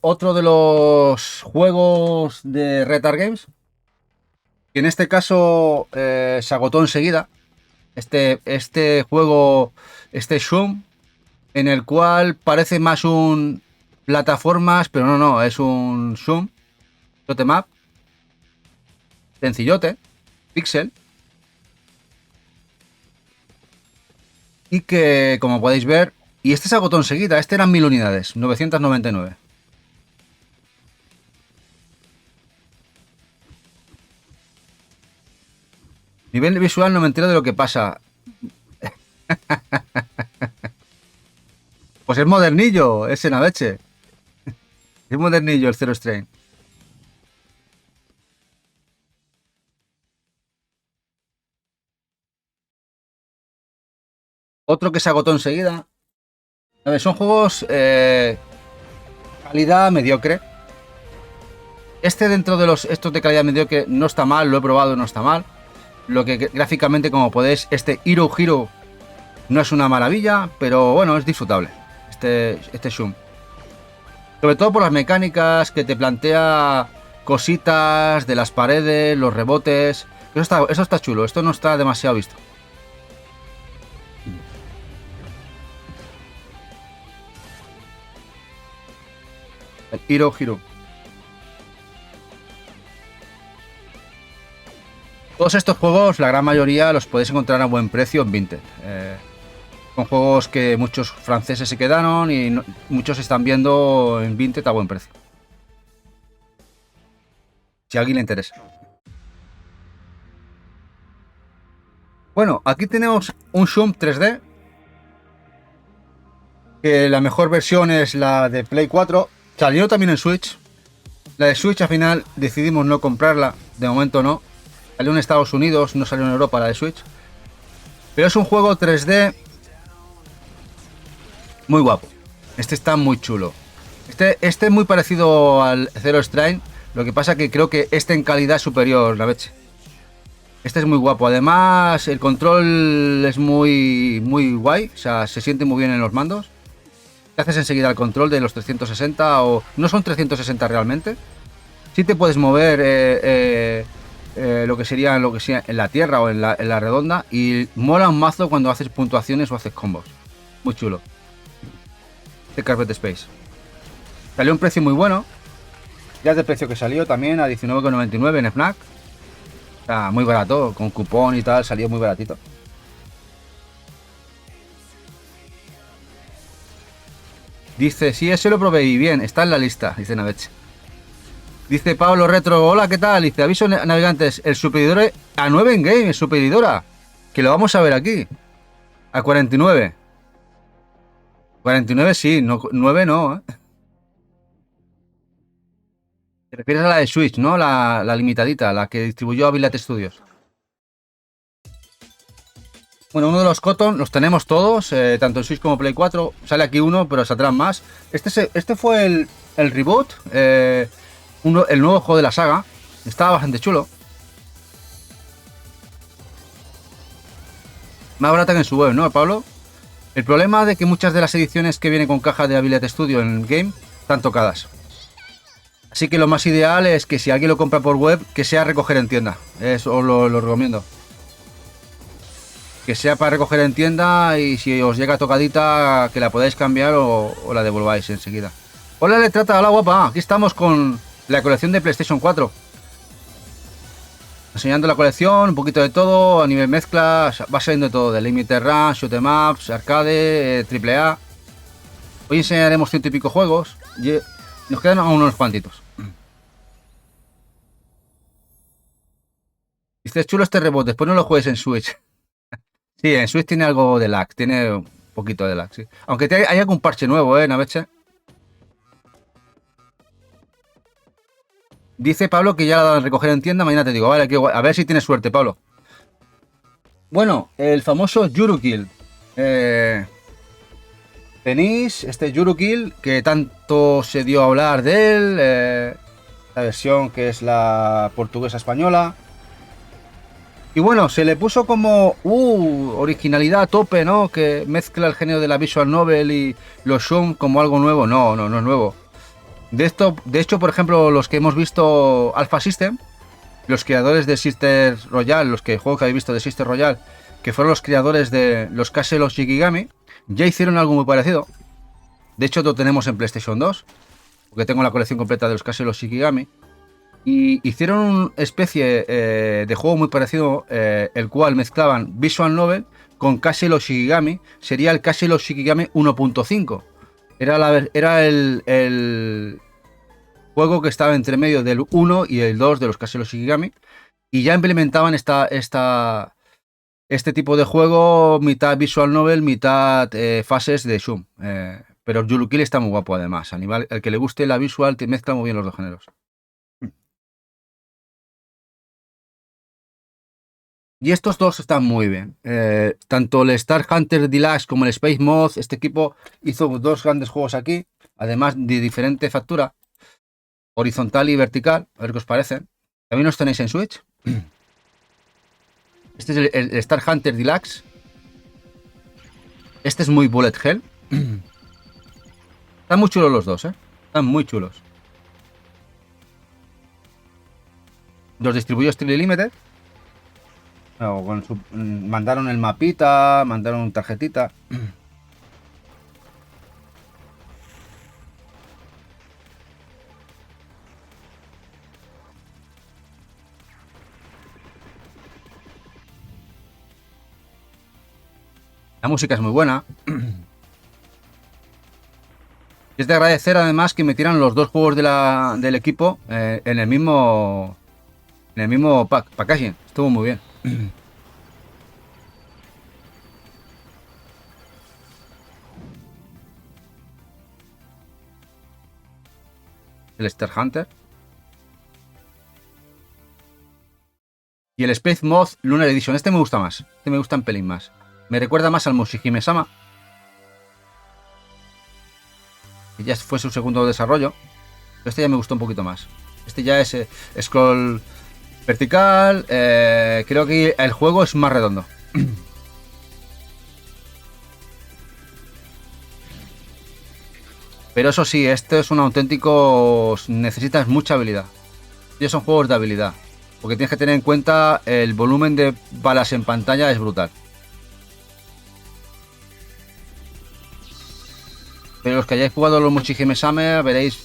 otro de los juegos de Retard Games, que en este caso se agotó enseguida. Este juego, este Shum, en el cual parece más un plataformas, pero no, es un Shum, shoot 'em up, sencillote, pixel, y que, como podéis ver, y este se agotó enseguida, este eran 1000 unidades, 999. Nivel visual no me entero de lo que pasa. Pues es modernillo, ese Naveche. Es modernillo el Zero Strain. Otro que se agotó enseguida. A ver, son juegos calidad mediocre. Este dentro de estos de calidad mediocre no está mal, lo he probado, no está mal. Lo que gráficamente, como podéis, este Hero Hero no es una maravilla, pero bueno, es disfrutable. Este Shum. Sobre todo por las mecánicas que te plantea, cositas de las paredes, los rebotes. Eso está chulo, esto no está demasiado visto. El Hero Hero. Todos estos juegos, la gran mayoría, los podéis encontrar a buen precio en Vinted. Son juegos que muchos franceses se quedaron y muchos están viendo en Vinted a buen precio. Si a alguien le interesa. Bueno, aquí tenemos un Shum 3D. Que la mejor versión es la de Play 4. Salió también en Switch. La de Switch al final decidimos no comprarla. De momento no. Salió en Estados Unidos, no salió en Europa la de Switch. Pero es un juego 3D muy guapo. Este está muy chulo. Este es muy parecido al Zero Strain. Lo que pasa que creo que este en calidad superior, la leche. Este es muy guapo. Además, el control es muy guay. O sea, se siente muy bien en los mandos. Te haces enseguida el control de los 360 o... No son 360 realmente. Sí te puedes mover lo que sería en la tierra o en la redonda. Y mola un mazo cuando haces puntuaciones o haces combos. Muy chulo. The Carpet Space. Salió un precio muy bueno. Ya es de precio que salió también a 19,99 en Fnac. O sea, muy barato, con cupón y tal, salió muy baratito. Dice, sí, ese lo probé y bien, está en la lista, dice Naveche. Dice Pablo Retro, hola, ¿qué tal? Dice, aviso navegantes, el superior a 9 en game, es superidora. Que lo vamos a ver aquí. A 49. 49 sí, no, 9 no, ¿eh? Te refieres a la de Switch, ¿no? La limitadita, la que distribuyó Avilat Studios. Bueno, uno de los Cotton los tenemos todos, tanto en Switch como Play 4. Sale aquí uno, pero saldrán más. Este fue el reboot, el nuevo juego de la saga. Estaba bastante chulo. Más barata que en su web, ¿no, Pablo? El problema de que muchas de las ediciones que vienen con caja de Avilat Studio en game están tocadas. Así que lo más ideal es que si alguien lo compra por web, que sea recoger en tienda. Eso lo recomiendo. Que sea para recoger en tienda y si os llega tocadita, que la podáis cambiar o la devolváis enseguida. Hola, Letrata, hola guapa. Aquí estamos con la colección de PlayStation 4. Enseñando la colección, un poquito de todo, a nivel mezcla, va saliendo todo, de Limited Run, Shoot 'em Ups, Arcade, AAA. Hoy enseñaremos 100 y pico juegos y nos quedan aún unos cuantitos. Dice, es chulo este reboot, después no lo juegues en Switch. Sí, en Switch tiene algo de lag, tiene un poquito de lag, sí. Aunque hay algún parche nuevo, Naveche. Dice Pablo que ya la dan a recoger en tienda, mañana te digo, vale, a ver si tienes suerte, Pablo. Bueno, el famoso Yurukill. Tenéis este Yurukill que tanto se dio a hablar de él, la versión que es la portuguesa española. Y bueno, se le puso como originalidad a tope, ¿no? Que mezcla el género de la visual novel y los Shum como algo nuevo. No es nuevo. De hecho, por ejemplo, los que hemos visto Alpha System, los creadores de Sister Royale, juegos que habéis visto de Sister Royale, que fueron los creadores de los Castle of Shikigami, ya hicieron algo muy parecido. De hecho, lo tenemos en PlayStation 2, porque tengo la colección completa de los Castle of Shikigami. Y hicieron una especie de juego muy parecido, el cual mezclaban Visual Novel con Castle of Shikigami. Sería el Castle of Shikigami 1.5. Era el juego que estaba entre medio del 1 y el 2 de los Castle of Shikigami. Y ya implementaban este tipo de juego, mitad Visual Novel, mitad fases de Shum. Pero Yurukill está muy guapo además. Al que le guste la visual, te mezcla muy bien los dos géneros. Y estos dos están muy bien. Tanto el Star Hunter Deluxe como el Space Moth, este equipo hizo dos grandes juegos aquí, además de diferente factura, horizontal y vertical, a ver qué os parecen. También los tenéis en Switch. Este es el Star Hunter Deluxe. Este es muy bullet hell. Están muy chulos los dos, Están muy chulos. Los distribuyó Steel Limited. Mandaron el mapita, mandaron tarjetita. La música es muy buena. Es de agradecer además que metieran los dos juegos del equipo en el mismo packaging. Estuvo muy bien. el Star Hunter. Y el Space Moth Lunar Edition. Este me gusta más. Este me gusta un pelín más. Me recuerda más al Mushihime-sama, que ya fue su segundo desarrollo. Pero este ya me gustó un poquito más. Este ya es scroll vertical. Creo que el juego es más redondo. Pero eso sí, este es un auténtico... Necesitas mucha habilidad. Y son juegos de habilidad. Porque tienes que tener en cuenta el volumen de balas en pantalla es brutal. Pero los que hayáis jugado los Mushihime-sama veréis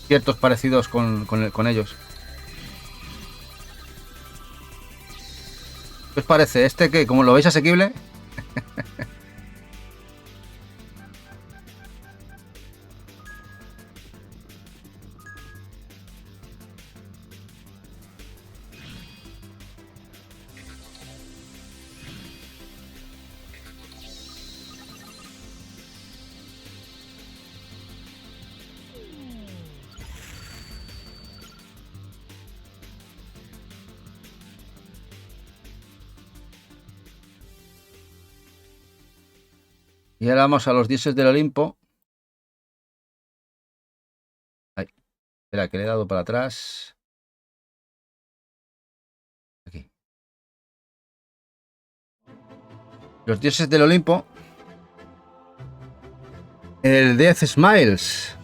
ciertos parecidos con ellos. ¿Qué os parece? ¿Este que como lo veis asequible? Y ahora vamos a los dioses del Olimpo. Ay, espera, que le he dado para atrás. Aquí. Los dioses del Olimpo. El Death Smiles.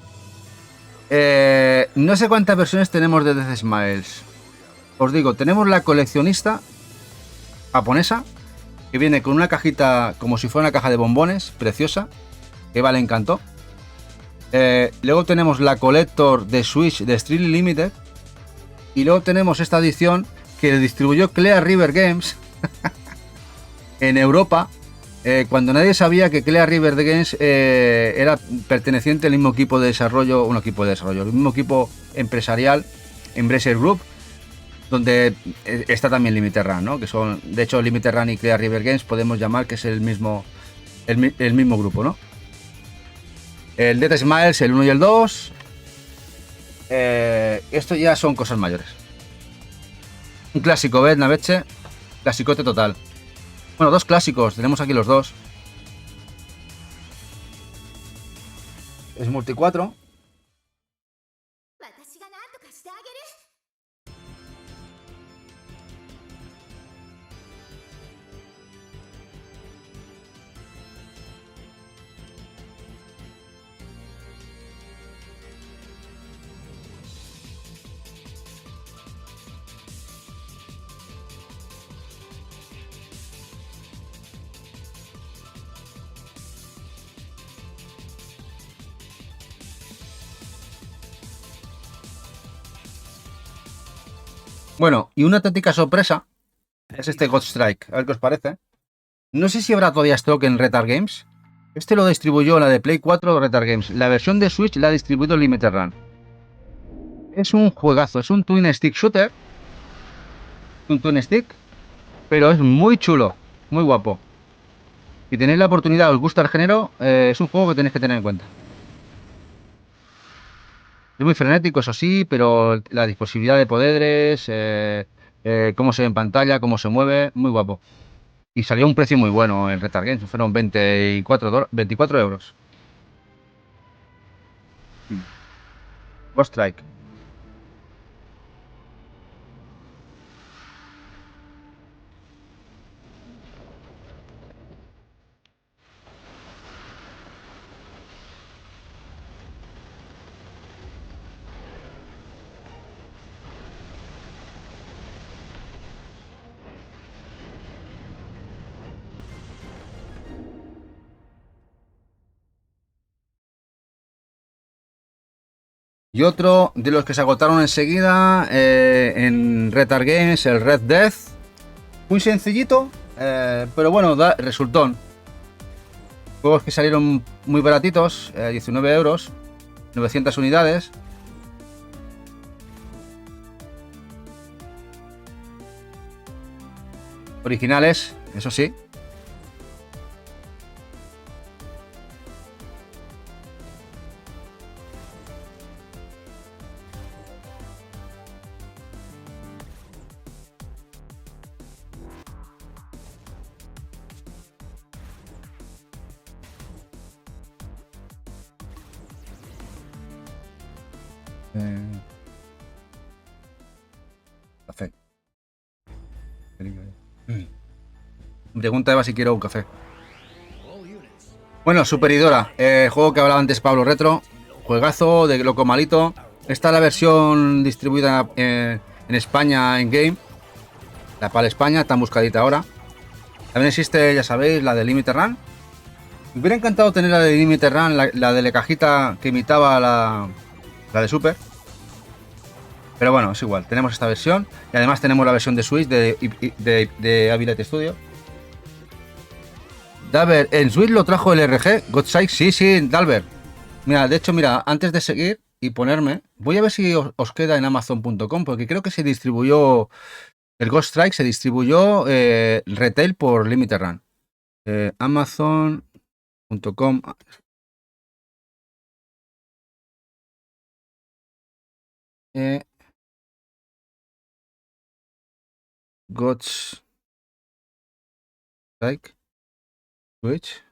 No sé cuántas versiones tenemos de Death Smiles. Os digo, tenemos la coleccionista japonesa, que viene con una cajita como si fuera una caja de bombones, preciosa, que vale, encantó. Luego tenemos la Collector de Switch de Strictly Limited. Y luego tenemos esta edición que distribuyó Clear River Games en Europa, cuando nadie sabía que Clear River Games era perteneciente al mismo equipo de desarrollo, el mismo equipo empresarial, Embracer Group, donde está también Limited Run, ¿no? Que son, de hecho, Limited Run y Clear River Games podemos llamar que es el mismo grupo, ¿no? El Death Smiles, el 1 y el 2. Esto ya son cosas mayores. Un clásico, ¿ves, Naveche? Clasicote total. Bueno, dos clásicos, tenemos aquí los dos. Es multi 4. Bueno, y una auténtica sorpresa es este God Strike. A ver qué os parece. No sé si habrá todavía stock en Retard Games. Este lo distribuyó la de Play 4 Retard Games. La versión de Switch la ha distribuido Limited Run. Es un juegazo, es un Twin Stick Shooter. Un Twin Stick. Pero es muy chulo, muy guapo. Si tenéis la oportunidad, os gusta el género, es un juego que tenéis que tener en cuenta. Es muy frenético, eso sí, pero la disposibilidad de poderes, cómo se ve en pantalla, cómo se mueve, muy guapo. Y salió a un precio muy bueno en Retard Games, fueron 24 euros. Ghost Strike. Y otro de los que se agotaron enseguida en Retard Games, el Red Death. Muy sencillito, pero bueno, da resultón. Juegos que salieron muy baratitos, 19 euros, 900 unidades. Originales, eso sí. Café. Pregunta Eva si quiero un café. Bueno, Superidora, juego que hablaba antes Pablo Retro, juegazo de loco malito. Esta es la versión distribuida en España en Game, la PAL España, tan buscadita ahora. También existe, ya sabéis, la de Limited Run. Me hubiera encantado tener la de Limited Run, la de la cajita que imitaba la de Super. Pero bueno, es igual, tenemos esta versión y además tenemos la versión de Switch de Ability Studio. Dalver, en Switch lo trajo el RG, Godsight, sí, Dalver. Mira, de hecho, mira, antes de seguir y ponerme, voy a ver si os queda en Amazon.com, porque creo que se distribuyó, el Ghost Strike se distribuyó retail por Limited Run. Amazon.com. Ghost Strike Switch.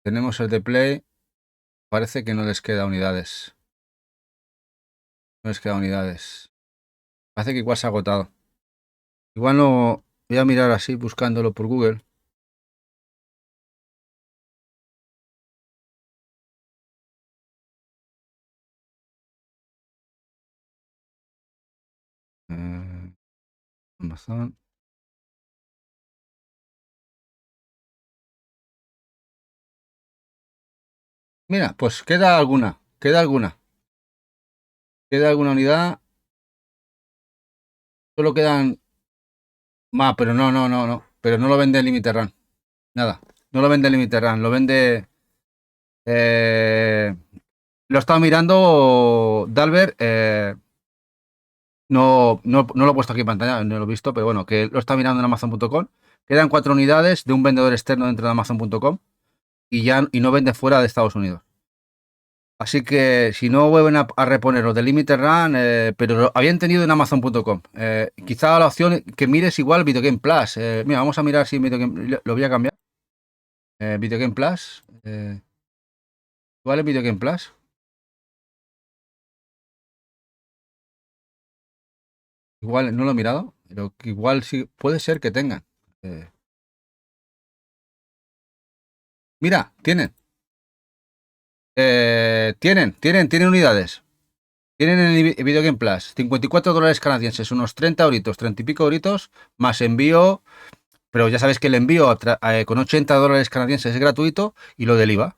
Tenemos el de Play. Parece que no les queda unidades. No les queda unidades. Parece que igual se ha agotado. Igual no. Voy a mirar así buscándolo por Google. Amazon. Mira, pues queda alguna. Queda alguna unidad. Solo quedan más, pero no. Pero no lo vende Limited Run. Nada. No lo vende Limited Run. Lo vende. Lo he estado mirando, Dalver. No lo he puesto aquí en pantalla, no lo he visto, pero bueno, que lo está mirando en Amazon.com. Quedan 4 unidades de un vendedor externo dentro de Amazon.com y no vende fuera de Estados Unidos. Así que si no vuelven a reponer los de Limited Run, pero lo habían tenido en Amazon.com. Quizá la opción que mires igual Video Game Plus. Mira, vamos a mirar si Video Game, lo voy a cambiar. Video Game Plus. ¿Cuál es Video Game Plus? Igual no lo he mirado, pero que igual sí puede ser que tengan. Mira, tienen. Tienen unidades. Tienen en el Video Game Plus $54 canadienses, unos 30 euritos, 30 y pico euritos, más envío. Pero ya sabéis que el envío con $80 canadienses es gratuito y lo del IVA.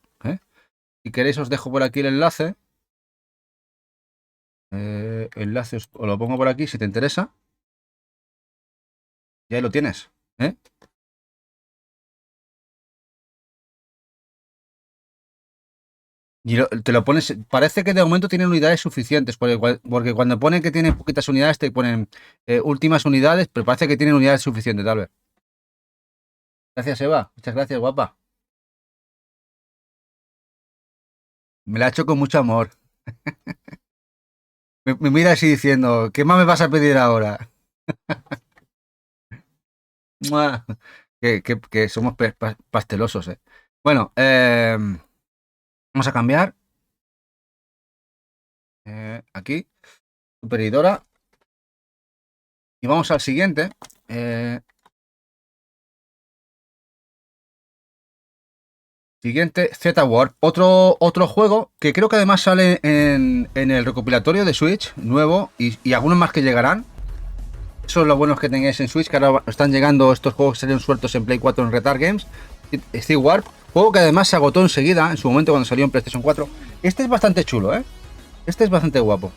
Si queréis os dejo por aquí el enlace. Enlace os lo pongo por aquí si te interesa. Y ahí lo tienes. Y te lo pones. Parece que de momento tienen unidades suficientes. Porque cuando ponen que tienen poquitas unidades, te ponen últimas unidades. Pero parece que tienen unidades suficientes, tal vez. Gracias, Eva. Muchas gracias, guapa. Me la ha hecho con mucho amor. Me mira así diciendo, ¿qué más me vas a pedir ahora? que somos pastelosos, Bueno, vamos a cambiar. Aquí, Superidora. Y vamos al siguiente. Siguiente, Z-Warp. Otro juego que creo que además sale en el recopilatorio de Switch nuevo y algunos más que llegarán. Eso es lo bueno que tengáis en Switch, que ahora están llegando estos juegos que salieron sueltos en Play 4 en Retard Games. Z-Warp, juego que además se agotó enseguida en su momento cuando salió en PlayStation 4. Este es bastante chulo, Este es bastante guapo.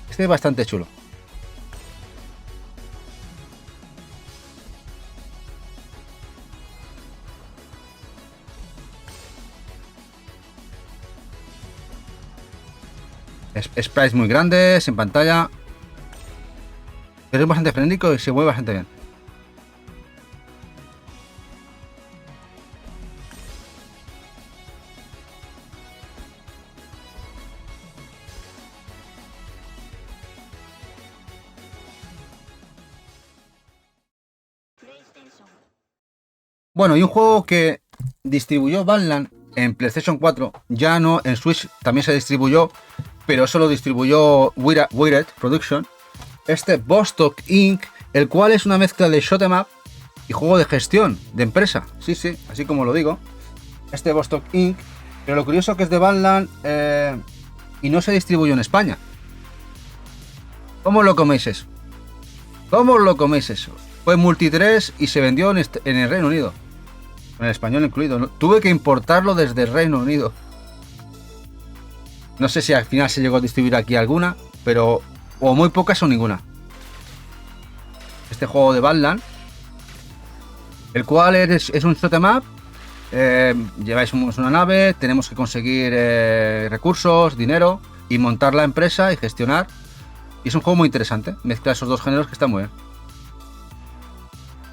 Este es bastante chulo. Sprites muy grandes en pantalla. Pero es bastante frenético y se mueve bastante bien. Bueno, y un juego que distribuyó Badland en PlayStation 4, ya no, en Switch también se distribuyó, pero eso lo distribuyó Wired Production. Este Vostok Inc., el cual es una mezcla de shoot 'em up y juego de gestión de empresa. Sí, sí, así como lo digo. Este Vostok Inc., pero lo curioso que es de Badland y no se distribuyó en España. ¿Cómo lo coméis eso? ¿Cómo lo coméis eso? Fue multi 3 y se vendió en el Reino Unido. En el español incluido. ¿No? Tuve que importarlo desde el Reino Unido. No sé si al final se llegó a distribuir aquí alguna, pero o muy pocas o ninguna. Este juego de Badland, el cual es un shoot 'em up. Lleváis una nave, tenemos que conseguir recursos, dinero y montar la empresa y gestionar. Y es un juego muy interesante. Mezcla esos dos géneros que está muy bien.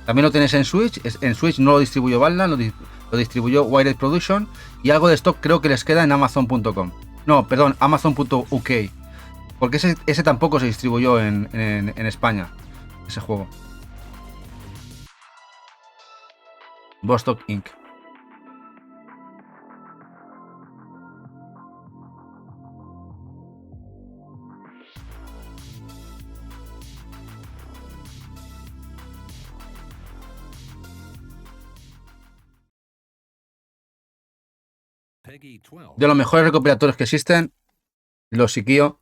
También lo tenéis en Switch. En Switch no lo distribuyó Badland, lo distribuyó Wired Production. Y algo de stock creo que les queda en Amazon.com. No, perdón, Amazon.uk. Porque ese tampoco se distribuyó en España. Ese juego. Vostok Inc. De los mejores recopilatorios que existen, los Sikio,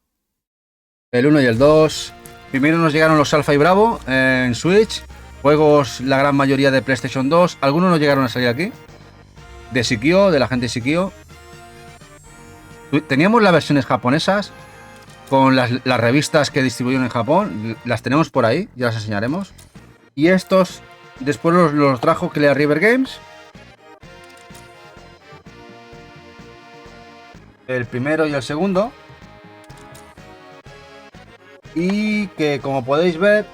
el 1 y el 2. Primero nos llegaron los Alpha y Bravo en Switch, juegos la gran mayoría de PlayStation 2, algunos no llegaron a salir aquí, de Sikio, de la gente de Sikio. Teníamos las versiones japonesas con las revistas que distribuyeron en Japón, las tenemos por ahí, ya las enseñaremos. Y estos después los trajo Clear River Games. El primero y el segundo. Y que como podéis ver,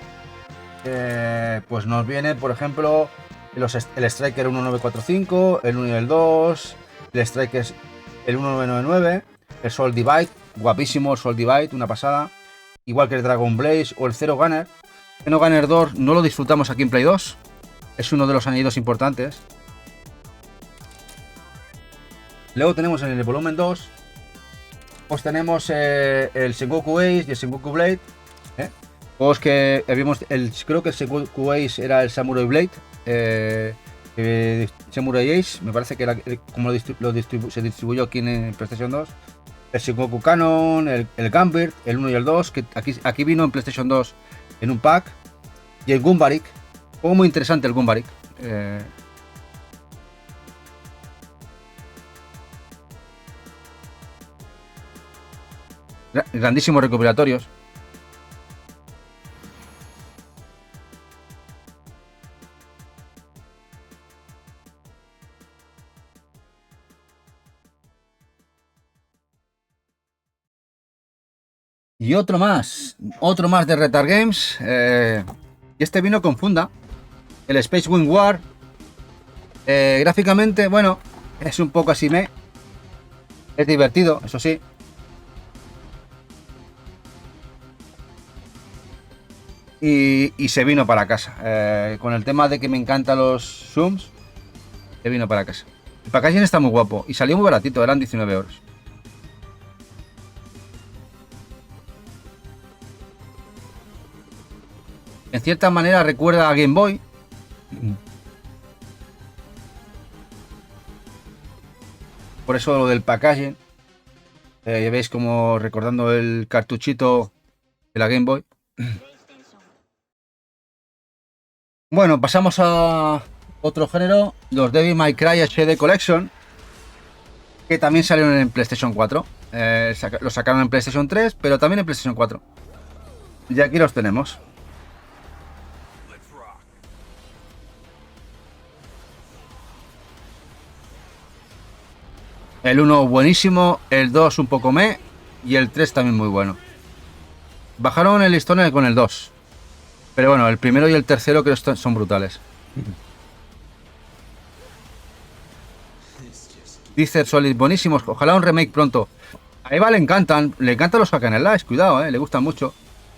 pues nos viene, por ejemplo, el Striker 1945, el 1 y el 2, el Striker el 1999, el Soul Divide, guapísimo el Soul Divide, una pasada. Igual que el Dragon Blaze o el Zero Gunner. Zero Gunner 2 no lo disfrutamos aquí en Play 2. Es uno de los añadidos importantes. Luego tenemos en el volumen 2. Pues tenemos el Sengoku Ace y el Sengoku Blade. Juegos que habíamos. Creo que el Sengoku Ace era el Samurai Blade. Samurai Ace, me parece que era como se distribuyó aquí en PlayStation 2. El Sengoku Canon, el Gambit, el 1 y el 2, que aquí vino en PlayStation 2 en un pack. Y el Gunbarik. Juego muy interesante el Gunbarik. Grandísimos recopilatorios. Y otro más de Retard Games. Y este vino con funda. El Space Wing War. Gráficamente, bueno, es un poco así es divertido, eso sí. Y se vino para casa. Con el tema de que me encantan los zooms, se vino para casa. El packaging está muy guapo y salió muy baratito, eran 19 euros. En cierta manera recuerda a Game Boy. Por eso lo del packaging. Ya veis como recordando el cartuchito de la Game Boy. Bueno, pasamos a otro género, los Devil May Cry HD Collection, que también salieron en PlayStation 4. Los sacaron en PlayStation 3, pero también en PlayStation 4. Y aquí los tenemos. El 1 buenísimo, el 2 un poco y el 3 también muy bueno. Bajaron el listón con el 2. Pero bueno, el primero y el tercero creo que son brutales. Dice Solid, buenísimos. Ojalá un remake pronto. A Eva le encantan los Hack and Slash, cuidado, le gustan mucho.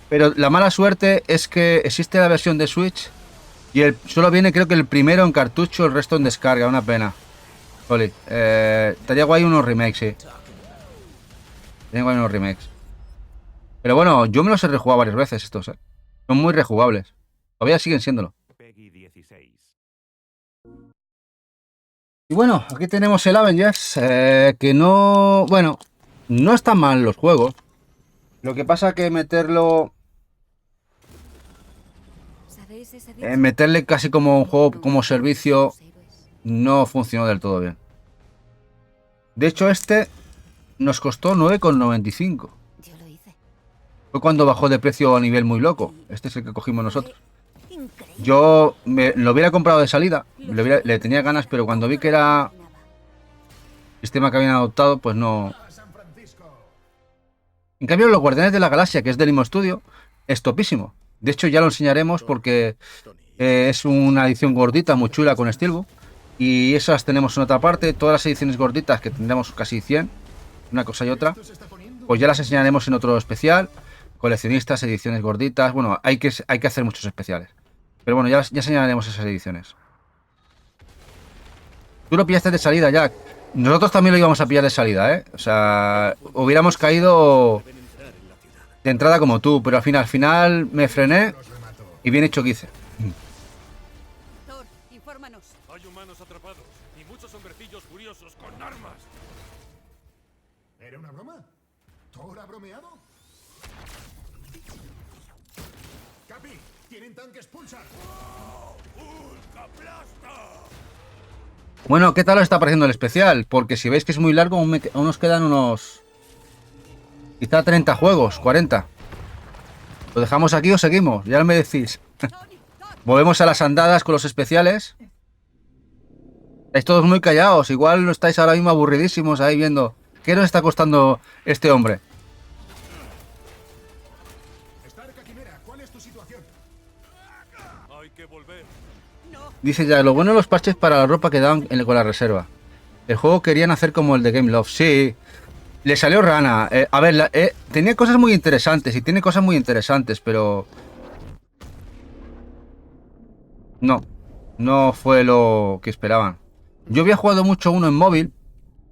Pero la mala suerte es que existe la versión de Switch Y solo viene, creo que el primero en cartucho, el resto en descarga. Una pena. Oli, estaría guay unos remakes, sí. Estaría guay unos remakes. Pero bueno, yo me los he rejugado varias veces estos, Son muy rejugables. Todavía siguen siéndolo. Peggy 16. Y bueno, aquí tenemos el Avengers, que no... Bueno, no están mal los juegos. Lo que pasa que meterlo... meterle casi como un juego, como servicio, no funcionó del todo bien. De hecho, este nos costó 9,95. Fue cuando bajó de precio a nivel muy loco. Este es el que cogimos nosotros. Yo lo hubiera comprado de salida, le tenía ganas, pero cuando vi que era el sistema que habían adoptado, pues no. En cambio, los Guardianes de la Galaxia, que es del mismo estudio, es topísimo. De hecho, ya lo enseñaremos porque es una edición gordita, muy chula, con Steelbook. Y esas tenemos en otra parte. Todas las ediciones gorditas, que tendremos casi 100, una cosa y otra, pues ya las enseñaremos en otro especial. Coleccionistas, ediciones gorditas. Bueno, hay que hacer muchos especiales. Pero bueno, ya enseñaremos esas ediciones. Tú lo pillaste de salida, Jack. Nosotros también lo íbamos a pillar de salida, ¿eh? O sea, hubiéramos caído de entrada como tú, pero al final me frené y bien hecho que hice. Thor, infórmanos. Hay humanos atrapados y muchos hombrecillos furiosos con armas. ¿Era una broma? ¿Thor ha bromeado? Capi, tienen tanques pulsar. Bueno, ¿qué tal os está pareciendo el especial? Porque si veis que es muy largo, aún nos quedan unos... quizá 30 juegos, 40. ¿Lo dejamos aquí o seguimos? Ya me decís. Volvemos a las andadas con los especiales. Estáis todos muy callados. Igual no estáis ahora mismo aburridísimos ahí viendo... ¿Qué nos está costando este hombre? ¿Cuál es tu situación? Hay que volver. Dice ya, lo bueno de los parches para la ropa que daban con la reserva. El juego querían hacer como el de Game Love. Sí, le salió rana. A ver, tenía cosas muy interesantes y tiene cosas muy interesantes, pero... No fue lo que esperaban. Yo había jugado mucho uno en móvil,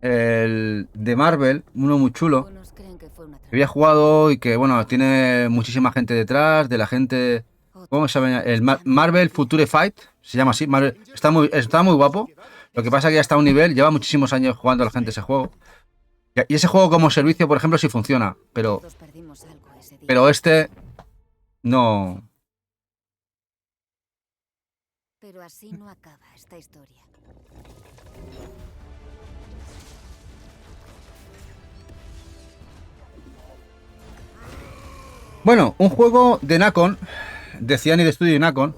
el de Marvel, uno muy chulo. Había jugado y que, bueno, tiene muchísima gente detrás, de la gente... ¿Cómo se llama? El Marvel Future Fight, se llama así. Marvel, está muy guapo. Lo que pasa es que ya está a un nivel, lleva muchísimos años jugando la gente ese juego. Y ese juego como servicio, por ejemplo, sí funciona, pero este no. Pero así no acaba esta historia. Bueno, un juego de Nacon, de Ciani de Studio Nacon.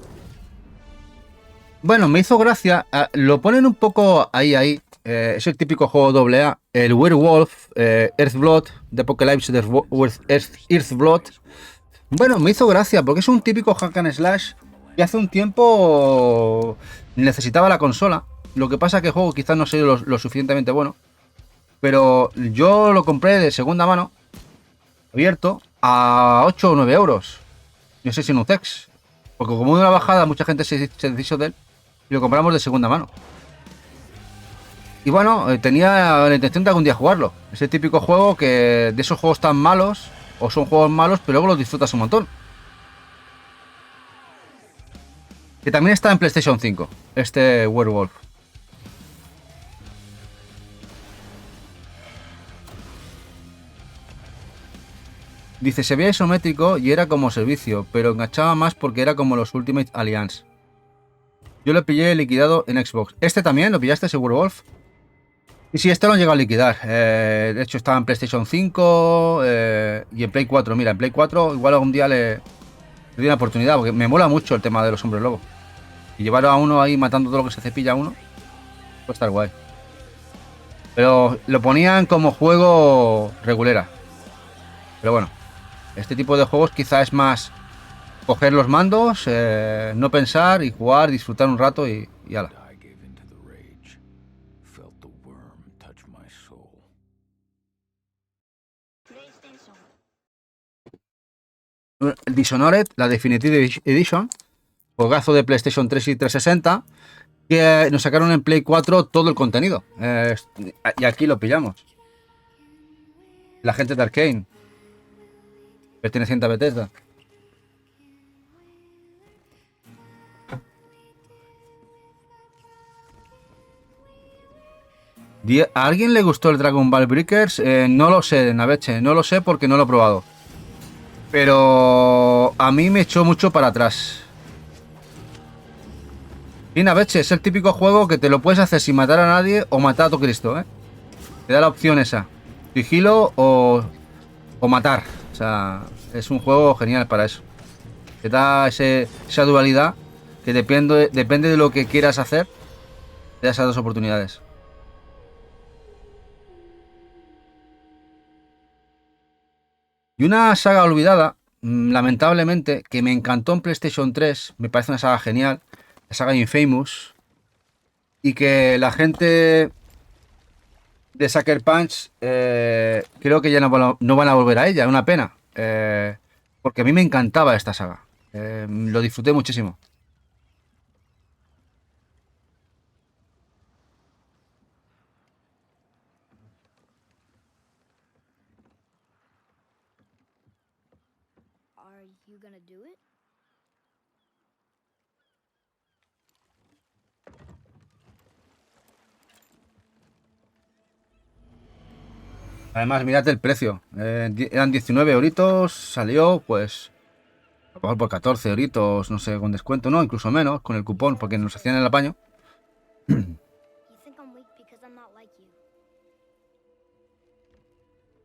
Bueno, me hizo gracia. Lo ponen un poco ahí. Es el típico juego AA. El Werewolf, Earthblood, The Apocalypse Earthblood. Bueno, me hizo gracia porque es un típico hack and slash que hace un tiempo necesitaba la consola. Lo que pasa que el juego quizás no sea lo suficientemente bueno. Pero yo lo compré de segunda mano, abierto, a 8 o 9 euros. No sé si en Ucex. Porque como de una bajada mucha gente se deshizo de él y lo compramos de segunda mano. Y bueno, tenía la intención de algún día jugarlo. Ese típico juego que de esos juegos tan malos, o son juegos malos, pero luego los disfrutas un montón. Que también está en PlayStation 5, este Werewolf. Dice, se veía isométrico y era como servicio, pero enganchaba más porque era como los Ultimate Alliance. Yo lo pillé liquidado en Xbox. ¿Este también? ¿Lo pillaste, ese Werewolf? Y sí, este lo han llegado a liquidar. De hecho, estaba en PlayStation 5 y en Play 4. Mira, en Play 4 igual algún día le doy una oportunidad, porque me mola mucho el tema de los hombres lobo. Y llevar a uno ahí matando todo lo que se cepilla a uno, puede estar guay. Pero lo ponían como juego regulera. Pero bueno, este tipo de juegos quizá es más coger los mandos, no pensar y jugar, disfrutar un rato y ala. Dishonored, la Definitive Edition, juegazo de PlayStation 3 y 360, que nos sacaron en Play 4 todo el contenido. Y aquí lo pillamos. La gente de Arcane, perteneciente a Bethesda. ¿A alguien le gustó el Dragon Ball Breakers? No lo sé, Naveche, no lo sé porque no lo he probado. Pero a mí me echó mucho para atrás. Y Naveche, es el típico juego que te lo puedes hacer sin matar a nadie o matar a tu Cristo, ¿eh? Te da la opción esa. Sigilo o matar. O sea, es un juego genial para eso. Te da esa dualidad que depende de lo que quieras hacer. Te da esas dos oportunidades. Y una saga olvidada, lamentablemente, que me encantó en PlayStation 3, me parece una saga genial, la saga Infamous, y que la gente de Sucker Punch creo que ya no van a volver a ella, una pena, porque a mí me encantaba esta saga, lo disfruté muchísimo. Además, mirad el precio. Eran 19 euritos, salió pues a lo mejor por 14 euritos, no sé, con descuento, no, incluso menos, con el cupón, porque nos hacían el apaño.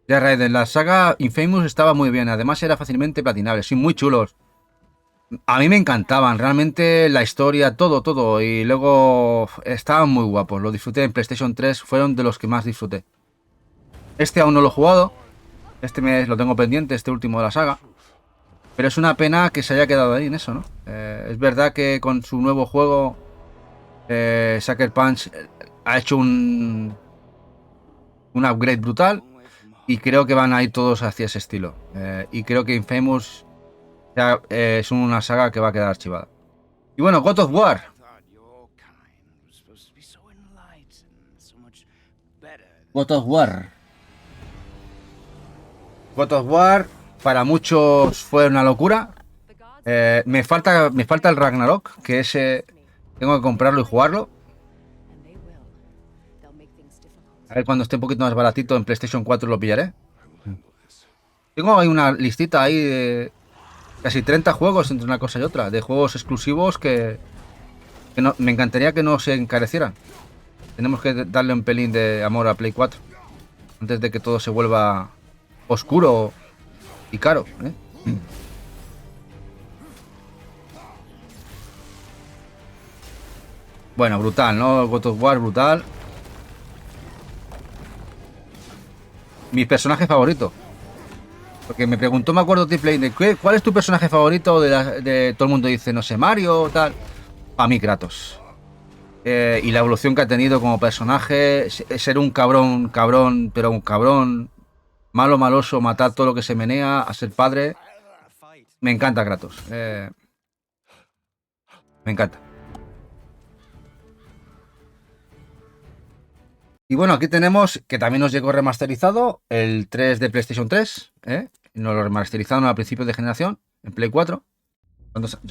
Ya Raiden, la saga Infamous estaba muy bien, además era fácilmente platinable, sí, muy chulos. A mí me encantaban, realmente la historia, todo, y luego estaban muy guapos, lo disfruté en PlayStation 3, fueron de los que más disfruté. Este aún no lo he jugado, este mes lo tengo pendiente, este último de la saga, pero es una pena que se haya quedado ahí en eso, ¿no? Es verdad que con su nuevo juego, Sucker Punch ha hecho un upgrade brutal y creo que van a ir todos hacia ese estilo. Y creo que Infamous es una saga que va a quedar archivada. Y bueno, God of War. God of War para muchos fue una locura. Me falta el Ragnarok, que ese tengo que comprarlo y jugarlo. A ver, cuando esté un poquito más baratito en PlayStation 4 lo pillaré. Tengo ahí una listita ahí de casi 30 juegos entre una cosa y otra, de juegos exclusivos que no, me encantaría que no se encarecieran. Tenemos que darle un pelín de amor a Play 4 antes de que todo se vuelva oscuro y caro, ¿eh? Bueno, brutal, ¿no? God of War, brutal. Mi personaje favorito. Porque me preguntó, me acuerdo, T-Play, ¿cuál es tu personaje favorito de todo el mundo? Dice, no sé, Mario o tal. A mí, Kratos. Y la evolución que ha tenido como personaje, ser un cabrón, pero un cabrón, maloso, matar todo lo que se menea, a ser padre. Me encanta Kratos. Me encanta. Y bueno, aquí tenemos que también nos llegó remasterizado el 3 de PlayStation 3. Nos lo remasterizaron al principio de generación, en Play 4.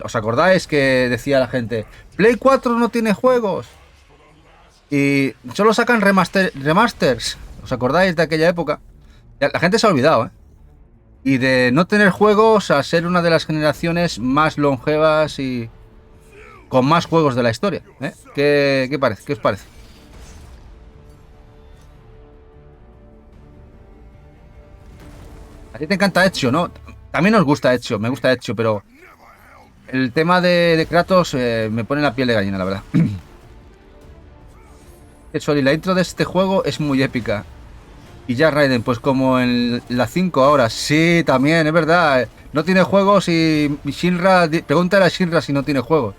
¿Os acordáis que decía la gente, Play 4 no tiene juegos? Y solo sacan remasters. ¿Os acordáis de aquella época? La gente se ha olvidado, ¿eh? Y de no tener juegos a ser una de las generaciones más longevas y con más juegos de la historia, ¿eh? ¿Qué parece? ¿Qué os parece? A ti te encanta Ezio, ¿no? También nos gusta Ezio, me gusta Ezio, pero el tema de Kratos me pone la piel de gallina, la verdad. Sorry, la intro de este juego es muy épica. Y ya Raiden, pues como en la 5 ahora. Sí, también, es verdad. No tiene juegos y Shinra... Pregúntale a Shinra si no tiene juegos.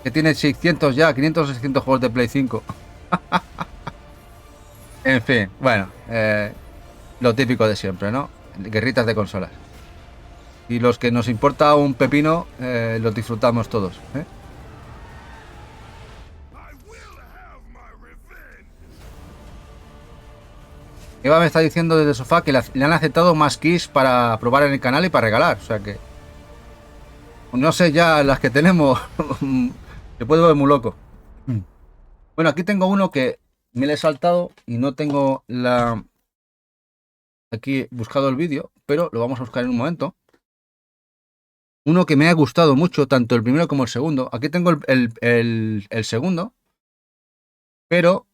Que tiene 600 ya, 500 o 600 juegos de Play 5. En fin, bueno. Lo típico de siempre, ¿no? Guerritas de consolas. Y los que nos importa un pepino, los disfrutamos todos, ¿eh? Eva me está diciendo desde el sofá que le han aceptado más keys para probar en el canal y para regalar. O sea que... No sé ya las que tenemos. Se puede ver muy loco. Bueno, aquí tengo uno que me le he saltado y no tengo la... Aquí he buscado el vídeo, pero lo vamos a buscar en un momento. Uno que me ha gustado mucho, tanto el primero como el segundo. Aquí tengo el segundo, pero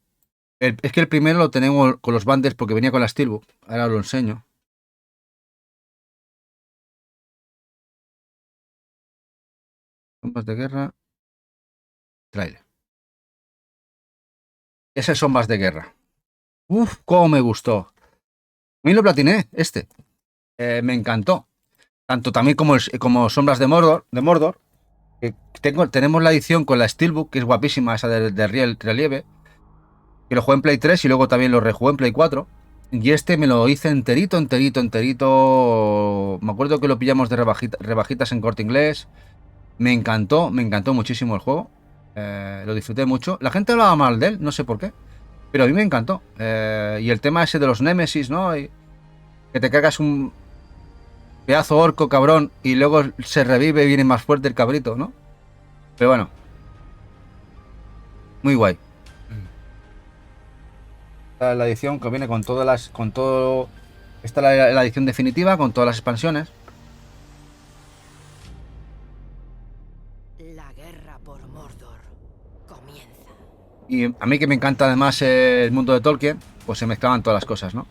es que el primero lo tenemos con los bundles porque venía con la Steelbook. Ahora lo enseño. Sombras de guerra. Trailer. Ese es Sombras de guerra. Uf, cómo me gustó. A mí lo platiné, este. Me encantó. Tanto también como Sombras de Mordor. Que tenemos la edición con la Steelbook, que es guapísima, esa de relieve. Que lo jugué en Play 3 y luego también lo rejugué en Play 4. Y este me lo hice enterito. Me acuerdo que lo pillamos de rebajitas en Corte Inglés. Me encantó muchísimo el juego. Lo disfruté mucho. La gente hablaba mal de él, no sé por qué. Pero a mí me encantó. Y el tema ese de los Némesis, ¿no? Y que te cagas un pedazo orco, cabrón, y luego se revive y viene más fuerte el cabrito, ¿no? Pero bueno. Muy guay. Esta es la edición que viene con todas las... Esta es la edición definitiva con todas las expansiones. La guerra por Mordor comienza. Y a mí que me encanta además el mundo de Tolkien, pues se mezclaban todas las cosas, ¿no?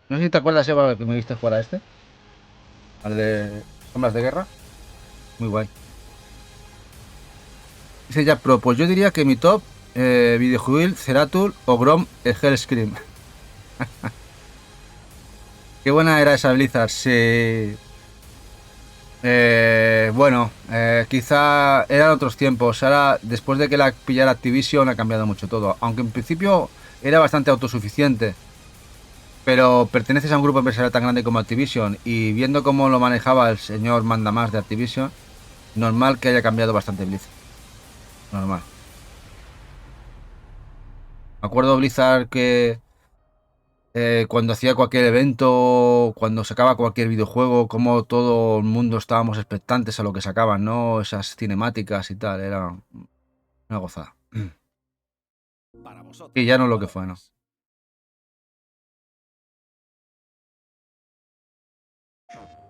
No sé si te acuerdas, Eva, que me viste jugar a este. Al de Sombras de Guerra. Muy guay. Dice ya Pro, pues yo diría que mi top, Videojuil, Ceratul o Grom, el Hellscream. Qué buena era esa Blizzard, sí. Bueno, quizá eran otros tiempos. Ahora, después de que la pillara Activision, ha cambiado mucho todo. Aunque en principio era bastante autosuficiente. Pero perteneces a un grupo empresarial tan grande como Activision y viendo cómo lo manejaba el señor mandamás de Activision, normal que haya cambiado bastante Blizzard. Normal. Me acuerdo Blizzard que cuando hacía cualquier evento, cuando sacaba cualquier videojuego, como todo el mundo estábamos expectantes a lo que sacaban, ¿no? Esas cinemáticas y tal, era una gozada. Y ya no es lo que fue, ¿no?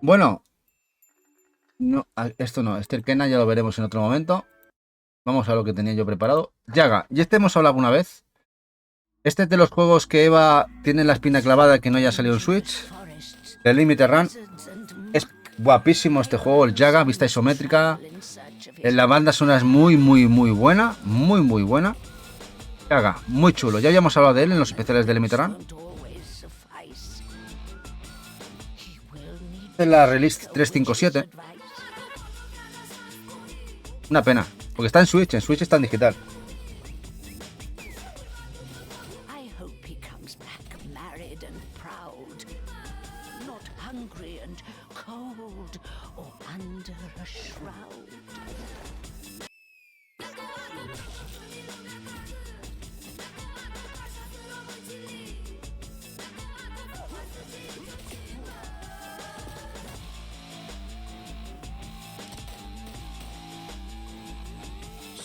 Bueno, no, esto no, este el Kena ya lo veremos en otro momento. Vamos a lo que tenía yo preparado. Yaga, y este hemos hablado alguna vez. Este es de los juegos que Eva tiene la espina clavada que no haya salido en Switch. El Limited Run. Es guapísimo este juego, el Yaga, vista isométrica. La banda sonora es muy buena. Muy buena. Yaga, muy chulo. Ya habíamos hablado de él en los especiales de Limited Run. Es la Release 357. Una pena, porque está en Switch está en digital.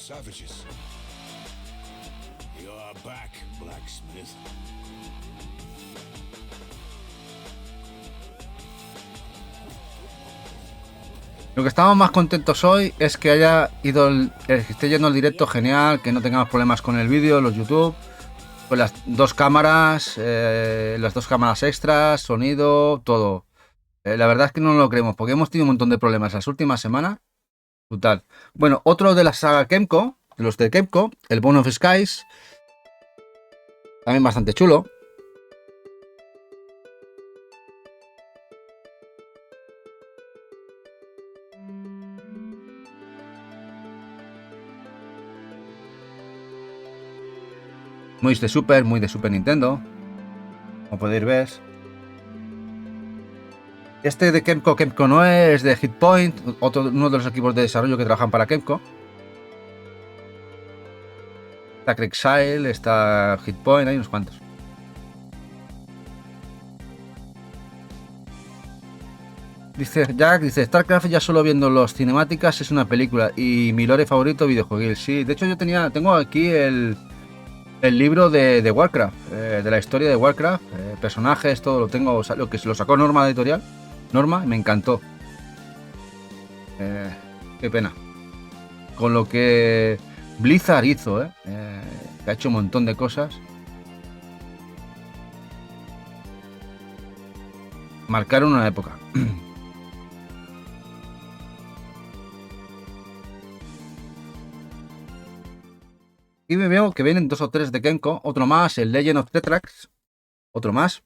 Savages. You are back, blacksmith. Lo que estamos más contentos hoy es que haya ido que esté yendo el directo genial, que no tengamos problemas con el vídeo, los YouTube, con las dos cámaras extras, sonido, todo. La verdad es que no lo creemos, porque hemos tenido un montón de problemas las últimas semanas. Brutal. Bueno, otro de la saga Kemco, de los de Kemco, el Bone of Skies. También bastante chulo. Muy de Super Nintendo. Como podéis ver. Este de Kemco no es de Hitpoint, uno de los equipos de desarrollo que trabajan para Kemco. Está Crexile, está Hitpoint, hay unos cuantos. Dice Jack, StarCraft ya solo viendo los cinemáticas es una película y mi lore favorito videojuego. Sí, de hecho yo tengo aquí el libro de Warcraft, de la historia de Warcraft, personajes, todo lo tengo, lo que se lo sacó Norma Editorial, Norma, me encantó. Qué pena. Con lo que Blizzard hizo, que ha hecho un montón de cosas. Marcaron una época. Y me veo que vienen 2 o 3 de Kemco, otro más, el Legend of Tetrax, otro más.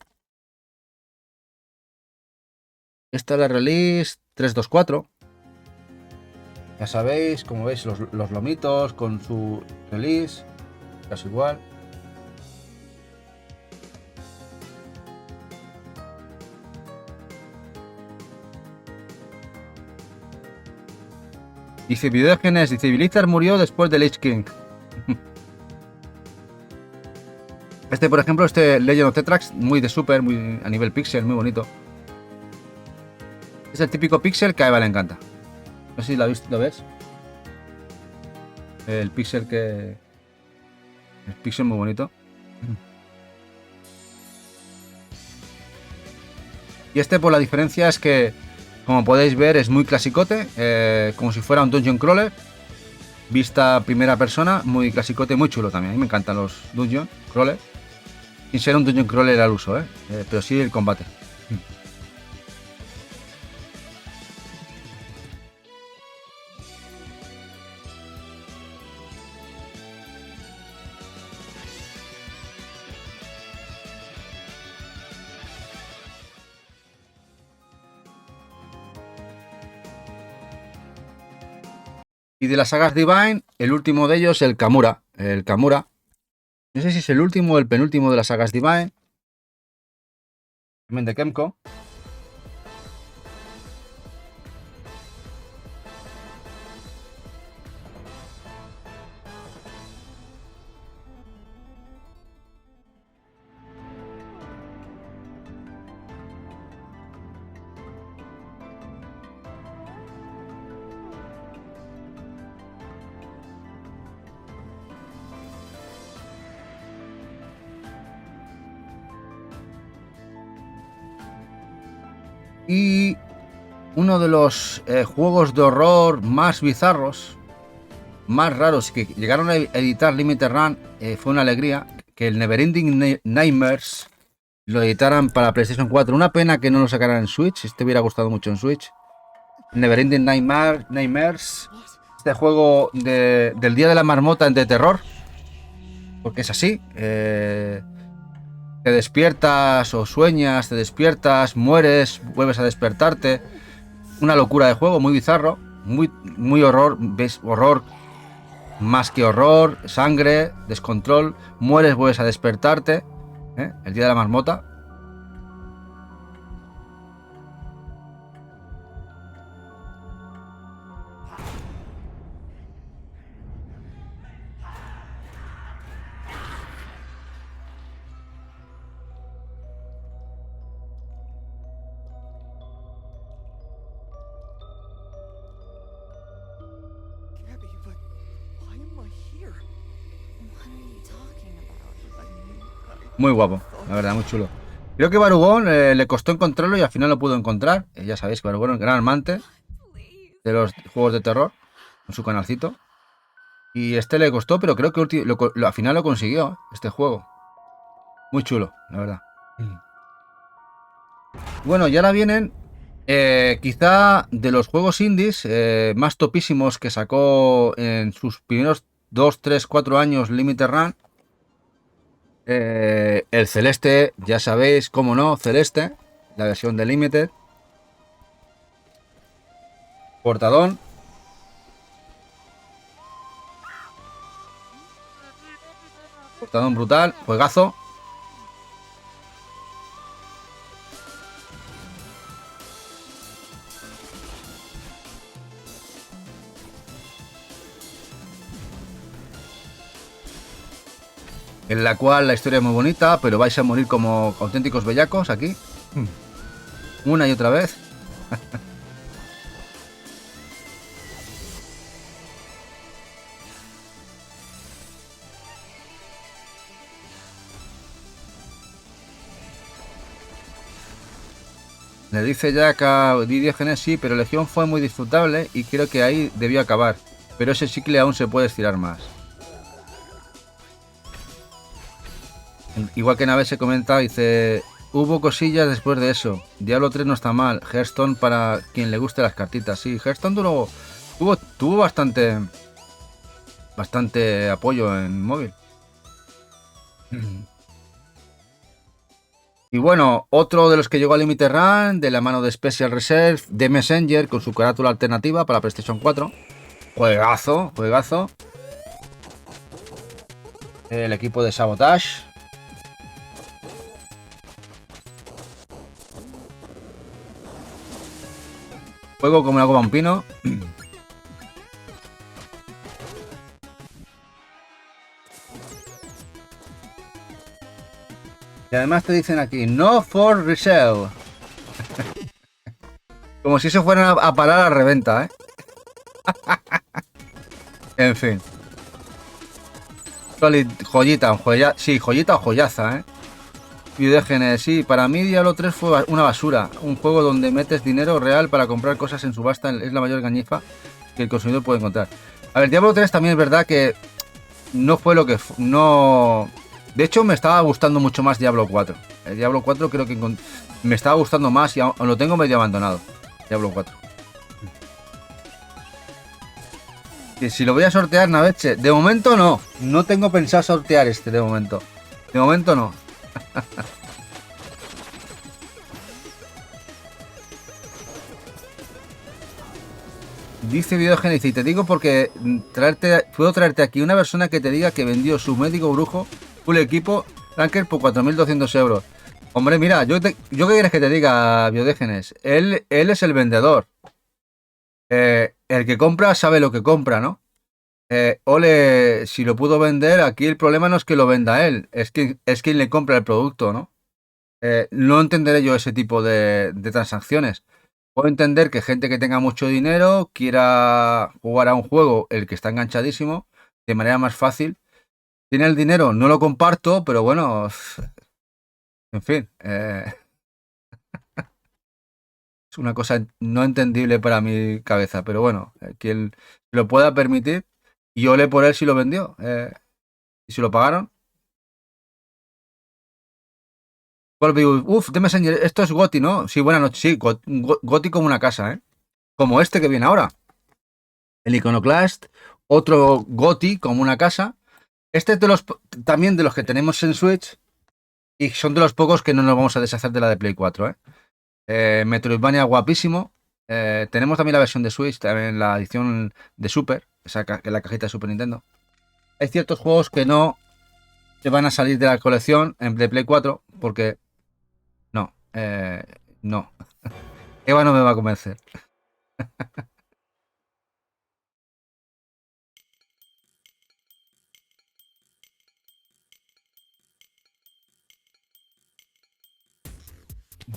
Esta es la release 324. Ya sabéis, como veis, los lomitos con su release, casi igual. Dice Videógenes, dice Blizzard murió después de Lich King. Este, por ejemplo, Legend of Tetrax, muy de Super, muy a nivel pixel, muy bonito. Es el típico pixel que a Eva le encanta. No sé si lo ves. El pixel que... El pixel muy bonito. Y este, por la diferencia es que, como podéis ver, es muy clasicote, como si fuera un dungeon crawler. Vista primera persona, muy clasicote, muy chulo también. A mí me encantan los dungeon crawler. Sin ser un dungeon crawler al uso, pero sí el combate. Y de las sagas Divine, el último de ellos, el Kamura. El Kamura. No sé si es el último o el penúltimo de las sagas Divine. También de Kemco. Y uno de los juegos de horror más bizarros, más raros que llegaron a editar Limited Run, fue una alegría que el Neverending Nightmares lo editaran para PlayStation 4. Una pena que no lo sacaran en Switch, este hubiera gustado mucho en Switch. Neverending Nightmares, este juego del Día de la Marmota de terror, porque es así. Te despiertas o sueñas, te despiertas, mueres, vuelves a despertarte. Una locura de juego, muy bizarro, muy horror, ves horror, más que horror, sangre, descontrol, mueres, vuelves a despertarte. El Día de la Marmota. Muy guapo, la verdad, muy chulo. Creo que Barugón le costó encontrarlo y al final lo pudo encontrar. Ya sabéis que Barugón es gran amante de los juegos de terror en su canalcito. Y este le costó, pero creo que al final lo consiguió, este juego. Muy chulo, la verdad. Bueno, y ahora vienen quizá de los juegos indies más topísimos que sacó en sus primeros 2, 3, 4 años Limited Run. El Celeste, ya sabéis, cómo no, Celeste, la versión de Limited. Portadón. Portadón brutal, juegazo. En la cual la historia es muy bonita, pero vais a morir como auténticos bellacos aquí. Una y otra vez. Le dice Jack a Diógenes, sí, pero Legión fue muy disfrutable y creo que ahí debió acabar. Pero ese chicle aún se puede estirar más. Igual que Nave se comenta, dice... Hubo cosillas después de eso. Diablo 3 no está mal. Hearthstone para quien le guste las cartitas. Sí, Hearthstone tuvo bastante apoyo en móvil. Y bueno, otro de los que llegó al Limited Run, de la mano de Special Reserve, The Messenger, con su carátula alternativa para PlayStation 4. Juegazo, juegazo. El equipo de Sabotage. Juego como una goma un pino. Y además te dicen aquí, no for resale. Como si se fueran a parar a reventa, ¿eh? En fin. Joyita, sí, joyita o joyaza, ¿eh? Diógenes, sí, para mí Diablo 3 fue una basura. Un juego donde metes dinero real para comprar cosas en subasta es la mayor gañifa que el consumidor puede encontrar. A ver, Diablo 3 también es verdad que no fue lo que... no... De hecho, me estaba gustando mucho más Diablo 4. El Diablo 4 creo que me estaba gustando más y aún lo tengo medio abandonado. Diablo 4. Y si lo voy a sortear, Naveche, de momento no. No tengo pensado sortear este de momento. De momento no. Dice Diógenes, y te digo porque puedo traerte aquí una persona que te diga que vendió su médico brujo full equipo Ranker por 4.200 euros. Hombre, mira, yo qué quieres que te diga, Biodégenes. Él es el vendedor. El que compra sabe lo que compra, ¿no? Ole, si lo pudo vender, aquí el problema no es que lo venda él, es quien le compra el producto, ¿no? No entenderé yo ese tipo de transacciones. Puedo entender que gente que tenga mucho dinero quiera jugar a un juego, el que está enganchadísimo, de manera más fácil. Tiene el dinero, no lo comparto, pero bueno, en fin. Es una cosa no entendible para mi cabeza, pero bueno, quien lo pueda permitir, y ole por él si lo vendió. ¿Y si lo pagaron? Uf, The Messenger, esto es GOTY, ¿no? Sí, buenas noches, sí, GOTY como una casa, ¿eh? Como este que viene ahora. El Iconoclast, otro GOTY como una casa. Este es también de los que tenemos en Switch, y son de los pocos que no nos vamos a deshacer de la de Play 4, ¿eh? Metroidvania guapísimo. Tenemos también la versión de Switch, también la edición de Super, la cajita de Super Nintendo. Hay ciertos juegos que no se van a salir de la colección de Play 4 porque no. Eva no me va a convencer.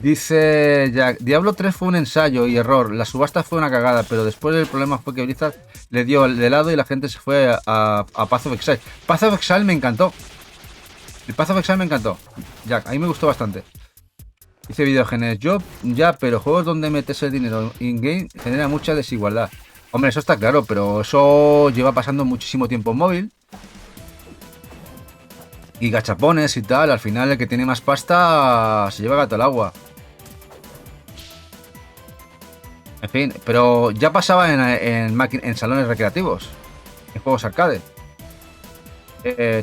Dice Jack, Diablo 3 fue un ensayo y error, la subasta fue una cagada, pero después el problema fue que Blizzard le dio el de lado y la gente se fue a Path of Exile. Path of Exile me encantó. El Path of Exile me encantó. Jack, a mí me gustó bastante. Dice Diógenes, yo ya, pero juegos donde metes el dinero in-game genera mucha desigualdad. Hombre, eso está claro, pero eso lleva pasando muchísimo tiempo en móvil. Y gachapones y tal, al final el que tiene más pasta se lleva gato al agua. En fin, pero ya pasaba en salones recreativos, en juegos arcade.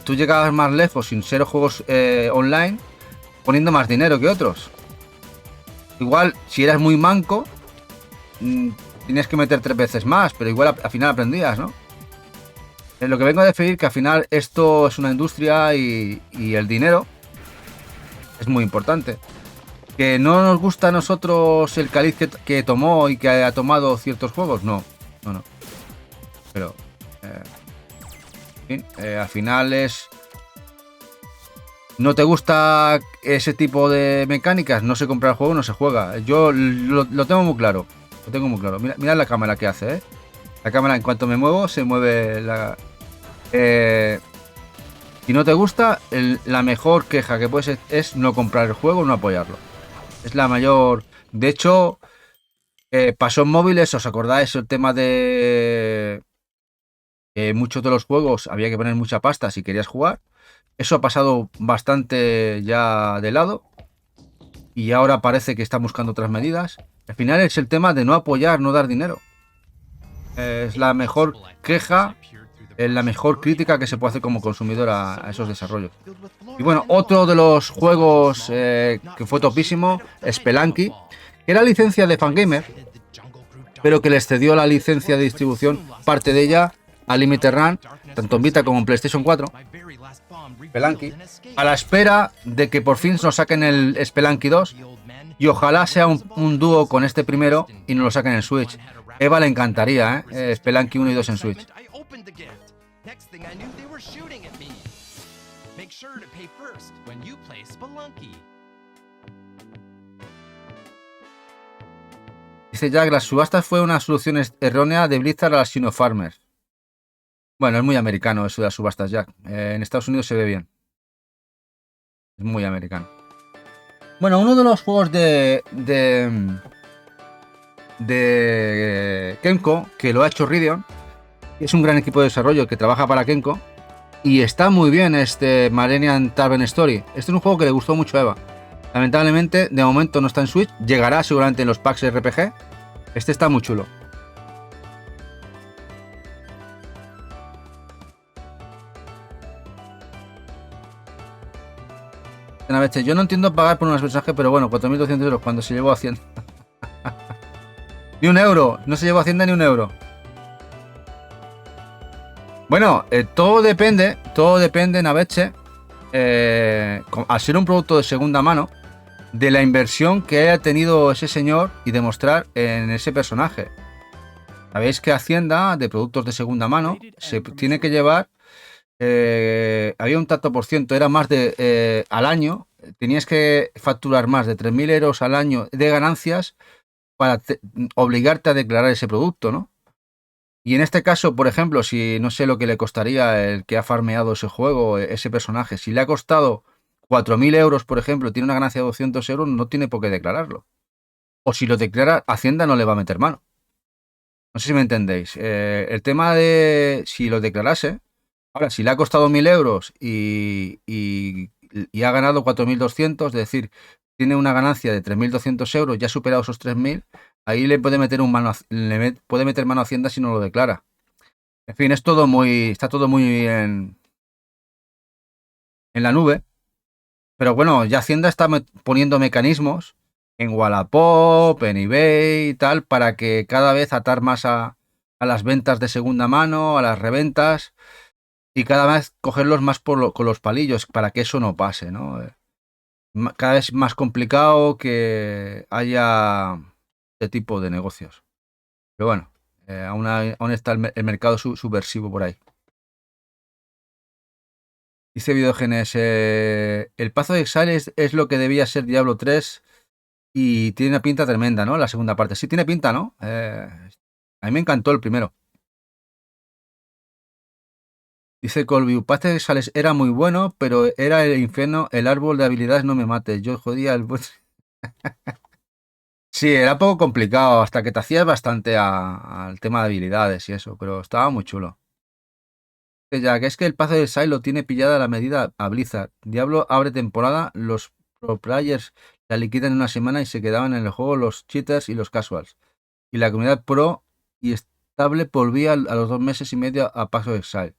Tú llegabas más lejos sin ser juegos online, poniendo más dinero que otros. Igual, si eras muy manco, tenías que meter 3 veces más, pero igual al final aprendías, ¿no? Lo que vengo a decir que al final esto es una industria y el dinero es muy importante. ¿Que no nos gusta a nosotros el caliz que tomó y que ha tomado ciertos juegos? No. Pero, en fin, al final es... ¿No te gusta ese tipo de mecánicas? No se compra el juego, no se juega. Yo lo tengo muy claro. Lo tengo muy claro. Mira la cámara que hace, ¿eh? La cámara, en cuanto me muevo, se mueve la... si no te gusta, la mejor queja que puedes es no comprar el juego, no apoyarlo. Es la mayor... De hecho, pasó en móviles, ¿os acordáis el tema de... muchos de los juegos había que poner mucha pasta si querías jugar? Eso ha pasado bastante ya de lado. Y ahora parece que están buscando otras medidas. Al final es el tema de no apoyar, no dar dinero. Es la mejor queja, es la mejor crítica que se puede hacer como consumidor a esos desarrollos. Y bueno, otro de los juegos que fue topísimo, Spelunky, que era licencia de Fangamer, pero que les cedió la licencia de distribución, parte de ella, a Limited Run, tanto en Vita como en PlayStation 4. Spelunky, a la espera de que por fin nos saquen el Spelunky 2 y ojalá sea un dúo con este primero y nos lo saquen en Switch. Eva le encantaría, Spelunky 1 y 2 en Switch. Dice Jack, las subastas fue una solución errónea de Blizzard a las Sino Farmers. Bueno, es muy americano eso de las subastas, Jack. En Estados Unidos se ve bien. Es muy americano. Bueno, uno de los juegos de Kenko, que lo ha hecho Ridion, es un gran equipo de desarrollo que trabaja para Kenko, y está muy bien este Malenian Tavern Story. Este es un juego que le gustó mucho a Eva. Lamentablemente, de momento no está en Switch, llegará seguramente en los packs RPG. Este está muy chulo. Yo no entiendo pagar por unos mensajes, pero bueno, 4.200 euros cuando se llevó a Hacienda. Ni un euro, no se llevó a Hacienda ni un euro. Bueno, todo depende, Naveche, al ser un producto de segunda mano, de la inversión que haya tenido ese señor y demostrar en ese personaje. Sabéis que Hacienda, de productos de segunda mano, se tiene que llevar... había un tanto por ciento, era más de al año, tenías que facturar más de 3.000 euros al año de ganancias para obligarte a declarar ese producto, ¿no? Y en este caso, por ejemplo, si no sé lo que le costaría el que ha farmeado ese juego, ese personaje, si le ha costado 4.000 euros, por ejemplo, tiene una ganancia de 200 euros, no tiene por qué declararlo. O si lo declara, Hacienda no le va a meter mano. No sé si me entendéis. El tema de si lo declarase... Ahora, si le ha costado 1.000 euros y ha ganado 4.200, es decir, tiene una ganancia de 3.200 euros, ya ha superado esos 3.000, ahí le puede meter puede meter mano a Hacienda si no lo declara. En fin, está todo muy en la nube. Pero bueno, ya Hacienda está poniendo mecanismos en Wallapop, en eBay y tal, para que cada vez atar más a las ventas de segunda mano, a las reventas... Y cada vez cogerlos más con los palillos para que eso no pase, ¿no? Cada vez más complicado que haya este tipo de negocios. Pero bueno, aún está el mercado subversivo por ahí. Dice Videogenes, el Path of Exile es lo que debía ser Diablo 3 y tiene una pinta tremenda, ¿no? La segunda parte. Sí, tiene pinta, ¿no? A mí me encantó el primero. Dice Colby, Path of Exile era muy bueno, pero era el infierno, el árbol de habilidades no me mates. Yo jodía el... Sí, era poco complicado, hasta que te hacías bastante al tema de habilidades y eso, pero estaba muy chulo. Ya que es que el Path of Exile lo tiene pillada a la medida a Blizzard. Diablo abre temporada, los pro players la liquidan en una semana y se quedaban en el juego los cheaters y los casuals. Y la comunidad pro y estable volvía a los 2 meses y medio a Path of Exile,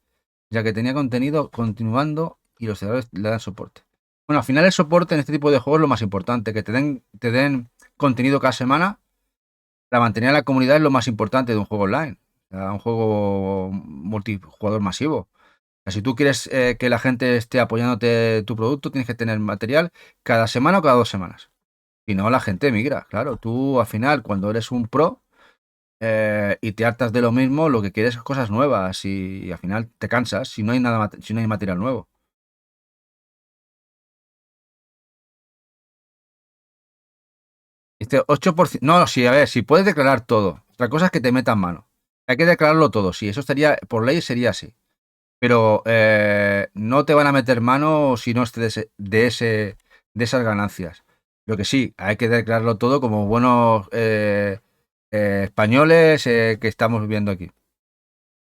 ya que tenía contenido continuando y los servidores le dan soporte. Bueno, al final el soporte en este tipo de juegos es lo más importante, que te den contenido cada semana para mantener a la comunidad es lo más importante de un juego online. a un juego multijugador masivo. O sea, si tú quieres que la gente esté apoyándote tu producto, tienes que tener material cada semana o cada 2 semanas. Si no, la gente migra. Claro, tú al final, cuando eres un pro y te hartas de lo mismo, lo que quieres es cosas nuevas y al final te cansas si no hay nada, si no hay material nuevo. Dice 8%. No, sí, a ver, si puedes declarar todo. Otra cosa es que te metan mano. Hay que declararlo todo, sí, eso estaría, por ley sería así. Pero no te van a meter mano si no es de esas ganancias. Lo que sí, hay que declararlo todo como buenos españoles que estamos viviendo aquí.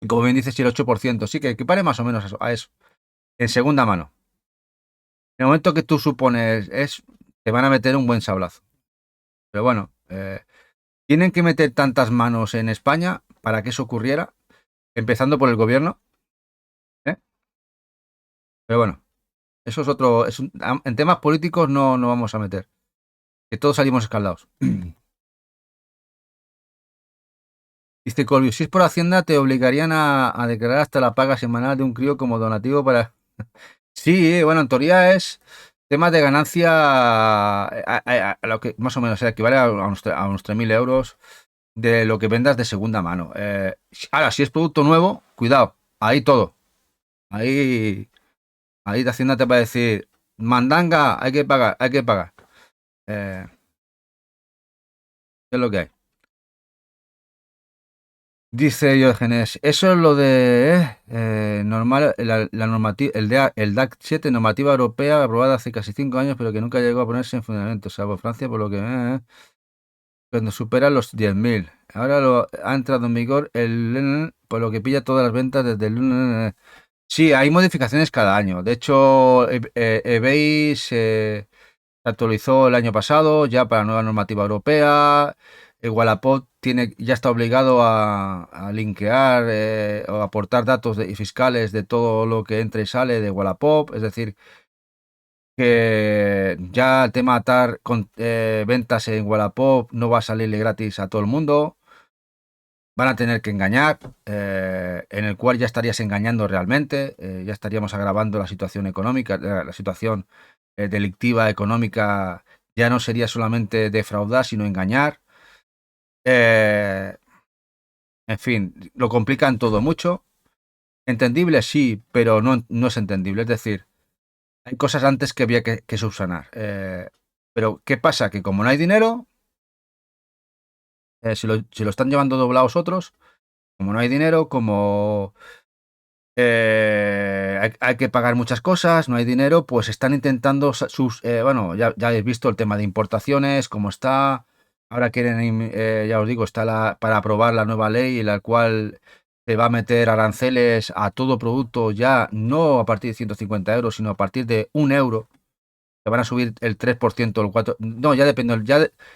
Y como bien dices, si el 8%, sí que equipare más o menos a eso. En segunda mano. En el momento que tú supones, te van a meter un buen sablazo. Pero bueno, tienen que meter tantas manos en España para que eso ocurriera, empezando por el gobierno. Pero bueno, eso es otro. En temas políticos no vamos a meter. Que todos salimos escaldados. Dice Colby, si es por Hacienda, te obligarían a declarar hasta la paga semanal de un crío como donativo para. Sí, bueno, en teoría es temas de ganancia a lo que más o menos equivale a unos 3.000 euros de lo que vendas de segunda mano. Ahora, si es producto nuevo, cuidado, ahí todo. Ahí de Hacienda te va a decir, mandanga, hay que pagar, hay que pagar. Es lo que hay. Dice Diógenes, eso es lo de normal, la normativa, el DAC 7, normativa europea aprobada hace casi 5 años, pero que nunca llegó a ponerse en funcionamiento, salvo Francia, por lo que cuando supera los 10.000. Ahora ha entrado en vigor por lo que pilla todas las ventas desde el. Sí, hay modificaciones cada año. De hecho, eBay se actualizó el año pasado ya para la nueva normativa europea. Wallapop ya está obligado a linkear o aportar datos fiscales de todo lo que entra y sale de Wallapop. Es decir, que ya el tema de atar con ventas en Wallapop no va a salirle gratis a todo el mundo. Van a tener que engañar, en el cual ya estarías engañando realmente, ya estaríamos agravando la situación económica, la situación delictiva económica ya no sería solamente defraudar, sino engañar. En fin, lo complican todo mucho. Entendible, sí, pero no es entendible. Es decir, hay cosas antes que había que subsanar. Pero, ¿qué pasa? Que como no hay dinero, si lo están llevando doblados otros, como no hay dinero, como hay que pagar muchas cosas, no hay dinero, pues están intentando bueno, ya habéis visto el tema de importaciones, cómo está. Ahora quieren, ya os digo, está para aprobar la nueva ley en la cual se va a meter aranceles a todo producto ya no a partir de 150 euros, sino a partir de 1 euro. Se van a subir el 3%, el 4%. No, ya depende.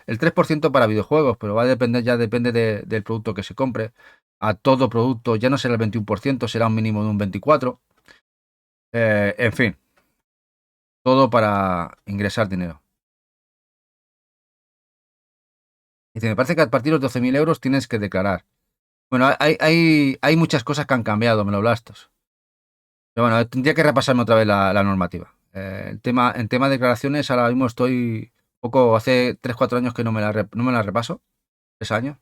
El 3% para videojuegos, pero va a depender, ya depende del producto que se compre. A todo producto ya no será el 21%, será un mínimo de un 24%. En fin, todo para ingresar dinero. Dice, me parece que a partir de los 12.000 euros tienes que declarar. Bueno, hay muchas cosas que han cambiado, me lo blastos. Pero bueno, tendría que repasarme otra vez la normativa. En tema de declaraciones, ahora mismo estoy poco, hace 3-4 años que no me la repaso. 3 años.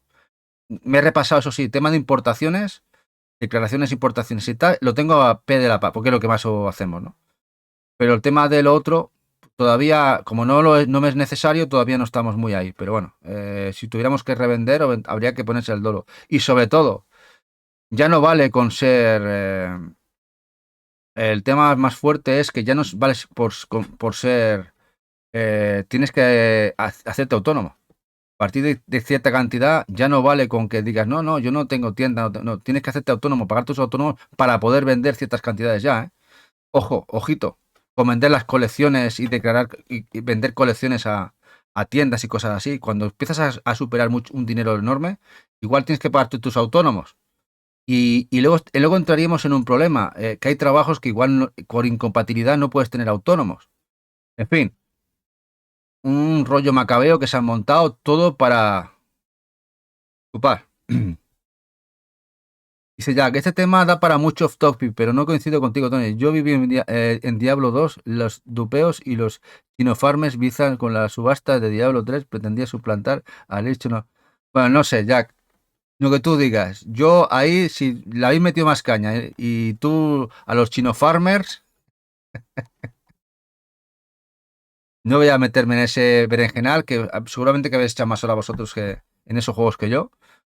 Me he repasado, eso sí, tema de importaciones, declaraciones, importaciones y tal, lo tengo a pie de la paz, porque es lo que más hacemos, ¿no? Pero el tema de lo otro, todavía, como no me es necesario, todavía no estamos muy ahí. Pero bueno, si tuviéramos que revender, habría que ponerse el dolo. Y sobre todo, ya no vale con ser. El tema más fuerte es que ya no vale por ser. Tienes que hacerte autónomo. A partir de cierta cantidad ya no vale con que digas, no, yo no tengo tienda, no, tienes que hacerte autónomo, pagar tus autónomos para poder vender ciertas cantidades ya, ¿eh? Ojo, ojito, con vender las colecciones y declarar y vender colecciones a tiendas y cosas así, cuando empiezas a superar un dinero enorme, igual tienes que pagar tus autónomos. Y luego entraríamos en un problema, que hay trabajos que igual por incompatibilidad no puedes tener autónomos. En fin, un rollo macabeo que se han montado todo para ocupar. Dice Jack, este tema da para mucho off topic, pero no coincido contigo, Tony. Yo viví en Diablo 2, los dupeos y los chinofarmes bizan con la subasta de Diablo 3, pretendía suplantar al hecho no. Bueno, no sé, Jack, lo que tú digas. Yo ahí, si le habéis metido más caña y tú a los chinofarmers, no voy a meterme en ese berenjenal, que seguramente que habéis echado más horas vosotros que en esos juegos que yo.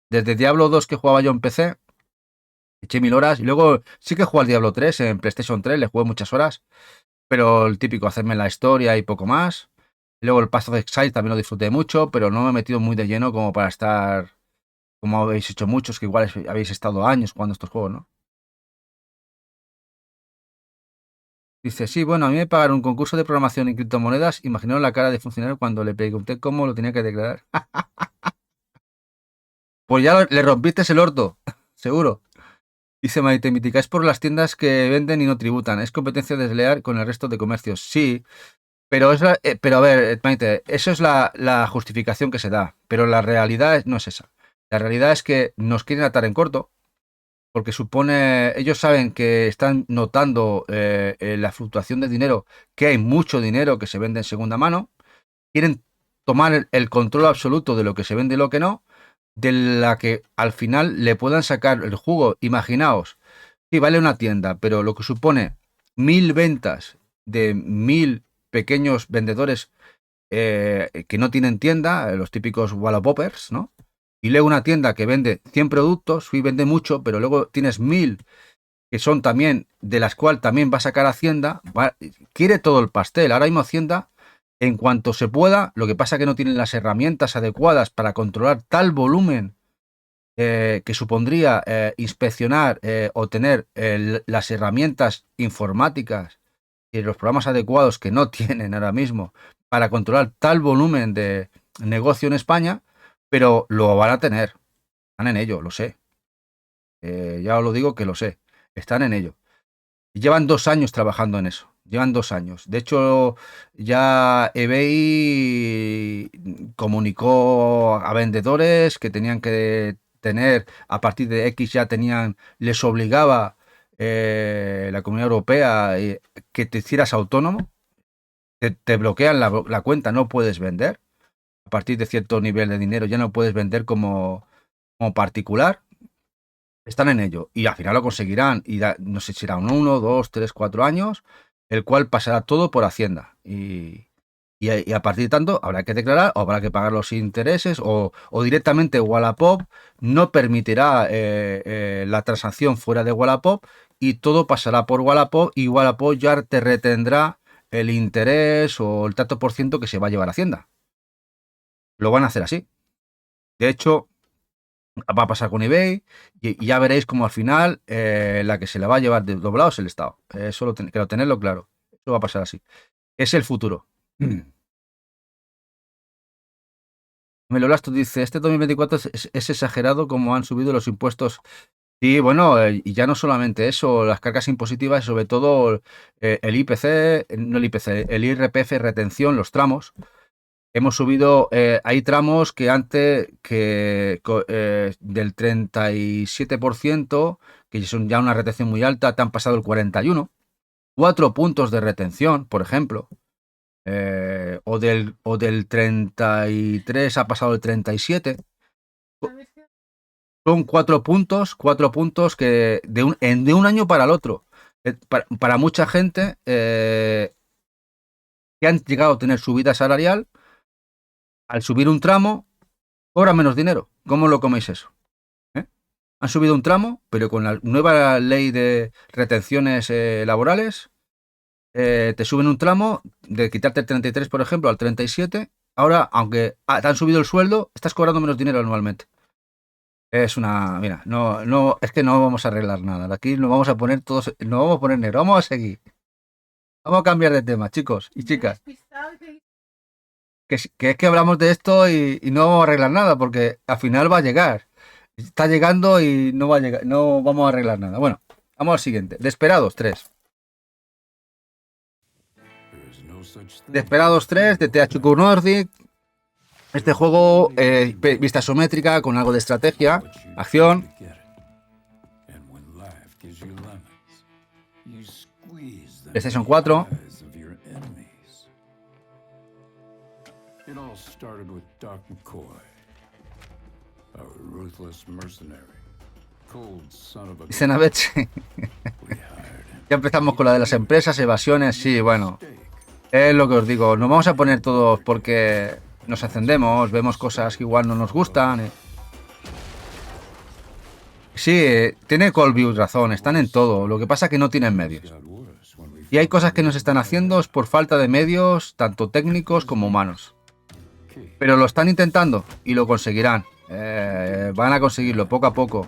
Desde Diablo 2 que jugaba yo en PC, eché 1000 horas y luego sí que jugué al Diablo 3 en PlayStation 3, le jugué muchas horas, pero el típico, hacerme la historia y poco más. Y luego el Path of Exile también lo disfruté mucho, pero no me he metido muy de lleno como para estar, como habéis hecho muchos, que igual habéis estado años jugando estos juegos, ¿no? Dice, sí, bueno, a mí me pagaron un concurso de programación en criptomonedas, imaginaron la cara de funcionario cuando le pregunté cómo lo tenía que declarar. Pues ya le rompiste el orto, seguro. Dice Maite Mítica, es por las tiendas que venden y no tributan. Es competencia desleal con el resto de comercios. Sí, pero pero a ver, Maite, eso es la justificación que se da. Pero la realidad no es esa. La realidad es que nos quieren atar en corto, porque supone, ellos saben que están notando la fluctuación de dinero, que hay mucho dinero que se vende en segunda mano. Quieren tomar el control absoluto de lo que se vende y lo que no, de la que al final le puedan sacar el jugo. Imaginaos, sí, vale una tienda, pero lo que supone 1000 ventas de 1000 pequeños vendedores que no tienen tienda, los típicos Wallapopers, ¿no? Y luego una tienda que vende 100 productos, sí vende mucho, pero luego tienes 1000 que son también, de las cuales también va a sacar Hacienda, quiere todo el pastel. Ahora mismo Hacienda, en cuanto se pueda, lo que pasa es que no tienen las herramientas adecuadas para controlar tal volumen que supondría inspeccionar o tener las herramientas informáticas y los programas adecuados que no tienen ahora mismo para controlar tal volumen de negocio en España, pero lo van a tener. Están en ello, lo sé. Ya os lo digo que lo sé. Están en ello. Llevan 2 años trabajando en eso. Llevan 2 años. De hecho, ya eBay comunicó a vendedores que tenían que tener, a partir de X ya tenían, les obligaba la Comunidad Europea que te hicieras autónomo. Te bloquean la cuenta, no puedes vender. A partir de cierto nivel de dinero ya no puedes vender como particular. Están en ello y al final lo conseguirán y no sé si será un 1, 2, 3, 4 años, el cual pasará todo por Hacienda y a partir de tanto habrá que declarar o habrá que pagar los intereses o directamente Wallapop no permitirá la transacción fuera de Wallapop y todo pasará por Wallapop y Wallapop ya te retendrá el interés o el tanto por ciento que se va a llevar Hacienda. Lo van a hacer así. De hecho, va a pasar con eBay y ya veréis como al final la que se la va a llevar de doblado es el Estado. Eso quiero tenerlo claro. Eso va a pasar así. Es el futuro. Melolasto dice, este 2024 es exagerado como han subido los impuestos. Sí, bueno, y ya no solamente eso, las cargas impositivas, sobre todo el IPC, no el IPC, el IRPF, retención, los tramos. Hemos subido, hay tramos que antes del 37%, que son ya una retención muy alta, te han pasado el 41%, 4 puntos de retención, por ejemplo, o del 33 ha pasado el 37%. Son 4 puntos que de un año para el otro. Para mucha gente que han llegado a tener subida salarial, al subir un tramo, cobran menos dinero. ¿Cómo lo coméis eso? Han subido un tramo, pero con la nueva ley de retenciones laborales, te suben un tramo de quitarte el 33, por ejemplo, al 37. Ahora, aunque te han subido el sueldo, estás cobrando menos dinero anualmente. Es una... Mira, no, es que no vamos a arreglar nada. Aquí nos vamos a poner todos... No vamos a poner negro. Vamos a seguir. Vamos a cambiar de tema, chicos y chicas. Que es que hablamos de esto y no vamos a arreglar nada, porque al final va a llegar. Está llegando y no va a llegar. No vamos a arreglar nada. Bueno, vamos al siguiente. Desperados 3. Desperados 3 de THQ Nordic. Este juego, vista isométrica, con algo de estrategia, acción. PlayStation 4. It all started with Doc McCoy, a ruthless mercenary, cold son of a Dicen a ver si- Ya empezamos con la de las empresas, evasiones, sí, bueno. Es lo que os digo, nos vamos a poner todos porque nos encendemos, vemos cosas que igual no nos gustan. Sí, tiene Colview razón, están en todo, lo que pasa es que no tienen medios. Y hay cosas que no se están haciendo por falta de medios, tanto técnicos como humanos. Pero lo están intentando y lo conseguirán. Van a conseguirlo poco a poco.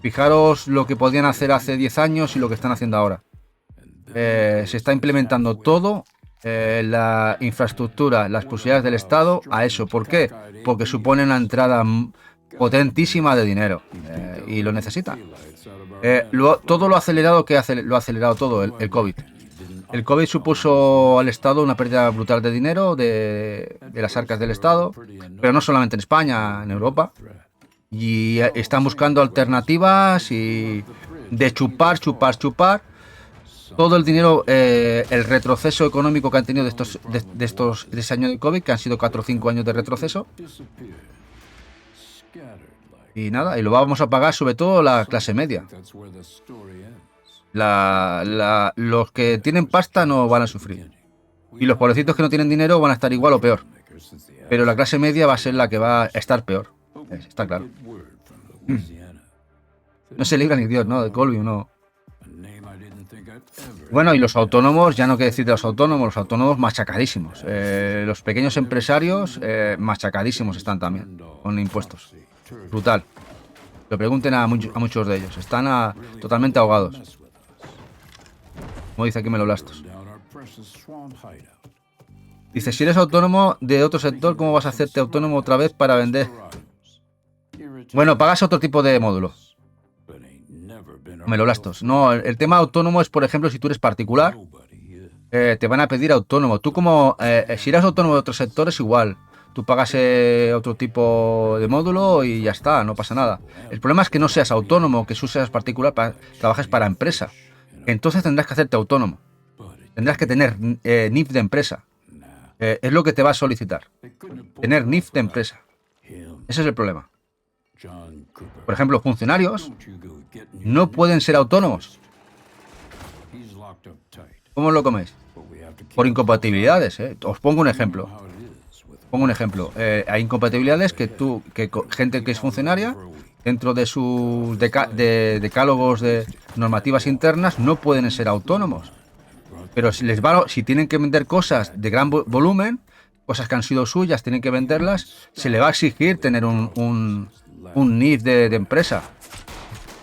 Fijaros lo que podían hacer hace 10 años y lo que están haciendo ahora. Se está implementando todo, la infraestructura, las posibilidades del Estado a eso. ¿Por qué? Porque supone una entrada potentísima de dinero y lo necesita. Todo lo acelerado lo ha acelerado todo el COVID. El COVID supuso al Estado una pérdida brutal de dinero de las arcas del Estado, pero no solamente en España, en Europa. Y están buscando alternativas y de chupar todo el dinero, el retroceso económico que han tenido de ese año de COVID, que han sido 4 o 5 años de retroceso. Y nada, y lo vamos a pagar sobre todo la clase media. Los que tienen pasta no van a sufrir. Y los pobrecitos que no tienen dinero van a estar igual o peor. Pero la clase media va a ser la que va a estar peor. Está claro. No se libra ni Dios, ¿no? De Colview, no. Bueno, y los autónomos, ya no quiero decir de los autónomos machacadísimos. Los pequeños empresarios machacadísimos están también, con impuestos. Brutal. Lo pregunten a muchos de ellos. Están totalmente ahogados. Como dice aquí Meloblastos. Dice, si eres autónomo de otro sector, ¿cómo vas a hacerte autónomo otra vez para vender? Bueno, pagas otro tipo de módulo. Meloblastos. No, el tema autónomo es, por ejemplo, si tú eres particular, te van a pedir autónomo. Tú como, si eres autónomo de otro sector es igual. Tú pagas otro tipo de módulo y ya está, no pasa nada. El problema es que no seas autónomo, que tú seas particular, trabajes para empresa. Entonces tendrás que hacerte autónomo. Tendrás que tener NIF de empresa. Es lo que te va a solicitar. Tener NIF de empresa. Ese es el problema. Por ejemplo, funcionarios no pueden ser autónomos. ¿Cómo lo coméis? Por incompatibilidades. Os pongo un ejemplo. Hay incompatibilidades que gente que es funcionaria, dentro de sus decálogos de normativas internas, no pueden ser autónomos. Pero si tienen que vender cosas de gran volumen, cosas que han sido suyas, tienen que venderlas, se le va a exigir tener un NIF de empresa.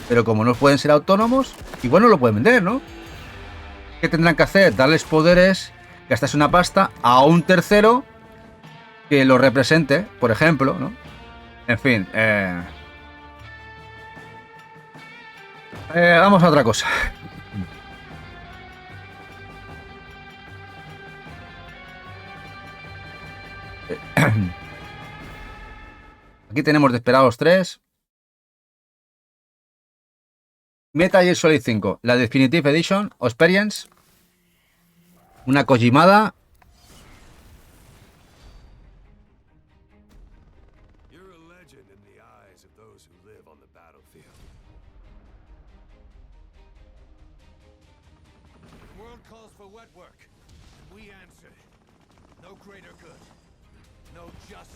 Pero como no pueden ser autónomos, igual no lo pueden vender, ¿no? ¿Qué tendrán que hacer? Darles poderes, gastarse una pasta a un tercero que lo represente, por ejemplo, ¿no? En fin, vamos a otra cosa. Aquí tenemos Desperados 3. Metal Gear Solid 5, la Definitive Edition o Experience. Una Kojimada.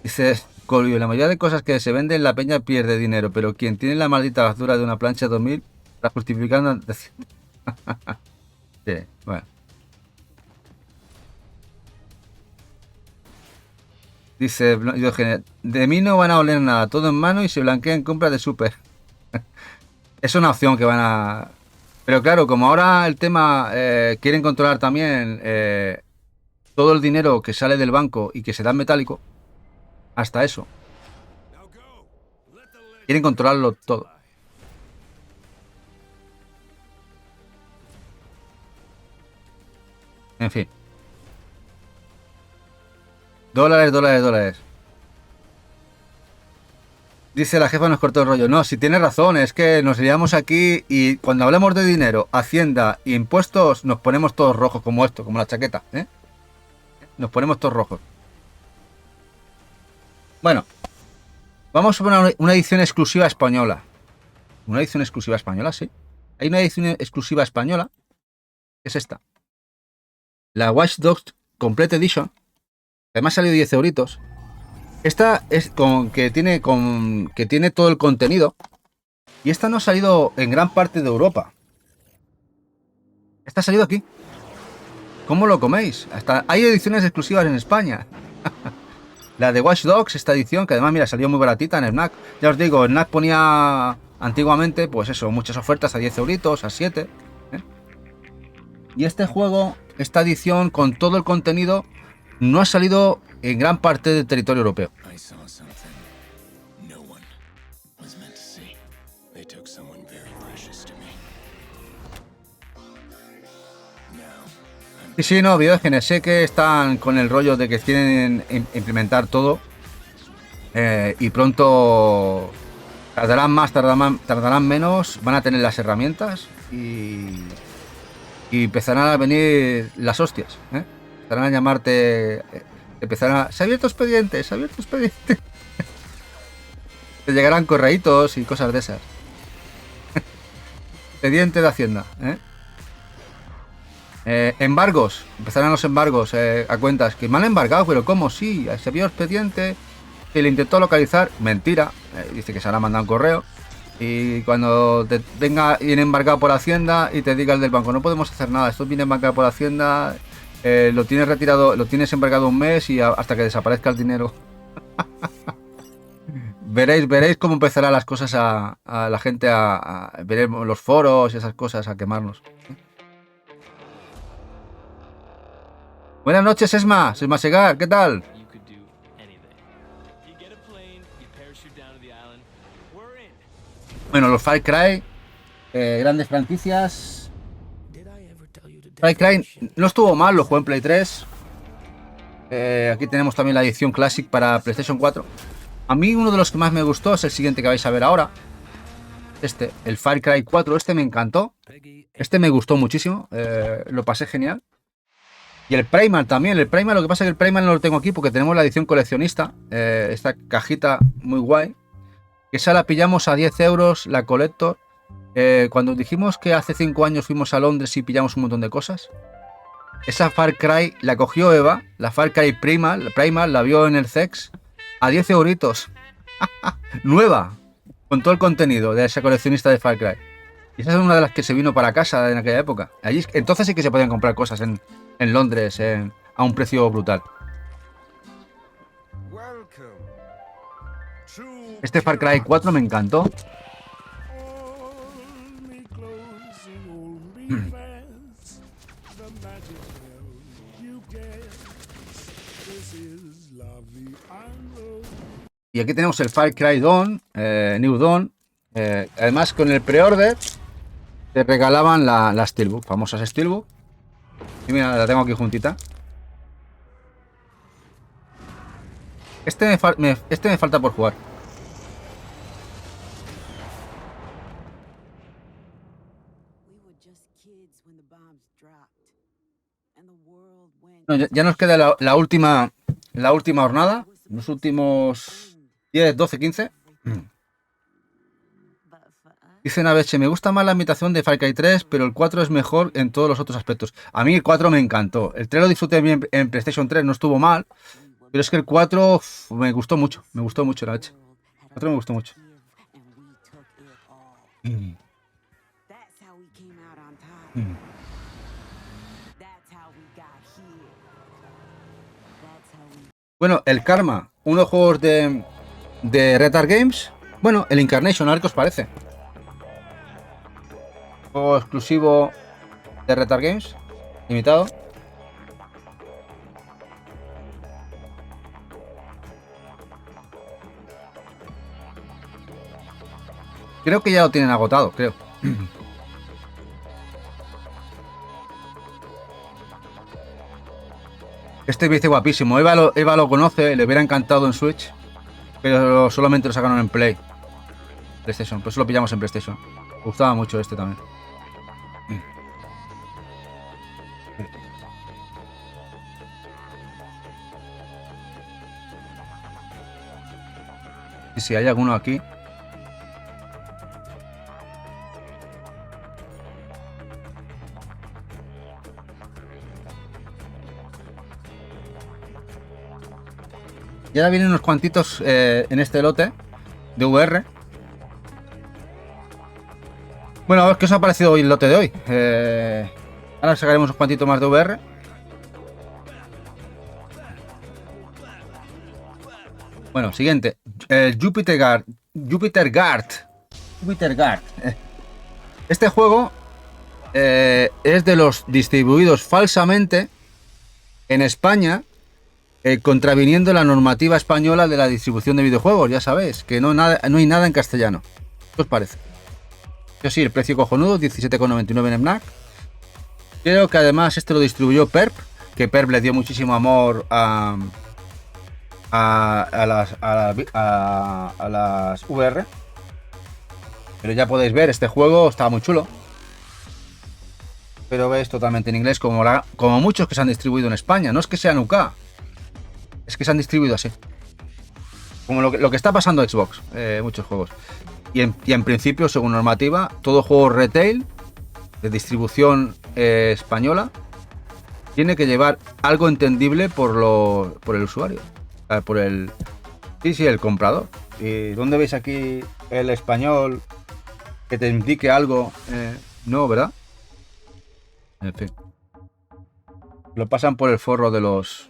Dice Colview, la mayoría de cosas que se venden la peña pierde dinero, pero quien tiene la maldita basura de una plancha 2000 está justificando. Sí, bueno. Dice Diógenes, de mí no van a oler nada, todo en mano y se blanquea en compras de súper. Es una opción que van a... Pero claro, como ahora el tema quieren controlar también todo el dinero que sale del banco y que se da en metálico, hasta eso. Quieren controlarlo todo. En fin. Dólares. Dice la jefa nos cortó el rollo. No, si tiene razón, es que nos liamos aquí y cuando hablamos de dinero, hacienda e impuestos, nos ponemos todos rojos como esto, como la chaqueta, ¿eh? Nos ponemos todos rojos. Bueno, vamos a poner una edición exclusiva española. Una edición exclusiva española, sí. Hay una edición exclusiva española, que es esta. La Watch Dogs Complete Edition. Además salió 10 euritos. Esta es que tiene todo el contenido. Y esta no ha salido en gran parte de Europa. Esta ha salido aquí. ¿Cómo lo coméis? Hasta hay ediciones exclusivas en España. La de Watch Dogs, esta edición, que además, mira, salió muy baratita en el FNAC. Ya os digo, el FNAC ponía antiguamente, pues eso, muchas ofertas a 10 euritos, a 7. ¿eh? Y este juego, esta edición, con todo el contenido, no ha salido en gran parte del territorio europeo. Sí, no, Biogenes, sé que están con el rollo de que quieren implementar todo y pronto tardarán más, tardarán menos, van a tener las herramientas y empezarán a venir las hostias, ¿eh? Empezarán a llamarte, empezarán a... ¡Se ha abierto expediente! ¡Se ha abierto expediente! Te llegarán correitos y cosas de esas. Expediente de Hacienda, ¿eh? Embargos, empezarán los embargos a cuentas que me han embargado, pero ¿cómo? Sí, se vio expediente que le intentó localizar, mentira, dice que se le ha mandado un correo y cuando te venga bien embargado por Hacienda y te diga el del banco, no podemos hacer nada, esto viene embargado por Hacienda, lo tienes retirado, lo tienes embargado un mes y hasta que desaparezca el dinero. veréis cómo empezarán las cosas a la gente veremos los foros y esas cosas a quemarnos. Buenas noches, Esma Segar, ¿qué tal? Bueno, los Far Cry, grandes franquicias. Far Cry no estuvo mal, lo jugué en Play 3. Aquí tenemos también la edición Classic para PlayStation 4. A mí uno de los que más me gustó es el siguiente que vais a ver ahora. El Far Cry 4, este me encantó. Este me gustó muchísimo, lo pasé genial. Y el Primal también, lo que pasa es que el Primal no lo tengo aquí porque tenemos la edición coleccionista, esta cajita muy guay, que esa la pillamos a 10 euros, la Collector, cuando dijimos que hace 5 años fuimos a Londres y pillamos un montón de cosas, esa Far Cry la cogió Eva, la Far Cry Primal la vio en el CEX a 10 euritos, nueva, con todo el contenido de esa coleccionista de Far Cry. Y esa es una de las que se vino para casa en aquella época. Allí, entonces sí que se podían comprar cosas en Londres a un precio brutal. Este Far Cry 4 me encantó. Y aquí tenemos el Far Cry Dawn, New Dawn. Además, con el pre-order te regalaban la Steelbook, famosas Steelbook. Y mira, la tengo aquí juntita. Este me falta por jugar. No, ya nos queda la última jornada. Los últimos 10, 12, 15. Dice Naveche, me gusta más la imitación de Far Cry 3, pero el 4 es mejor en todos los otros aspectos. A mí el 4 me encantó. El 3 lo disfruté bien en PlayStation 3, no estuvo mal. Pero es que el 4 me gustó mucho, Naveche. El 4 me gustó mucho. Bueno, el Karma, unos juegos de Retard Games. Bueno, el Incarnation, a ver qué os parece. Juego exclusivo de Retard Games, limitado. Creo que ya lo tienen agotado, creo. Este me dice guapísimo. Eva lo conoce, le hubiera encantado en Switch, pero solamente lo sacaron en Play. PlayStation. Por eso lo pillamos en PlayStation. Me gustaba mucho este también. Y si hay alguno aquí. Y ahora vienen unos cuantitos en este lote de VR. Bueno, a ver qué os ha parecido hoy el lote de hoy. Ahora sacaremos unos cuantitos más de VR. Bueno, siguiente. El Jupiter Guard. Este juego es de los distribuidos falsamente en España, contraviniendo la normativa española de la distribución de videojuegos. Ya sabéis, que no hay nada en castellano. ¿Qué os parece? Yo sí, el precio cojonudo, 17,99 en Fnac. Creo que además este lo distribuyó Perp, que Perp le dio muchísimo amor a las VR. Pero ya podéis ver, este juego está muy chulo. Pero ves totalmente en inglés, como muchos que se han distribuido en España. No es que sean UK, es que se han distribuido así. Como lo que está pasando a Xbox, muchos juegos. Y en principio, según normativa, todo juego retail de distribución española tiene que llevar algo entendible por el usuario. Por el... Sí, el comprador. ¿Y dónde veis aquí el español que te indique algo? No, ¿verdad? En fin. Lo pasan por el forro de los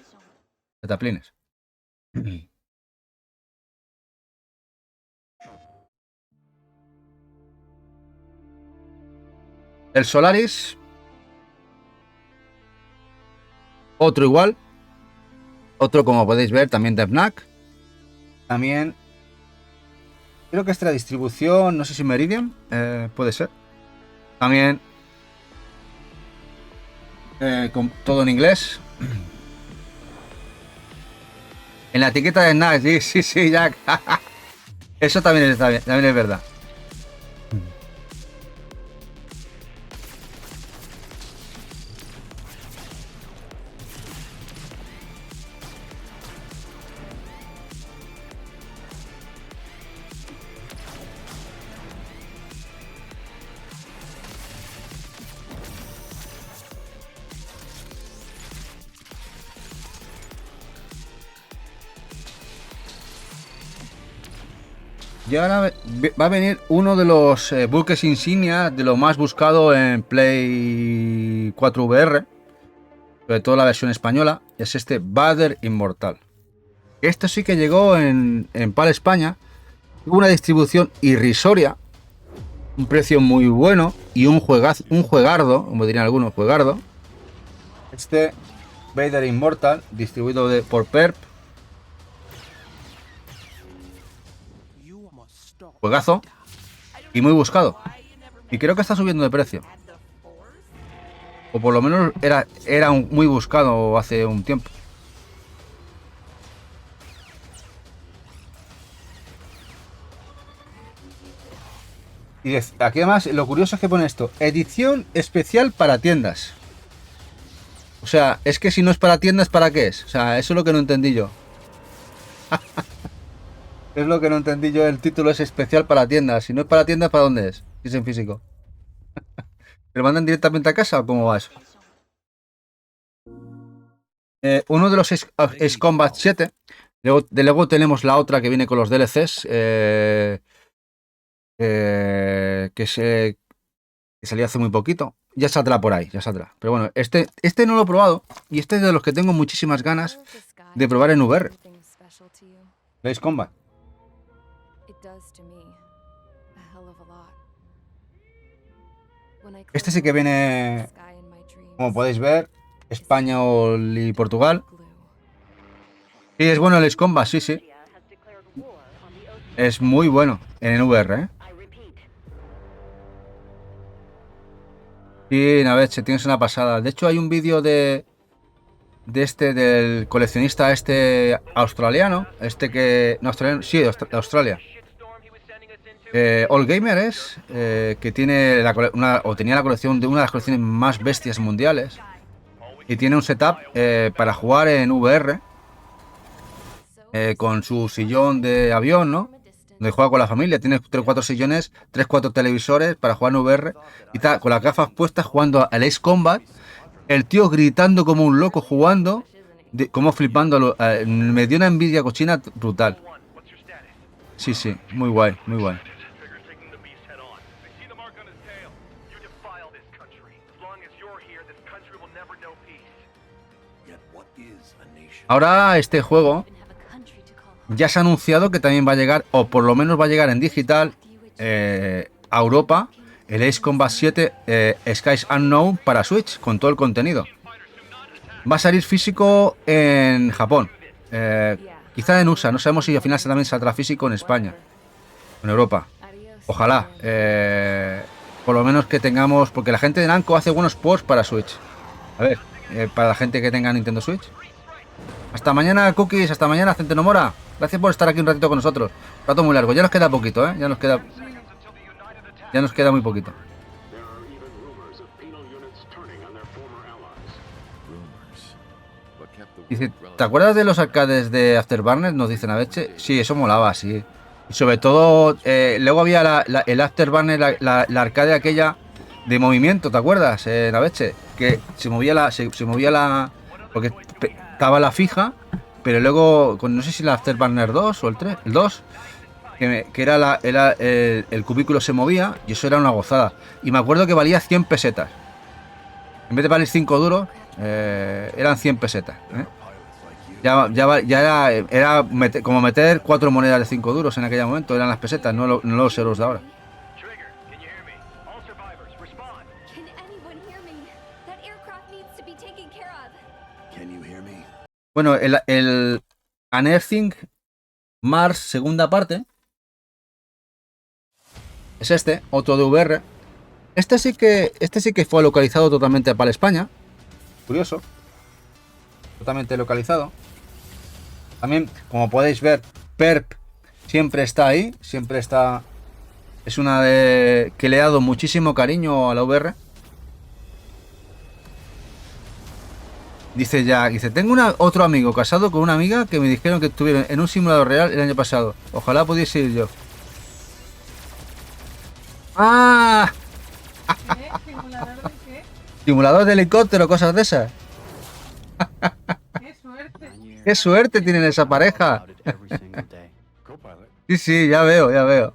taplines. El Solaris. Otro igual. Otro, como podéis ver, también de Fnac. También. Creo que esta es la distribución. No sé si Meridian. Puede ser. También. Con todo en inglés. En la etiqueta de Fnac. Sí, Jack. Eso también es verdad. Y ahora va a venir uno de los buques insignia de lo más buscado en Play 4 VR, sobre todo la versión española, es este Vader Immortal. Esto sí que llegó en PAL España, una distribución irrisoria, un precio muy bueno y un juegardo, como dirían algunos, juegardo. Este Vader Immortal, distribuido por Perp. Juegazo y muy buscado. Y creo que está subiendo de precio. O por lo menos era muy buscado hace un tiempo. Y aquí además lo curioso es que pone esto: edición especial para tiendas. O sea, es que si no es para tiendas, ¿para qué es? O sea, eso es lo que no entendí yo. Es lo que no entendí yo. El título es especial para tiendas. Si no es para tiendas, ¿para dónde es? Si es en físico. ¿Lo mandan directamente a casa o cómo va eso? Uno de los es Combat 7. Luego tenemos la otra que viene con los DLCs. Que salió hace muy poquito. Ya saldrá por ahí, ya saldrá. Pero bueno, este no lo he probado. Y este es de los que tengo muchísimas ganas de probar en VR. ¿Veis Combat? Este sí que viene, como podéis ver, español y Portugal. Sí, es bueno el Ace Combat, sí. Es muy bueno en VR, ¿eh? Sí, Naveche, tienes una pasada. De hecho, hay un vídeo del coleccionista australiano. No, australiano, sí, de Australia. All Gamer es, que tiene tenía la colección de una de las colecciones más bestias mundiales. Y tiene un setup para jugar en VR. Con su sillón de avión, ¿no? Donde juega con la familia. Tiene 3 o 4 sillones, 3 o 4 televisores para jugar en VR. Y está con las gafas puestas jugando al Ace Combat. El tío gritando como un loco jugando. Como flipando. Me dio una envidia cochina brutal. Sí, sí, muy guay, muy guay. Ahora este juego ya se ha anunciado que también va a llegar, o por lo menos va a llegar en digital, a Europa, el Ace Combat 7 Skies Unknown para Switch, con todo el contenido. Va a salir físico en Japón, quizá en USA, no sabemos si al final también saldrá físico en España, en Europa. Ojalá, por lo menos que tengamos, porque la gente de Namco hace buenos ports para Switch. A ver, para la gente que tenga Nintendo Switch. Hasta mañana, Cookies, hasta mañana, Centeno Mora. Gracias por estar aquí un ratito con nosotros. Un rato muy largo, ya nos queda poquito, ya nos queda muy poquito. Dice, ¿te acuerdas de los arcades de Afterburner? Nos dicen a Beche. Sí, eso molaba, sí. Y sobre todo, luego había el Afterburner, la arcade aquella de movimiento, ¿te acuerdas, Naveche? Que se movía la porque estaba la fija, pero luego, no sé si la Afterburner 2 o el 3, el 2, que era el cubículo se movía y eso era una gozada. Y me acuerdo que valía 100 pesetas. En vez de valer 5 duros, eran 100 pesetas. Ya era como meter 4 monedas de 5 duros en aquel momento, eran las pesetas, no los euros de ahora. Bueno, el Unearthing Mars segunda parte es otro de VR. Este sí que fue localizado totalmente para España. Curioso. Totalmente localizado. También, como podéis ver, Perp siempre está ahí, siempre está. Es una de que le ha dado muchísimo cariño a la VR. Dice Jack, tengo otro amigo casado con una amiga que me dijeron que estuvieron en un simulador real el año pasado. Ojalá pudiese ir yo. ¡Ah! ¿Simulador de qué? Simulador de helicóptero, cosas de esas. ¡Qué suerte! ¡Qué suerte tienen esa pareja! Sí, ya veo.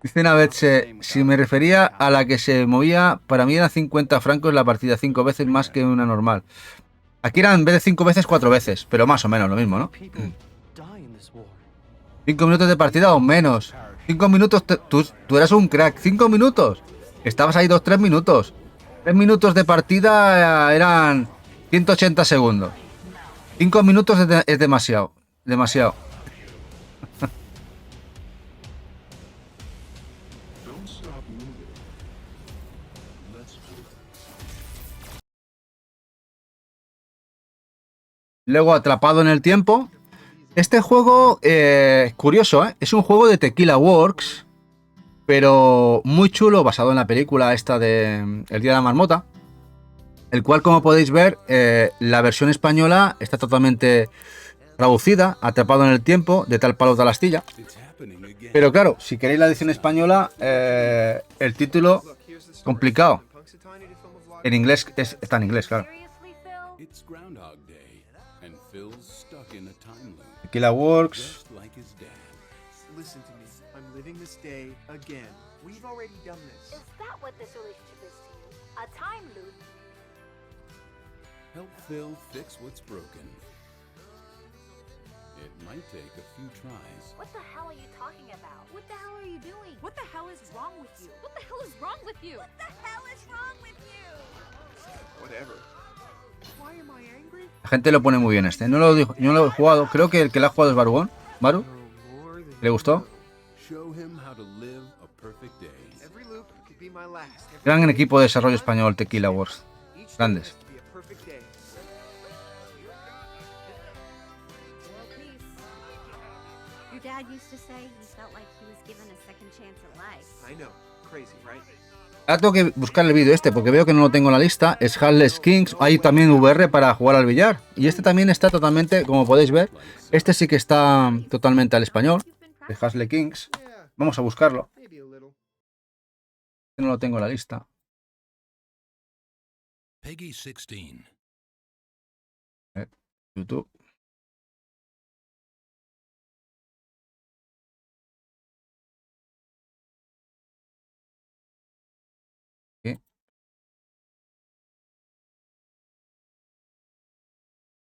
Dice Naveche, si me refería a la que se movía, para mí eran 50 francos la partida, 5 veces más que una normal. Aquí eran en vez de 5 veces, 4 veces, pero más o menos lo mismo, ¿no? 5 minutos de partida o menos. 5 minutos, tú eras un crack, 5 minutos. Estabas ahí 2-3 minutos. 3 minutos de partida eran 180 segundos. 5 minutos es demasiado. Demasiado. Luego Atrapado en el tiempo. Este juego, curioso, es un juego de Tequila Works, pero muy chulo, basado en la película esta de El Día de la Marmota, el cual, como podéis ver, la versión española está totalmente traducida, Atrapado en el tiempo, de tal palo tal astilla. Pero claro, si queréis la edición española, el título complicado. En inglés está en inglés, claro. Tequila Works. Listen to me. I'm living this day again. We've already done this. Is that what this relationship is to you? A time loop? Help Phil fix what's broken. It might take a few tries. What the hell are you talking about? What the hell are you doing? What the hell is wrong with you? What the hell is wrong with you? What the hell is wrong with you? Whatever. Why am I angry? La gente lo pone muy bien No lo he jugado. Creo que el que lo ha jugado es Barugón. ¿Baru? ¿Le gustó? Gran equipo de desarrollo español, Tequila Works. Grandes. dad used to say he felt like he was given a second chance at life. I know. Crazy, right? Ahora tengo que buscar el vídeo porque veo que no lo tengo en la lista. Es Heartless Kings. Hay también VR para jugar al billar. Y este también está totalmente, como podéis ver, este sí que está totalmente al español. De Heartless Kings. Vamos a buscarlo. No lo tengo en la lista. Peggy 16. YouTube. ¿Qué?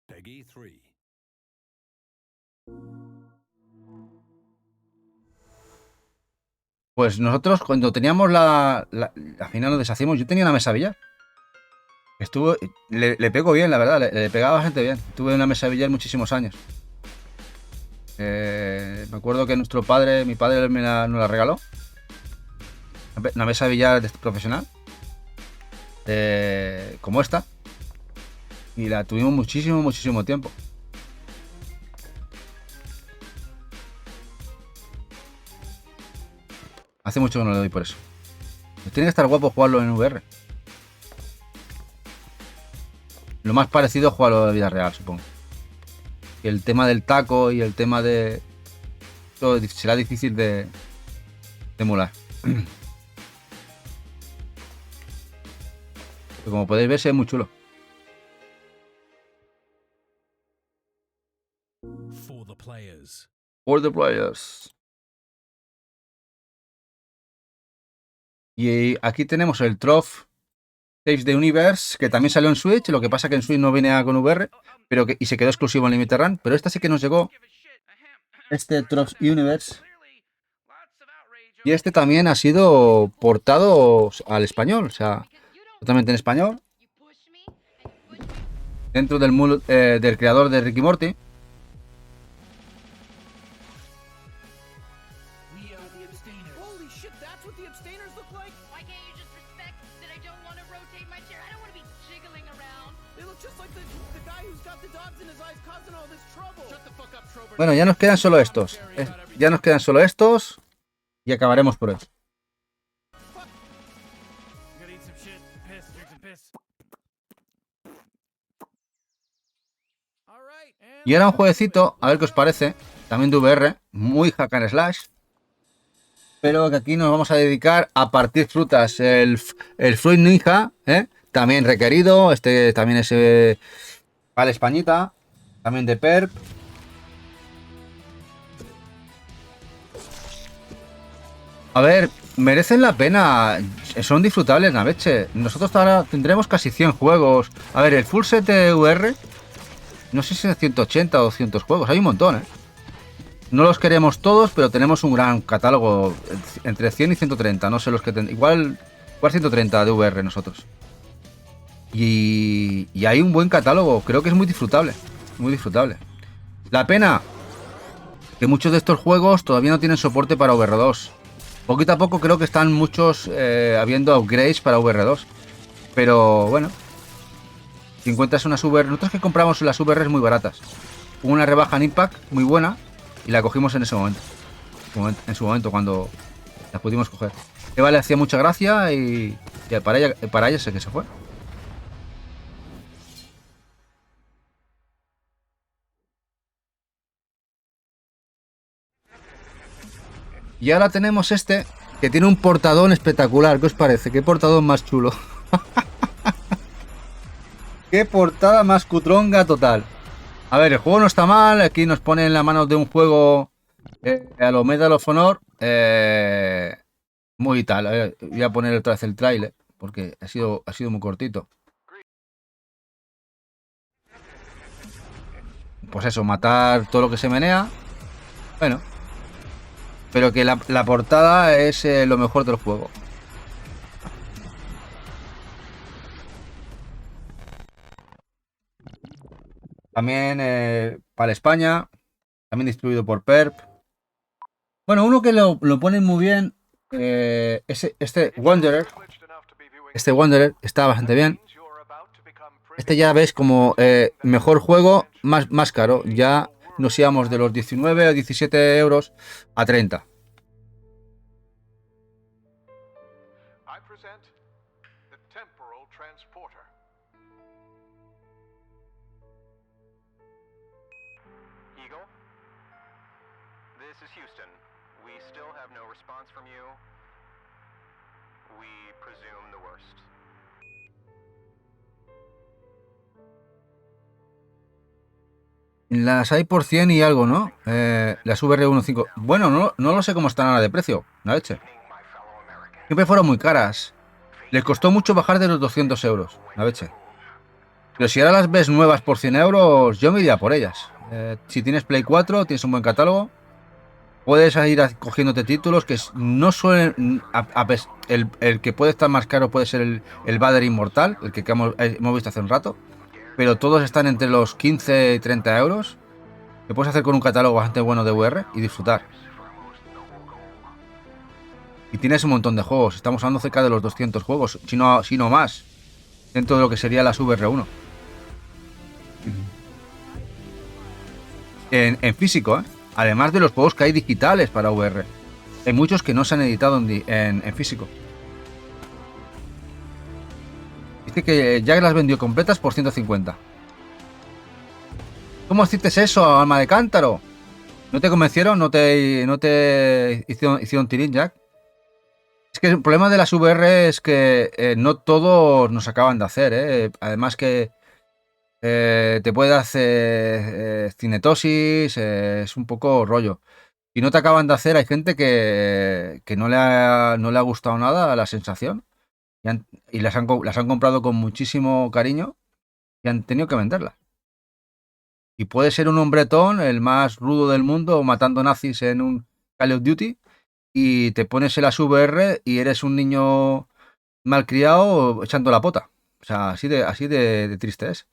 Peggy 3. Pues nosotros cuando teníamos al final nos deshacíamos, yo tenía una mesa billar. Estuvo, le pego bien, la verdad, le pegaba bastante bien. Tuve una mesa billar muchísimos años. Me acuerdo que mi padre nos la regaló. Una mesa billar profesional. Como esta. Y la tuvimos muchísimo tiempo. Hace mucho que no le doy por eso. Tiene que estar guapo jugarlo en VR. Lo más parecido a jugarlo de vida real, supongo. Y el tema del taco y el tema de... todo será difícil de emular. Pero como podéis ver, se ve muy chulo. For the players. For the players. Y aquí tenemos el Trophy Saves the Universe, que también salió en Switch. Lo que pasa que en Switch no viene con VR, y se quedó exclusivo en Limited Run. Pero esta sí que nos llegó. Este Trophy Universe. Y este también ha sido portado al español. O sea, totalmente en español. Dentro del mundo del creador de Rick y Morty. Bueno, ya nos quedan solo estos. Ya nos quedan solo estos. Y acabaremos por hoy. Y ahora un jueguecito, a ver qué os parece. También de VR. Muy hack and slash. Pero que aquí nos vamos a dedicar a partir frutas. El Fruit Ninja. También requerido. Este también es para Españita. También de Perp. A ver, merecen la pena. Son disfrutables, Naveche. Nosotros ahora tendremos casi 100 juegos. A ver, el full set de VR, no sé si es 180 o 200 juegos. Hay un montón, ¿eh? No los queremos todos, pero tenemos un gran catálogo. Entre 100 y 130. No sé los que igual 130 de VR nosotros. Y hay un buen catálogo. Creo que es muy disfrutable. Muy disfrutable. La pena que muchos de estos juegos todavía no tienen soporte para VR2. Poquito a poco creo que están muchos habiendo upgrades para VR2. Pero bueno, si encuentras unas VR... Nosotros que compramos las VRs muy baratas. Hubo una rebaja en Impact muy buena y la cogimos en ese momento. En su momento cuando la pudimos coger. Eva le hacía mucha gracia y para ella sé que se fue. Y ahora tenemos este, que tiene un portadón espectacular. ¿Qué os parece? ¿Qué portadón más chulo? ¡Qué portada más cutronga total! A ver, el juego no está mal. Aquí nos pone en la mano de un juego a lo Medal of Honor. Muy tal. A ver, voy a poner otra vez el tráiler, porque ha sido muy cortito. Pues eso, matar todo lo que se menea. Bueno. Pero que la portada es lo mejor del juego. También para España. También distribuido por Perp. Bueno, uno que lo ponen muy bien. Este Wanderer. Este Wanderer está bastante bien. Este ya ves como mejor juego, más caro. Ya nos íbamos de los 19 o 17 euros a 30. I present the Temporal Transporter. Eagle, this is Houston. We still have no response from you. We presume the worst. Las hay por 100 y algo, ¿no? Las VR15. Bueno, no lo sé cómo están ahora de precio, la leche. Siempre fueron muy caras. Les costó mucho bajar de los 200 euros, la leche. Pero si ahora las ves nuevas por 100 euros, yo me iría por ellas. Si tienes Play 4, tienes un buen catálogo, puedes ir cogiéndote títulos que no suelen... El que puede estar más caro puede ser el Vader Inmortal, el que hemos visto hace un rato. Pero todos están entre los 15 y 30 euros. Que puedes hacer con un catálogo bastante bueno de VR y disfrutar. Y tienes un montón de juegos. Estamos hablando cerca de los 200 juegos, si no más, dentro de lo que sería las VR1. En físico, ¿eh? Además de los juegos que hay digitales para VR. Hay muchos que no se han editado en físico. Dice que ya las vendió completas por 150. ¿Cómo hiciste eso, alma de cántaro? ¿No te convencieron? ¿No te hicieron tirín, Jack? Es que el problema de las VR es que no todos nos acaban de hacer, ¿eh? Además que te puede hacer cinetosis, es un poco rollo. Si no te acaban de hacer, hay gente que no le ha gustado nada la sensación. Y las han comprado con muchísimo cariño y han tenido que venderlas. Y puede ser un hombretón, el más rudo del mundo, matando nazis en un Call of Duty, y te pones en las VR y eres un niño malcriado echando la pota. O sea, así de triste es.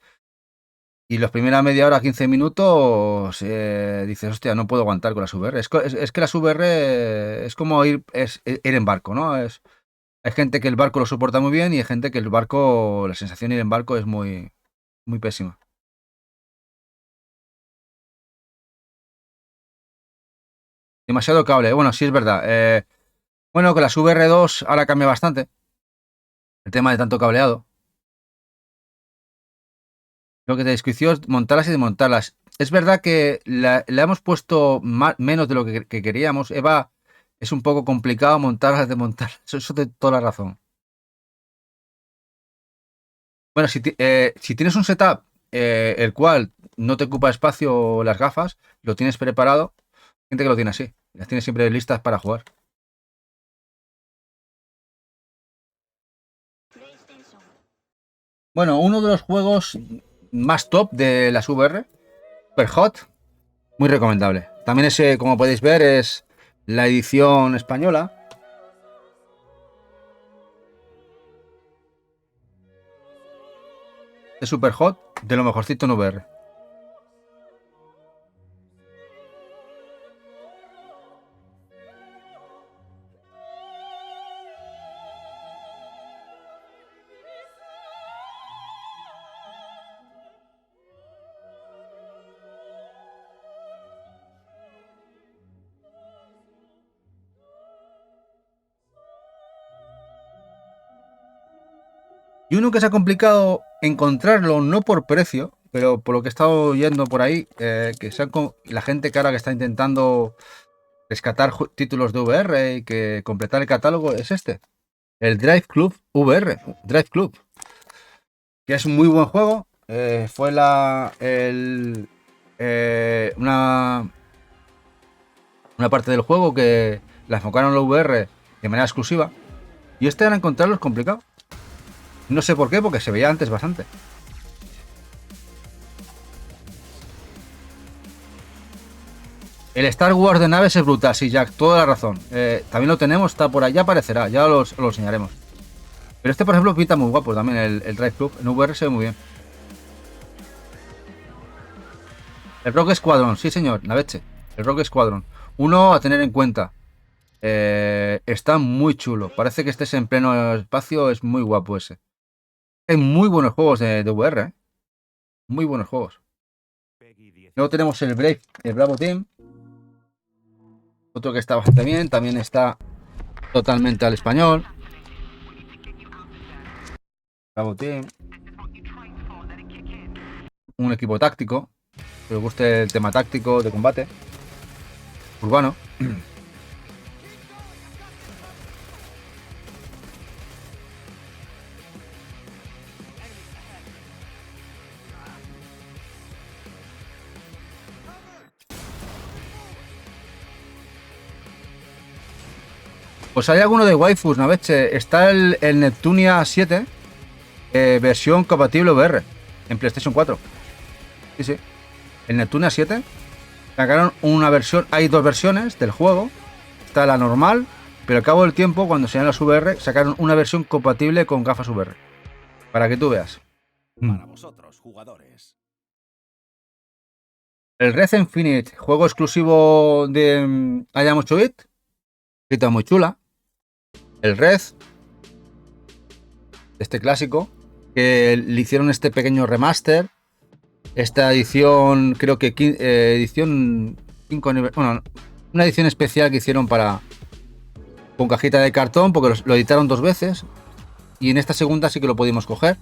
Y los primeras media hora, 15 minutos, dices, hostia, no puedo aguantar con las VR. Es que las VR es como ir en barco, ¿no? Hay gente que el barco lo soporta muy bien y hay gente que la sensación de ir en barco es muy, muy pésima. Demasiado cable. Bueno, sí es verdad. Bueno, con las VR2 ahora cambia bastante. El tema de tanto cableado. Lo que te desquició es montarlas y desmontarlas. Es verdad que la hemos puesto menos de lo que queríamos. Eva, es un poco complicado montarlas, desmontarlas. Eso de toda la razón. Bueno, si tienes un setup el cual no te ocupa espacio las gafas, lo tienes preparado, hay gente que lo tiene así. Las tienes siempre listas para jugar. Bueno, uno de los juegos más top de las VR, Superhot, muy recomendable. También ese, como podéis ver, es la edición española. De Superhot, de lo mejorcito en VR. Y uno que se ha complicado encontrarlo, no por precio, pero por lo que he estado oyendo por ahí, la gente que ahora que está intentando rescatar títulos de VR y que completar el catálogo es el Drive Club VR, Drive Club, que es un muy buen juego. Fue una parte del juego que la enfocaron en la VR de manera exclusiva, y ahora encontrarlo es complicado. No sé por qué, porque se veía antes bastante. El Star Wars de naves es brutal, sí, Jack, toda la razón. También lo tenemos, está por allá, aparecerá, ya lo enseñaremos. Pero por ejemplo, pinta muy guapo también, el Drive Club. En VR se ve muy bien. El Rogue Squadron, sí señor, Naveche. El Rogue Squadron. Uno a tener en cuenta. Está muy chulo. Parece que estés en pleno espacio, es muy guapo ese. Hay muy buenos juegos de VR, ¿eh? Muy buenos juegos. Peggy Luego tenemos el Bravo Team. Otro que está bastante bien. También está totalmente al español. Bravo Team. Un equipo táctico. Que os guste el tema táctico de combate. Urbano. Pues hay alguno de waifus, Naveche. Está el Neptunia 7, versión compatible VR, en PlayStation 4. Sí, sí. El Neptunia 7. Sacaron una versión, hay dos versiones del juego. Está la normal, pero al cabo del tiempo, cuando se las VR, sacaron una versión compatible con gafas VR. Para que tú veas. Para vosotros, jugadores. El Red Infinite, juego exclusivo de IAM 8-bit. Está muy chula. El Red, este clásico, que le hicieron este pequeño remaster. Esta edición, creo que edición 5 bueno, una edición especial que hicieron con cajita de cartón, porque lo editaron 2 veces. Y en esta segunda sí que lo pudimos coger.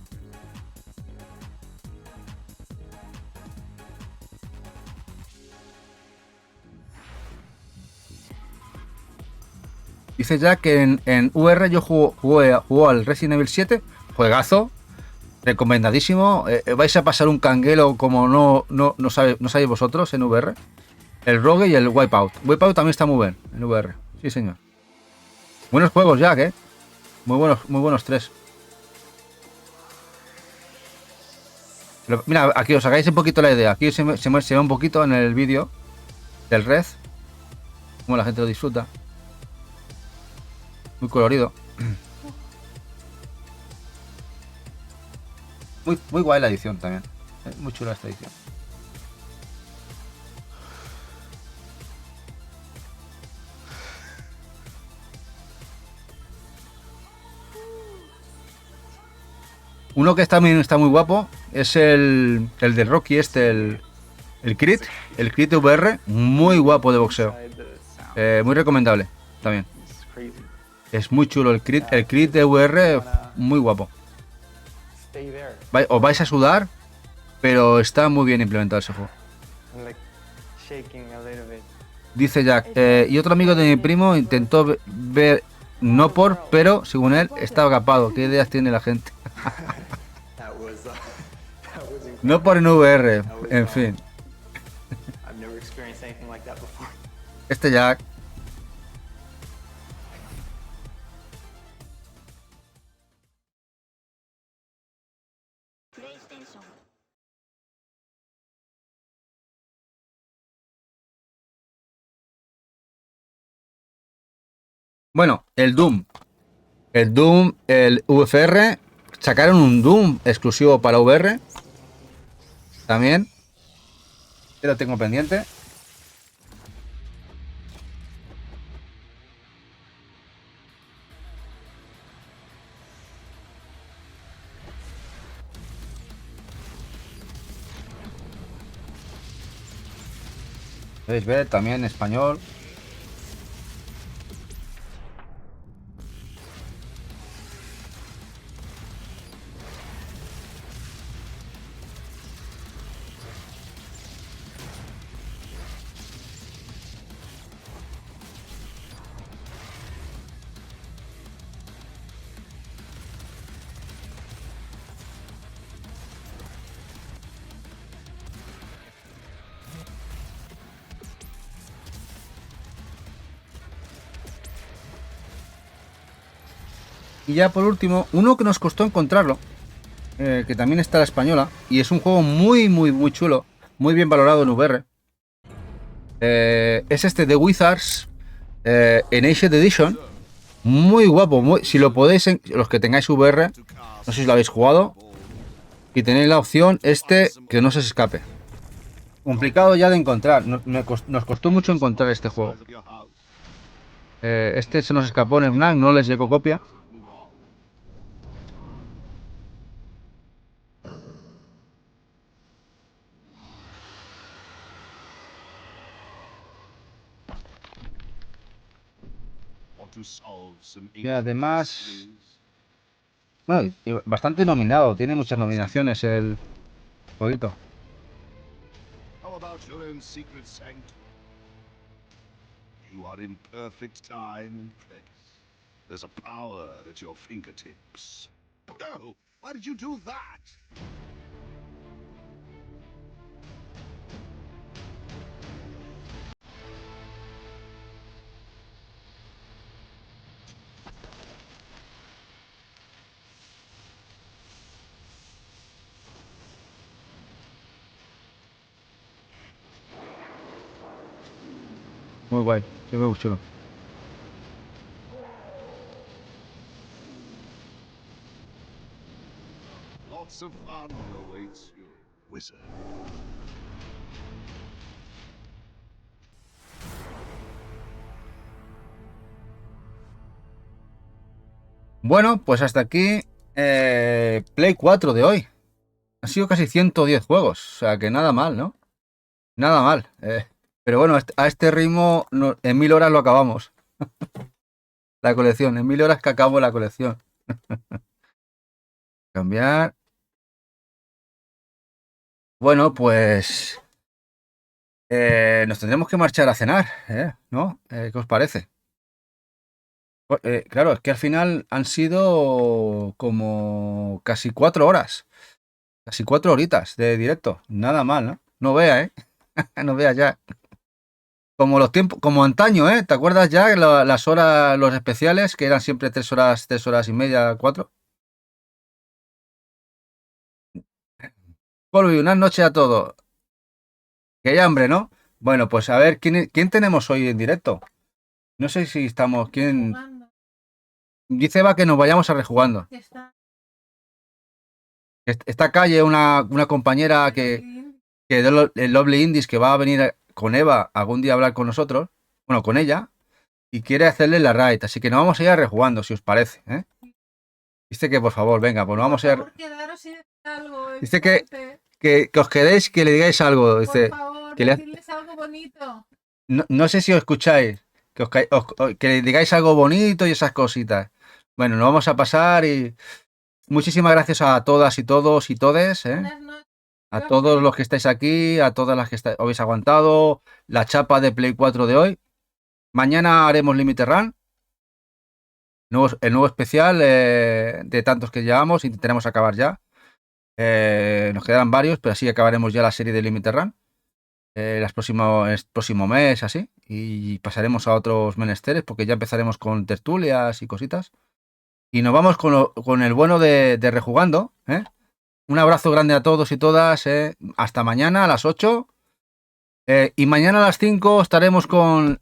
Dice ya que en VR yo jugué al Resident Evil 7, juegazo, recomendadísimo. Vais a pasar un canguelo como no sabéis vosotros en VR. El Rogue y el Wipeout. Wipeout también está muy bien en VR. Sí, señor. Buenos juegos, Jack, ¿eh? Muy buenos 3. Pero, mira, aquí os hagáis un poquito la idea. Aquí se ve un poquito en el vídeo del Red, cómo la gente lo disfruta. Muy colorido. Muy guay la edición también. Muy chula esta edición. Uno que también está muy guapo es el de Rocky, el Crit. El Crit VR, muy guapo de boxeo. Muy recomendable también. Es muy chulo el Crit de VR, muy guapo. Os vais a sudar, pero está muy bien implementado ese juego. Dice Jack, y otro amigo de mi primo intentó ver pero según él estaba capado. ¿Qué ideas tiene la gente? No por en VR, en fin. Este Jack. Bueno, el Doom, el VFR, sacaron un Doom exclusivo para VR. También. Yo lo tengo pendiente. Podéis ver también en español. Y ya por último, uno que nos costó encontrarlo, que también está la española, y es un juego muy chulo, muy bien valorado en VR. Es este The Wizards Enhanced Edition, muy guapo, si lo podéis, los que tengáis VR, no sé si lo habéis jugado, y tenéis la opción que no se os escape. Complicado ya de encontrar, nos costó mucho encontrar este juego. Se nos escapó en el FNAC, no les llegó copia. Y además, bueno, y bastante nominado, tiene muchas nominaciones el jueguito. How about your own secret sanctum? You are in perfect time and place. There's a power at your fingertips. No! Why did you do that? Muy guay, se ve muy chulo. Lots of fun awaits you, wizard. Bueno, pues hasta aquí Play 4 de hoy. Han sido casi 110 juegos, o sea que nada mal, ¿no? Nada mal. Pero bueno, a este ritmo en 1000 horas lo acabamos. La colección, en 1000 horas que acabo la colección. Cambiar. Bueno, pues nos tendremos que marchar a cenar, ¿no? ¿Qué os parece? Claro, es que al final han sido como casi 4 horas. Casi 4 horitas de directo. Nada mal, ¿no? No vea, No vea ya. Como los tiempos, como antaño, ¿te acuerdas ya las horas, los especiales, que eran siempre 3 horas y media, 4? Colby, unas noches a todos. Que hay hambre, ¿no? Bueno, pues a ver, ¿quién tenemos hoy en directo? No sé si estamos... ¿Quién? Dice Eva que nos vayamos a rejugando. Esta calle, una compañera que de Lovely Indies, que va a venir con Eva algún día a hablar con nosotros, bueno, con ella, y quiere hacerle la raid, así que nos vamos a ir a rejugando, si os parece, Dice que por favor, venga, pues nos vamos a ir. Dice que os quedéis, que le digáis algo, dice. Por favor, que decirles algo bonito. No sé si os escucháis, que le digáis algo bonito y esas cositas. Bueno, nos vamos a pasar y muchísimas gracias a todas y todos y todes, a todos los que estáis aquí, a todas las que habéis aguantado la chapa de Play 4 de hoy. Mañana haremos Limited Run, el nuevo especial de tantos que llevamos. Intentaremos acabar ya. Nos quedarán varios, pero así acabaremos ya la serie de Limited Run el próximo mes, así, y pasaremos a otros menesteres, porque ya empezaremos con tertulias y cositas. Y nos vamos con el bueno de rejugando, Un abrazo grande a todos y todas. Hasta mañana a las 8. Y mañana a las 5 estaremos con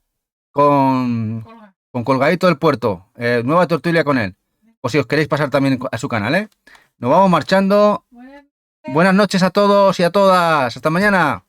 Colgadito del Puerto. Nueva tertulia con él. O si os queréis pasar también a su canal, Nos vamos marchando. Buenas noches a todos y a todas. Hasta mañana.